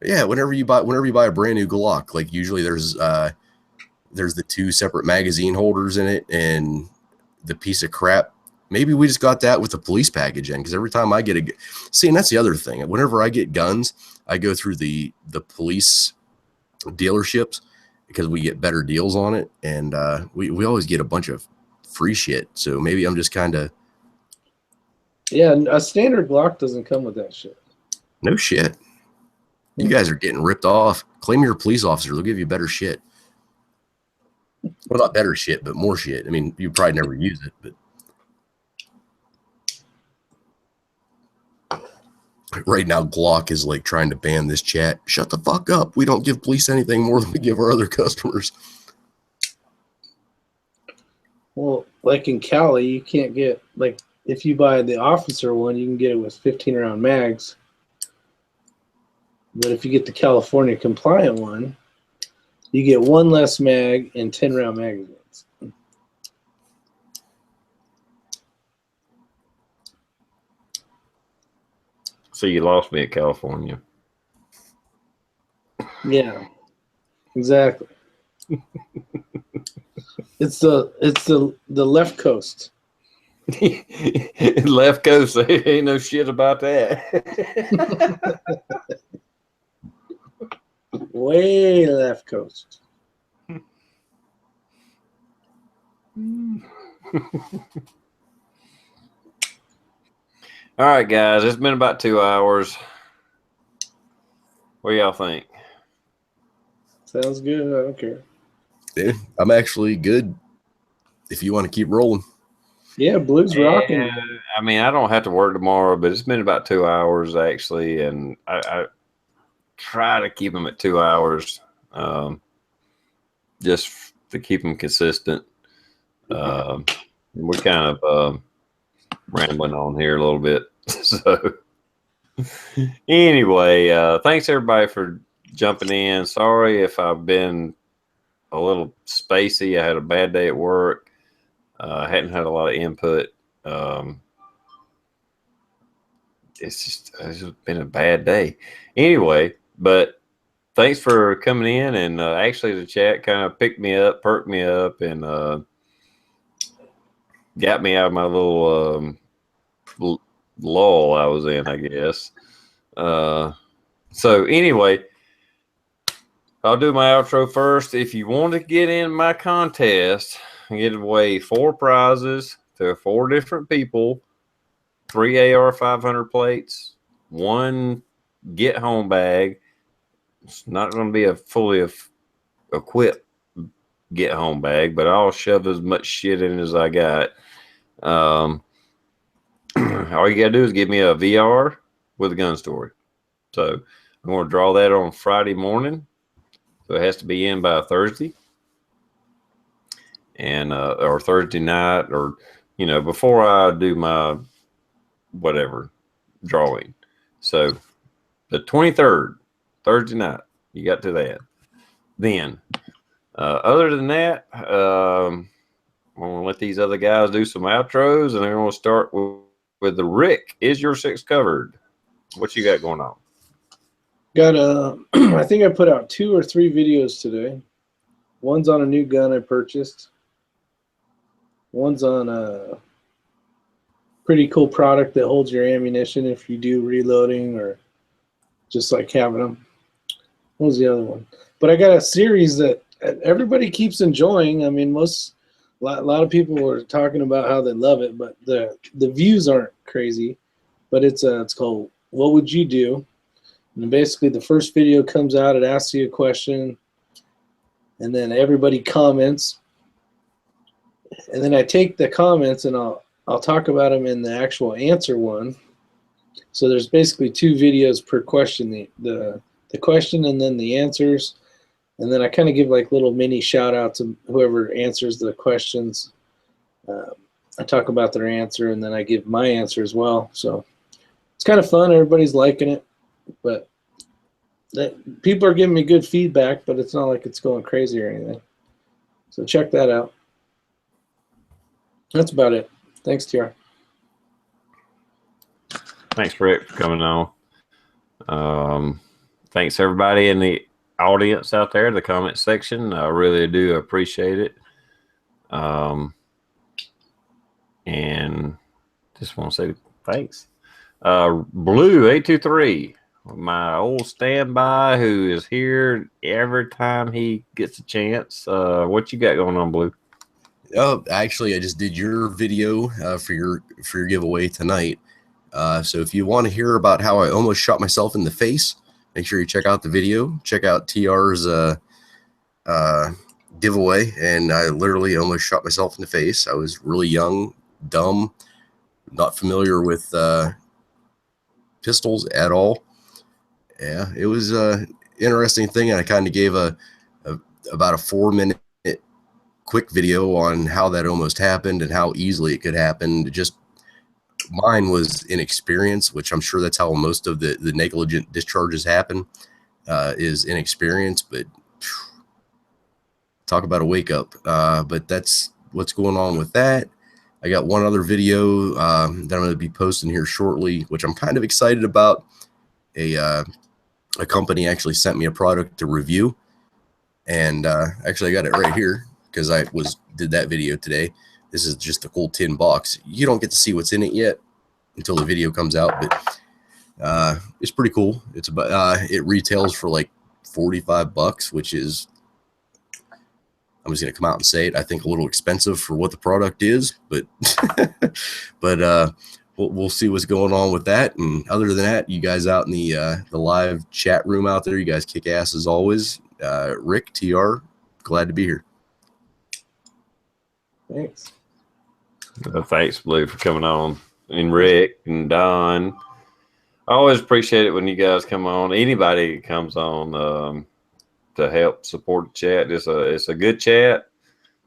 Yeah, whenever you buy a brand new Glock, like usually there's the two separate magazine holders in it and the piece of crap. Maybe we just got that with the police package in, because every time I get and that's the other thing. Whenever I get guns, I go through the police dealerships because we get better deals on it, and we always get a bunch of free shit. So maybe I'm just kind of. Yeah, a standard Glock doesn't come with that shit. No shit. You guys are getting ripped off. Claim you're a police officer. They'll give you better shit. Well, not better shit, but more shit. I mean, you probably never use it, but right now, Glock is like trying to ban this chat. Shut the fuck up. We don't give police anything more than we give our other customers. Well, like in Cali, you can't get, like, if you buy the officer one, you can get it with 15 round mags. But if you get the California compliant one, you get one less mag and 10 round magazines. So you lost me at California. Yeah, exactly. It's the left coast. Left coast, ain't no shit about that. Way left coast. All right, guys, it's been about 2 hours. What do y'all think? Sounds good. I don't care. Yeah, I'm actually good if you want to keep rolling. Yeah, Blue's rocking. I mean, I don't have to work tomorrow, but it's been about 2 hours actually, and I try to keep them at 2 hours, just to keep them consistent. We're kind of rambling on here a little bit. So anyway, thanks everybody for jumping in. Sorry if I've been a little spacey. I had a bad day at work. I hadn't had a lot of input. It's just been a bad day. Anyway, but thanks for coming in, and actually the chat kind of picked me up, perked me up, and got me out of my little lull I was in, I guess. So anyway, I'll do my outro first. If you want to get in my contest, I give away 4 prizes to 4 different people, 3 AR 500 plates, 1 get home bag. It's not going to be a fully equipped get home bag, but I'll shove as much shit in as I got. All you gotta do is give me a VR with a gun story. So I'm going to draw that on Friday morning. So it has to be in by Thursday, and or Thursday night, or before I do my whatever drawing. So the 23rd, Thursday night, you got to that. Then, other than that, I'm going to let these other guys do some outros, and I'm going to start with the Rick. Is your six covered? What you got going on? Got I think I put out 2 or 3 videos today. One's on a new gun I purchased. One's on a pretty cool product that holds your ammunition if you do reloading or just like having them. What was the other one? But I got a series that everybody keeps enjoying. I mean, a lot of people are talking about how they love it, but the views aren't crazy. But it's called "What Would You Do?" And basically, the first video comes out. It asks you a question, and then everybody comments. And then I take the comments and I'll talk about them in the actual answer one. So there's basically 2 videos per question, the question and then the answers. And then I kind of give like little mini shout outs to whoever answers the questions. I talk about their answer and then I give my answer as well. So it's kind of fun. Everybody's liking it, but people are giving me good feedback, but it's not like it's going crazy or anything. So check that out. That's about it. Thanks, TR. Thanks, Rick, for coming on. Thanks, everybody in the audience out there, the comment section. I really do appreciate it. And just want to say thanks. Blue823, my old standby who is here every time he gets a chance. What you got going on, Blue? Oh, actually, I just did your video for your giveaway tonight. So if you want to hear about how I almost shot myself in the face, make sure you check out the video. Check out TR's giveaway, and I literally almost shot myself in the face. I was really young, dumb, not familiar with pistols at all. Yeah, it was an interesting thing, and I kind of gave about a 4-minute quick video on how that almost happened and how easily it could happen. Just mine was inexperience, which I'm sure that's how most of the negligent discharges happen, is inexperience. But talk about a wake up. But that's what's going on with that. I got one other video that I'm going to be posting here shortly, which I'm kind of excited about. A company actually sent me a product to review, and actually I got it right here because I did that video today. This is just a cool tin box. You don't get to see what's in it yet until the video comes out, but it's pretty cool. It's about it retails for like $45, which is, I'm just gonna come out and say it, I think a little expensive for what the product is, but but we'll see what's going on with that. And other than that, you guys out in the live chat room out there, you guys kick ass as always. Rick, TR, glad to be here. Thanks. Thanks, Blue, for coming on. And Rick and Don. I always appreciate it when you guys come on. Anybody that comes on to help support the chat. It's a good chat.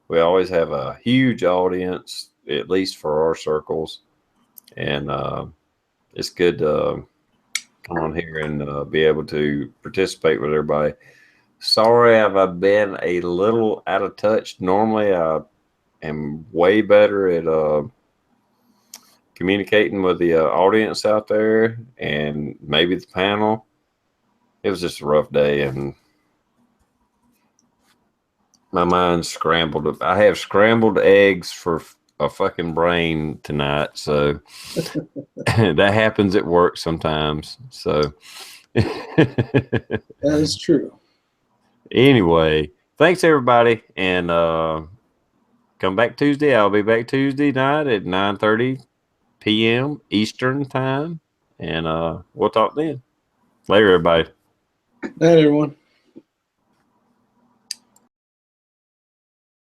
We always have a huge audience, at least for our circles. And it's good to come on here and be able to participate with everybody. Sorry, have I been a little out of touch. Normally, I am way better at communicating with the audience out there and maybe the panel. It was just a rough day, and my mind's scrambled. I have scrambled eggs for a fucking brain tonight, so that happens at work sometimes. So That is true. Anyway, thanks everybody, and come back Tuesday. I'll be back Tuesday night at 9:30 p.m. Eastern time, and we'll talk then. Later, everybody. Night, everyone.